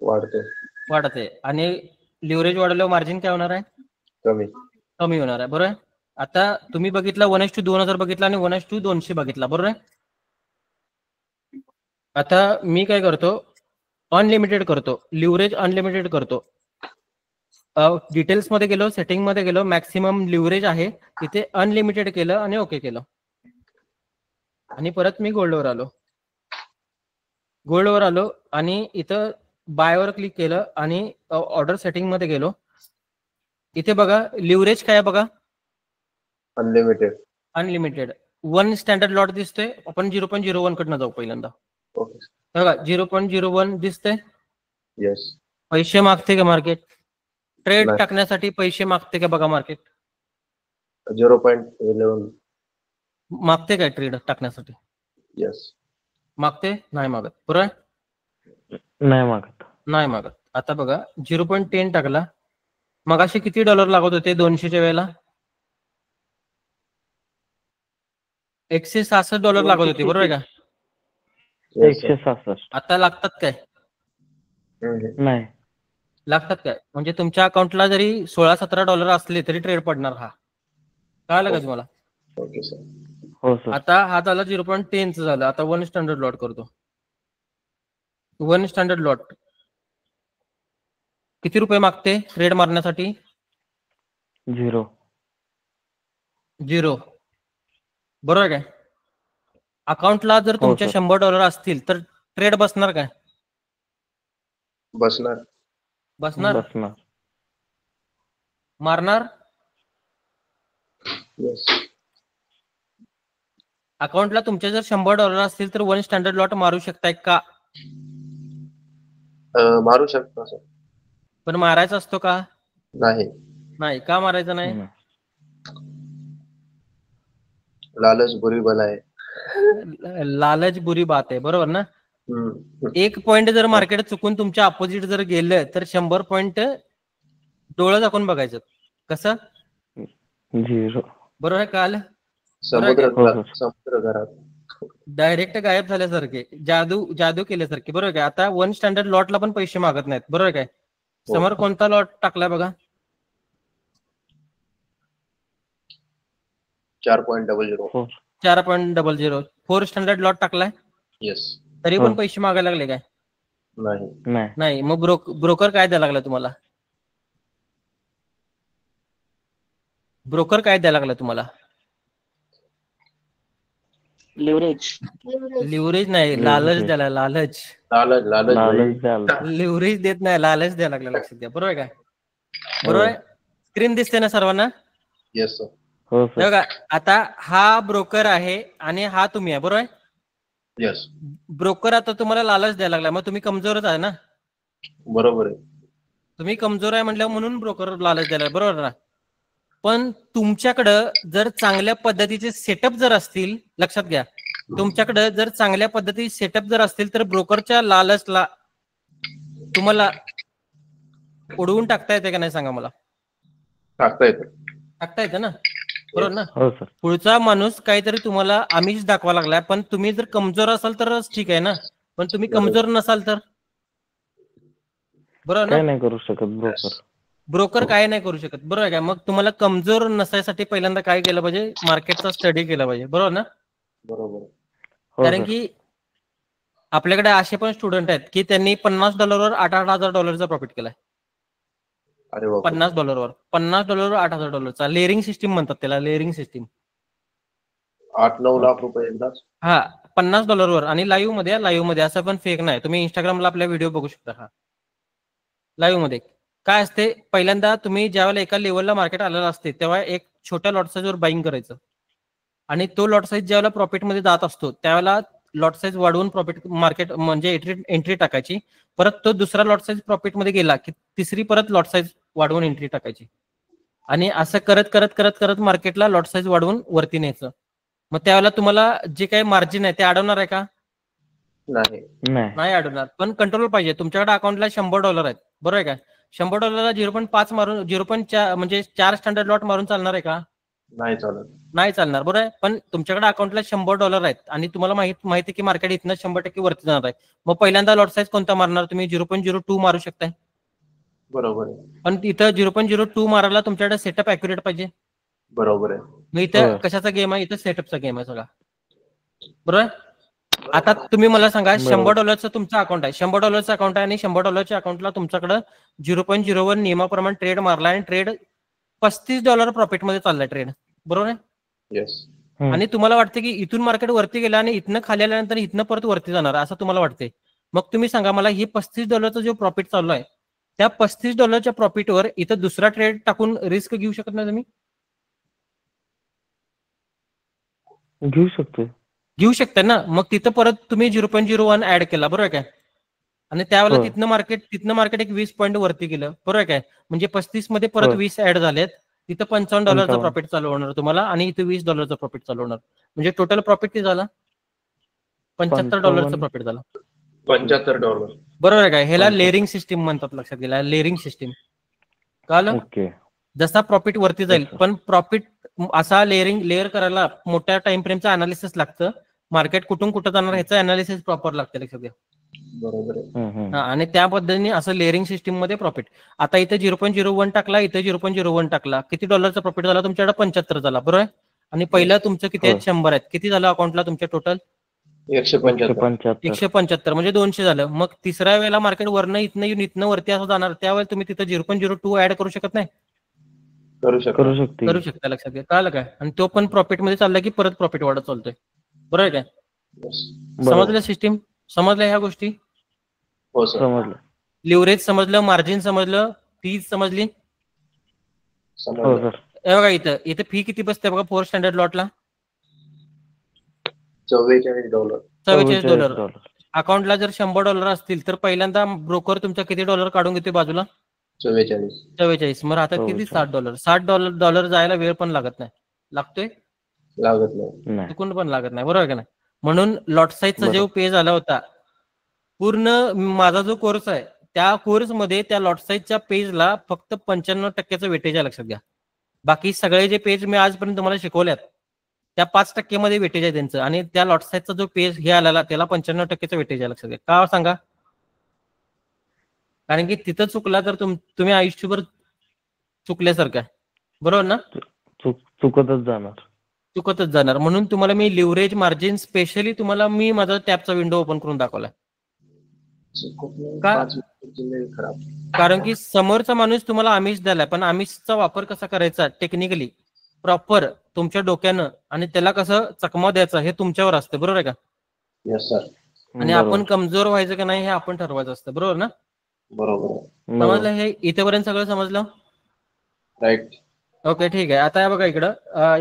वाढते. आणि लिव्हरेज वाढवल्यावर मार्जिन काय होणार आहे? कमी होणार आहे. बरोबर आहे. आता तुम्ही बघितला 1:2000 बघितला आणि 1:200 बघितला. बरोबर आहे. आता मी काय करतो, अनलिमिटेड करतो, लिव्हरेज अनलिमिटेड करतो. डिटेल्स मध्ये गेलो, सेटिंग मध्ये गेलो, मॅक्सिमम लिव्हरेज आहे इथे अनलिमिटेड केलं आणि ओके केलं. आणि परत मी गोल्डवर आलो आणि इथं बायवर क्लिक केलं आणि ऑर्डर सेटिंग मध्ये गेलो. इथे बघा लिव्हरेज काय आहे बघा, अनलिमिटेड. 1 स्टँडर्ड लॉट दिसतोय. आपण 0.01 कडनं जाऊ पहिल्यांदा. बघा 0.01 दिसतंय. पैसे मागते का मार्केट? ट्रेड टाकण्यासाठी पैसे मागते का बघा मार्केट? 0.11 मागते काय ट्रेड टाकण्यासाठी? येस. मागते? नाही मागत. बरोबर? नाही मागत. आता बघा 0.10 टाकला. मगाशी किती डॉलर लागत होते 200च्या वेळेला? $166 लागत होते. बरोबर आहे का? 166. आता लागतात काय? नाही. लागतात काय? म्हणजे तुमच्या अकाउंटला जरी $16-17 असले तरी ट्रेड पडणार. हा कळालं का तुम्हाला? Okay sir. हो सर. आता हा झाला 0.10 झालं. आता 1 स्टँडर्ड लॉट करतो. 1 स्टँडर्ड लॉट किती रुपये मागते ट्रेड मारण्यासाठी? 0. बरोबर काय? अकाउंटला जर हो, तुमच्या सर. $100 असतील तर ट्रेड बसणार काय? बसणार. मारणार? येस. अकाउंटला तुमच्या जर $100 असतील तर 1 स्टँडर्ड लॉट मारू शकताय का? मारू शकतो सर. पण मारायचा असतो का? नाही. का मारायचा नाही? लालच बुरी बला है. लालच बुरी बात आहे. बरोबर ना? 1 पॉइंट जर मार्केट चुकून तुमच्या अपोजिट जर गेलं तर 100 पॉइंट डोळं दाखवून बघायचं. कसं? 0. बरोबर आहे? काल समुद्र घरात डायरेक्ट गायब झाल्यासारखे, जादू केल्यासारखे. बरोबर काय? आता 1 स्टँडर्ड लॉटला पण पैसे मागत नाहीत. बरोबर काय? समोर कोणता लॉट टाकलाय बघा? 4.00. 4.00. 4 स्टँडर्ड लॉट टाकलाय. येस. तरी पण पैसे मागायला लागले काय? नाही. मग ब्रोकर काय द्यायला लागला तुम्हाला? लिव्हरेज नाही, लालच द्यायला. लालच. लिव्हरेज देत नाही, लालच द्यायला लागला. लक्षात घ्या. बरोबर काय? बरोबर आहे. स्क्रीन दिसते ना सर्वांना? Yes sir. हो सर. बघा आता हा ब्रोकर आहे आणि हा तुम्ही आहे. बरोबर आहे? येस. ब्रोकर आता तुम्हाला लालच द्यायला लागला. मग तुम्ही कमजोरच आहे ना? बरोबर आहे. तुम्ही कमजोर आहे म्हटल्यावर म्हणून ब्रोकर लालच द्यायला. बरोबर ना? पण तुमच्याकडं जर चांगल्या पद्धतीचे सेटअप जर असतील, लक्षात घ्या, तुमच्याकडे जर चांगल्या पद्धती सेटअप जर असतील तर ब्रोकरच्या लालचला तुम्हाला उडवून टाकता येते का नाही सांगा मला? टाकता येतं ना? बरोबर ना? हो सर. पुढचा माणूस काहीतरी तुम्हाला आमिष दाखवा लागलाय, पण तुम्ही जर कमजोर असाल तरच ठीक आहे ना, पण तुम्ही कमजोर नसाल तर? बरोबर काय ना? नाही करू शकत ब्रोकर काय नाही करू शकत. बरोबर काय? मग तुम्हाला कमजोर नसायसाठी पहिल्यांदा काय केलं पाहिजे? मार्केटचा स्टडी केला पाहिजे. बरोबर ना? बरोबर. कारण की आपल्याकडे असे पण स्टुडंट आहेत की त्यांनी $50 $8,000 प्रॉफिट केलाय. अरे बापरे. $50 $8,000 लेअरिंग सिस्टीम म्हणतात त्याला. Layering system. 8-9 लाख रुपये एकदाच. हा, $50 आणि लाईव्ह मध्ये असं पण फेक नाही. तुम्ही इंस्टाग्रामला आपल्या व्हिडिओ बघू शकता. हा लाईव्ह मध्ये काय असते, पहिल्यांदा तुम्ही ज्यावेळेला एका लेवलला मार्केट आलेलं असते तेव्हा एक छोट्या लॉट साईजवर बाईंग करायचं आणि तो लॉट साईज ज्यावेळेला प्रॉफिटमध्ये जात असतो त्यावेळेला लॉट साईज वाढवून प्रॉफिट मार्केट म्हणजे एंट्री टाकायची. परत तो दुसरा लॉट साईज प्रॉफिटमध्ये गेला की तिसरी परत लॉट साईज वाढवून एंट्री टाकायची आणि असं करत करत करत करत मार्केटला लॉट साईज वाढवून वरती न्यायचं. मग त्यावेळेला तुम्हाला जे काही मार्जिन आहे ते अडवणार आहे का? नाही. नाही अडवणार. पण कंट्रोल पाहिजे. तुमच्याकडे अकाउंटला $100 आहेत, बरोबर आहे का? $100 0.5 मारून 0.4 म्हणजे 4 स्टँडर्ड लॉट मारून चालणार आहे का? नाही चालत. नाही चालणार, बरोबर आहे. पण तुमच्याकडे अकाउंटला $100 आहेत आणि तुम्हाला माहिती आहे की मार्केट इथनं 100% वरती जाणार आहे. मग पहिल्यांदा लॉट साईज कोणता मारणार तुम्ही? 0.02 मारू शकताय. बरोबर आहे. पण इथं 0.02 मारायला तुमच्याकडे सेटअप अॅक्युरेट पाहिजे. बरोबर आहे. मग इथं कशाचा गेम आहे? इथं सेटअपचा गेम आहे सगळा, बरोबर. आता तुम्ही मला सांगा, $100 तुमचं अकाउंट आहे, $100 अकाउंट आहे आणि $100 अकाउंटला तुमच्याकडे 0.01 नियमाप्रमाणे ट्रेड मारला आणि ट्रेड $35 प्रॉफिटमध्ये चाललाय ट्रेड, बरोबर आहे. येस. आणि तुम्हाला वाटते की इथून मार्केट वरती गेला आणि इथनं खाली आल्यानंतर इथनं परत वरती जाणार असं तुम्हाला वाटते. मग तुम्ही सांगा मला, ही $35 जो प्रॉफिट चालू आहे त्या $35 प्रॉफिटवर इथं दुसरा ट्रेड टाकून रिस्क घेऊ शकत नाही तुम्ही? घेऊ शकतो. घेऊ शकता ना. मग तिथं परत तुम्ही 0.01 ऍड केला, बरोबर काय? आणि त्यावेळेला तिथनं मार्केट एक 20 पॉईंट वरती गेलं, बरोबर काय? म्हणजे 35 मध्ये परत 20 ऍड झालेत. तिथं $55 प्रॉफिट चालू होणार तुम्हाला आणि इथं $20 प्रॉफिट चालू होणार. म्हणजे टोटल प्रॉफिट किती झाला? $75 प्रॉफिट झाला. $75. बरोबर आहे काय? ह्याला लेअरिंग सिस्टीम म्हणतात, लक्षात गेला. लेअरिंग सिस्टीम कळलं? जसा प्रॉफिट वरती जाईल पण प्रॉफिट असा लेअर करायला मोठ्या टाइम फ्रेमचं अनालिसिस लागतं. मार्केट कुठून कुठं जाणार ह्याचं अनालिसिस प्रॉपर लागतं, लक्षात घ्या. बरोबर आहे. आणि त्या पद्धतीने असं लेअरिंग सिस्टीम मध्ये प्रॉफिट. आता इथे 0.01 टाकला, इथे 0.01 टाकला, किती डॉलरचा प्रॉफिट झाला? तुमच्याकडे 75 झाला, बरोबर आहे. आणि पहिलं तुमचं किती आहेत? 100 आहेत. किती झालं अकाउंटला तुमच्या टोटल? 175 म्हणजे 200 झालं. मग तिसऱ्या वेळेला मार्केट वरनं इथनं येऊन इथनं वरती असं जाणार, त्यावेळेला तुम्ही तिथं 0.02 ऍड करू शकत नाही? करू शकता, लक्षात घ्या. कळलं काय? आणि तो पण प्रॉफिट मध्ये चालला की परत प्रॉफिट वाढत चालतोय, बरोबर आहे काय? समजलं सिस्टीम? समजलं ह्या गोष्टी? हो सर. समजलं. लिव्हरेज समजलं, मार्जिन समजलं, फीज समजली. हो सर. हे बघा इथं फी किती बसते बघा 4 स्टँडर्ड लॉटला? $44. अकाउंटला जर $100 असतील तर पहिल्यांदा ब्रोकर तुमचा किती डॉलर काढून घेतोय बाजूला? 44. मग आता किती? $60. $60 जायला वेळ पण लागत नाही. लागतोय? लागत नाही. चुकून पण लागत नाही, बरोबर का नाही? म्हणून लॉट साईजचा जो पे झाला होता, पूर्ण माझा जो कोर्स आहे त्या कोर्समध्ये त्या लॉट साईजच्या पेजला फक्त 95% वेटेज आहे, लक्षात घ्या. बाकी सगळे जे पेज मी आजपर्यंत तुम्हाला शिकवल्यात त्या 5% मध्ये वेटेज आहे त्यांचं. आणि त्या लॉट साईजचा जो पेज हे आलेला त्याला 95% वेटेज आहे, लक्षात घ्या. का सांगा? कारण की तिथं चुकला तर तुम्ही आयुष्यभर चुकल्यासारखं आहे, बरोबर ना? चुकतच जाणार. म्हणून तुम्हाला मी लिव्हरेज, मार्जिन स्पेशली तुम्हाला मी माझा टॅबचा विंडो ओपन करून दाखवला. कारण की समोरचा माणूस तुम्हाला आमिष द्यायला, पण आमिषचा वापर कसा करायचा टेक्निकली प्रॉपर तुमच्या डोक्यानं आणि त्याला कसं चकमा द्यायचा हे तुमच्यावर असतं, बरोबर आहे का? Yes sir. आणि आपण कमजोर व्हायचं का नाही हे आपण ठरवायचं असतं, बरोबर ना? बरोबर. समजलं? हे इथेपर्यंत सगळं समजलं? राईट. ओके, ठीक आहे. आता बघा इकडं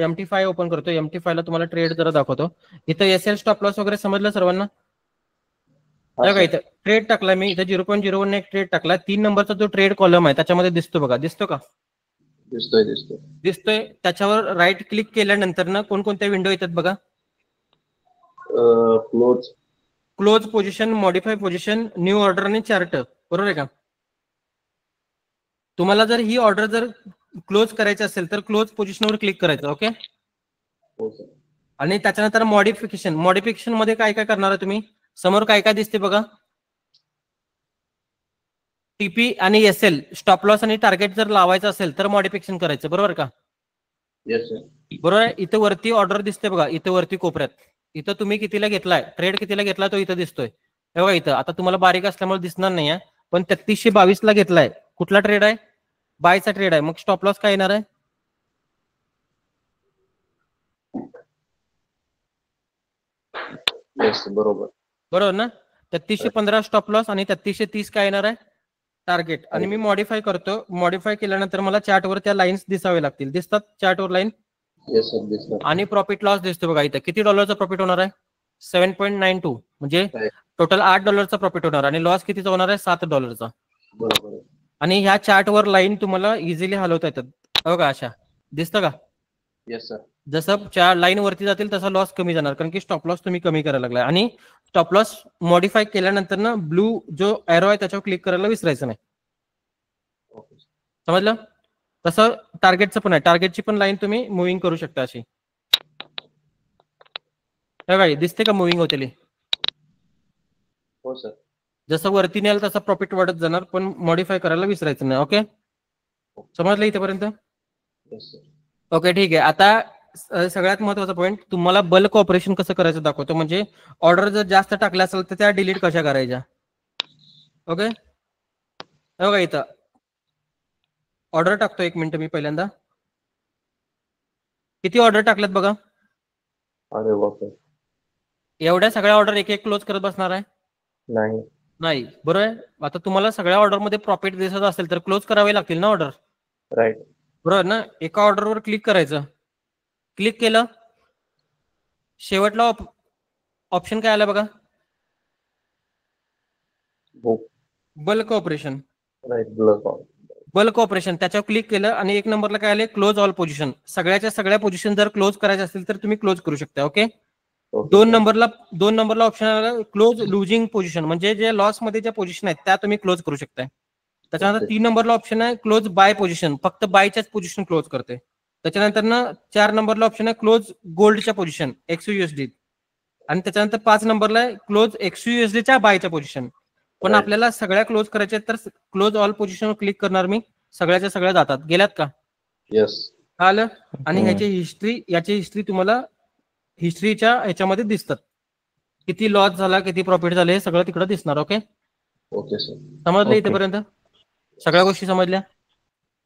MT5 ओपन करतो. MT5 ला तुम्हाला ट्रेड जरा दाखवतो. इथं SL स्टॉप लॉस वगैरे समजलं सर्वांना? बघा इथं ट्रेड टाकला मी, इथं 0.01 ने एक ट्रेड टाकला. 3 नंबरचा जो ट्रेड कॉलम आहे त्याच्यामध्ये दिसतो बघा, दिसतो का? दिसतोय. त्याच्यावर राईट क्लिक केल्यानंतर ना कोणकोणत्या विंडो येतात बघा? Close position, modify position, new order आणि चार्ट, बरोबर आहे का? तुम्हाला जर ही ऑर्डर जर क्लोज करायची असेल तर क्लोज पोझिशनवर क्लिक करायचं, ओके? आणि त्याच्यानंतर मॉडिफिकेशन मध्ये काय काय करणार आहे तुम्ही? समोर काय काय दिसते बघा? टीपी आणि SL स्टॉप लॉस आणि टार्गेट जर लावायचं असेल तर मॉडिफिकेशन करायचं, बरोबर का? बरोबर आहे. इथं वरती ऑर्डर दिसते बघा, इथं वरती कोपऱ्यात. इथं तुम्ही कितीला घेतलाय, ट्रेड कितीला घेतलाय तो इथं दिसतोय बघा. इथं आता तुम्हाला बारीक असल्यामुळे दिसणार नाही आहे, पण 3322 ला घेतलाय. कुठला ट्रेड आहे? बायचा ट्रेड आहे. मग स्टॉप लॉस काय येणार आहे? बरोबर ना? 3315 स्टॉप लॉस आणि 3330 काय येणार आहे? टार्गेट आणि मी मॉडीफाय करतो. मॉडीफाय केल्यानंतर मला चार्टवर त्या लाईन्स दिसावे लागतील. दिसतात चार्टवर लाईन? येस सर दिसणार. आणि प्रॉफिट लॉस दिसतो बघा इथं. किती डॉलरचा प्रॉफिट होणार आहे? 7.92 म्हणजे टोटल $8 प्रॉफिट होणार आणि लॉस कितीचा होणार आहे? $7. बरोबर आहे. आणि ह्या चार्टवर लाईन तुम्हाला इझिली हलवता येतात बघा, अशा दिसतं का? Yes sir. जसं लाईन वरती जातील तसा लॉस कमी जाणार, कारण की स्टॉप लॉस तुम्ही कमी करायला लागलाय. आणि स्टॉप लॉस मॉडीफाय केल्यानंतर ना ब्लू जो एरो आहे त्याच्यावर क्लिक करायला विसरायचं नाही. ओके. समजलं? तसं टार्गेटचं पण आहे. टार्गेटची पण लाईन तुम्ही मुव्हिंग करू शकता अशी. काय दिसते का मुव्हिंग होतेली? हो सर. जसं वरती नेल तसा प्रॉफिट वाढत जाणार, पण मॉडीफाय करायला विसरायचं नाही. ओके, समजलं इथेपर्यंत? Yes sir. ओके ठीक आहे. आता सगळ्यात महत्वाचा पॉईंट, तुम्हाला बल्क ऑपरेशन कसं करायचं दाखवतो. म्हणजे ऑर्डर जर जास्त टाकल्या असेल तर त्या डिलीट कशा करायच्या. ओके, बघा इथं ऑर्डर टाकतो. 1 मिनिट मी पहिल्यांदा. किती ऑर्डर टाकल्यात बघा. अरे बापरे. एवढ्या सगळ्या ऑर्डर एक एक क्लोज करत बसणार आहे? नाही, बरोबर आहे. आता तुम्हाला सगळ्या ऑर्डरमध्ये प्रॉफिट दिसत असेल तर क्लोज करावे लागतील ना ऑर्डर. राईट. बरोबर ना. एका ऑर्डरवर क्लिक करायचं. क्लिक केलं, शेवटला ऑप्शन काय आला बघा, bulk operation. Right. Bulk operation त्याच्यावर क्लिक केलं आणि 1 नंबरला काय आले? Close all position. सगळ्याच्या सगळ्या पोझिशन जर क्लोज करायच्या असतील तर तुम्ही क्लोज करू शकता. ओके. 2 नंबरला ऑप्शन आला क्लोज लुजिंग पोझिशन, म्हणजे जे लॉस मध्ये ज्या पोझिशन आहेत त्या तुम्ही क्लोज करू शकता. त्याच्यानंतर 3 नंबरला ऑप्शन आहे क्लोज बाय पोझिशन, फक्त बायच्याच पोझिशन क्लोज करते. त्याच्यानंतर ना 4 नंबरला ऑप्शन आहे क्लोज गोल्डच्या पोझिशन XUSD, आणि त्याच्यानंतर 5 नंबरला आहे क्लोज XUSDच्या बायच्या पोझिशन. पण आपल्याला सगळ्या क्लोज करायच्या तर क्लोज ऑल पोझिशनवर क्लिक करणार मी. सगळ्याच्या सगळ्या जातात. गेल्यात का? येस. आलं. आणि याची हिस्ट्री तुम्हाला हिस्ट्रीच्या ह्याच्यामध्ये दिसतात. किती लॉस झाला, किती प्रॉफिट झाले, हे सगळं तिकडे दिसणार. ओके. Okay sir. समजलं इथेपर्यंत? सगळ्या गोष्टी समजल्या?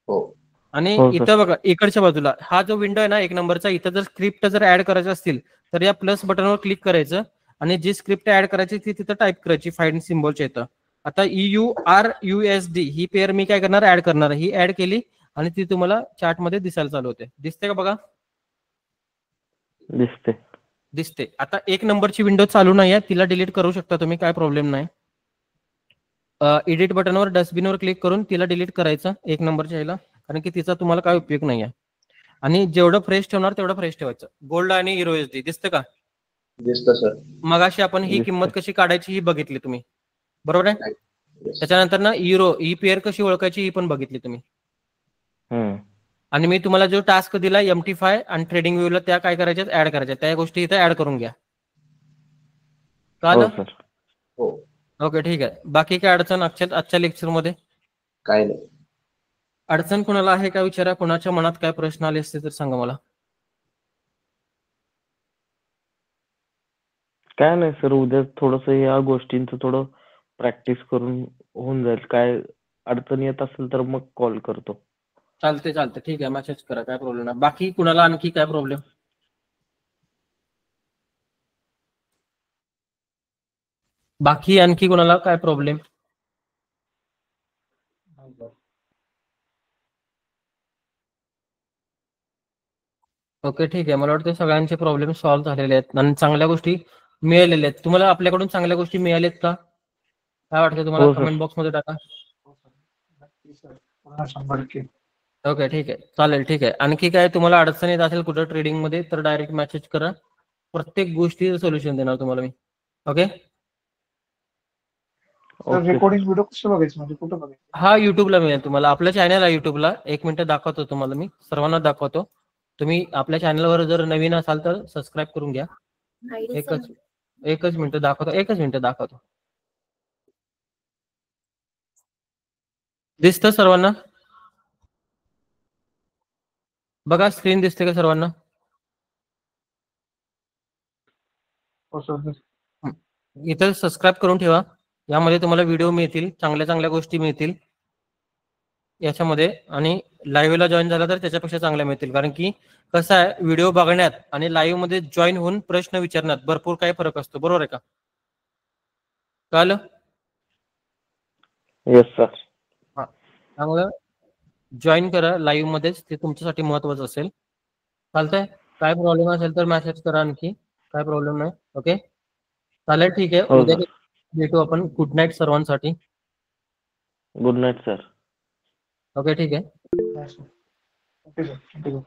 हो. आणि इथं बघा इकडच्या बाजूला हा जो विंडो आहे ना 1 नंबरचा, इथं जर स्क्रिप्ट जर ऍड करायचं असतील तर या प्लस बटनवर क्लिक करायचं आणि जी स्क्रिप्ट ऍड करायची ती तिथं टाईप करायची फाइंड सिम्बॉलच्या इथं. आता EURUSD ही पेअर मी काय करणार? ऍड करणार. ही ऍड केली आणि ती तुम्हाला चार्ट मध्ये दिसायला चालू होते. दिसते का बघा? दिसते. आता 1 नंबरची विंडो चालू नाही आहे, तिला डिलीट करू शकता तुम्ही, काय प्रॉब्लेम नाही. एडिट बटनवर डस्टबिनवर क्लिक करून तिला डिलीट करायचं 1 नंबरच्या ह्याला, कारण की तिचा तुम्हाला काय उपयोग नाही आहे. आणि जेवढं फ्रेश ठेवणार तेवढं फ्रेश ठेवायचं. गोल्ड आणि EURUSD दिसतं का? दिसतं सर. मगाशी आपण ही किंमत कशी काढायची ही बघितली तुम्ही, बरोबर आहे. त्याच्यानंतर ना युरो ही पेअर कशी ओळखायची ही पण बघितली तुम्ही. आणि मी तुम्हाला जो टास्क दिला MT5 आणि ट्रेडिंग व्ह्यूला त्या काय करायच्या? ऍड करायच्या. त्या गोष्टी इथे ऍड करून घ्या. कळलं? हो. ओके ठीक आहे. बाकी काय अडचण आजच्या लेक्चर मध्ये? काय नाही. अडचण कोणाला आहे का विचारा. कोणाच्या मनात काय प्रश्न आले असते तर सांगा मला. काय नाही सर, उद्या थोडस या गोष्टींचं थोडं प्रॅक्टिस करून होऊन जाईल. काय अडचण येत असेल तर मग कॉल करतो. चालते ठीक आहे. मेसेज करा, काय प्रॉब्लेम नाही. बाकी कुणाला आणखी काय प्रॉब्लेम? बाकी आणखी कोणाला काय प्रॉब्लेम? ओके ठीक आहे. मला वाटतं सगळ्यांचे प्रॉब्लेम सॉल्व्ह झालेले आहेत आणि चांगल्या गोष्टी मिळालेल्या आहेत. तुम्हाला आपल्याकडून चांगल्या गोष्टी मिळाल्यात का? काय वाटतं तुम्हाला? कमेंट बॉक्स मध्ये टाका. ओके ठीक आहे. चालेल ठीक आहे. आणखी काय तुम्हाला अडचण येत असेल कुठं ट्रेडिंग मध्ये तर डायरेक्ट मेसेज करा. प्रत्येक गोष्टीचं सोल्युशन देणार तुम्हाला मी. ओके. रेकॉर्डिंग व्हिडिओ कसं बघायचं, म्हणजे कुठं बघायचं? हा युट्यूबला मिळेल तुम्हाला. आपलं चॅनल आहे युट्यूबला. 1 मिनिट दाखवतो तुम्हाला मी, सर्वांना दाखवतो. तुम्ही आपल्या चॅनलवर जर नवीन असाल तर सबस्क्राईब करून घ्या. एकच मिनिट दाखवतो. दिसतं सर्वांना? बघा स्क्रीन दिसते का सर्वांना? इथं सबस्क्राईब करून ठेवा. यामध्ये तुम्हाला व्हिडिओ मिळतील, चांगल्या गोष्टी मिळतील याच्यामध्ये. आणि लाईव्हला जॉईन झाला तर त्याच्यापेक्षा चांगल्या मिळतील. कारण की कसं आहे, व्हिडिओ बघण्यात आणि लाईव्ह मध्ये जॉईन होऊन प्रश्न विचारण्यात भरपूर काही फरक असतो. बरोबर आहे का? कळलं? Yes sir. चांगलं जॉईन करा लाईव्ह मध्येच, ते तुमच्यासाठी महत्वाचं असेल. चालतंय? काय प्रॉब्लेम असेल तर मेसेज करा आणखी, काय प्रॉब्लेम नाही. ओके चालेल, ठीक आहे. हो उद्या सर. भेटू आपण. गुड नाईट सर्वांसाठी. Good night sir. ओके ठीक आहे. ठीक आहे.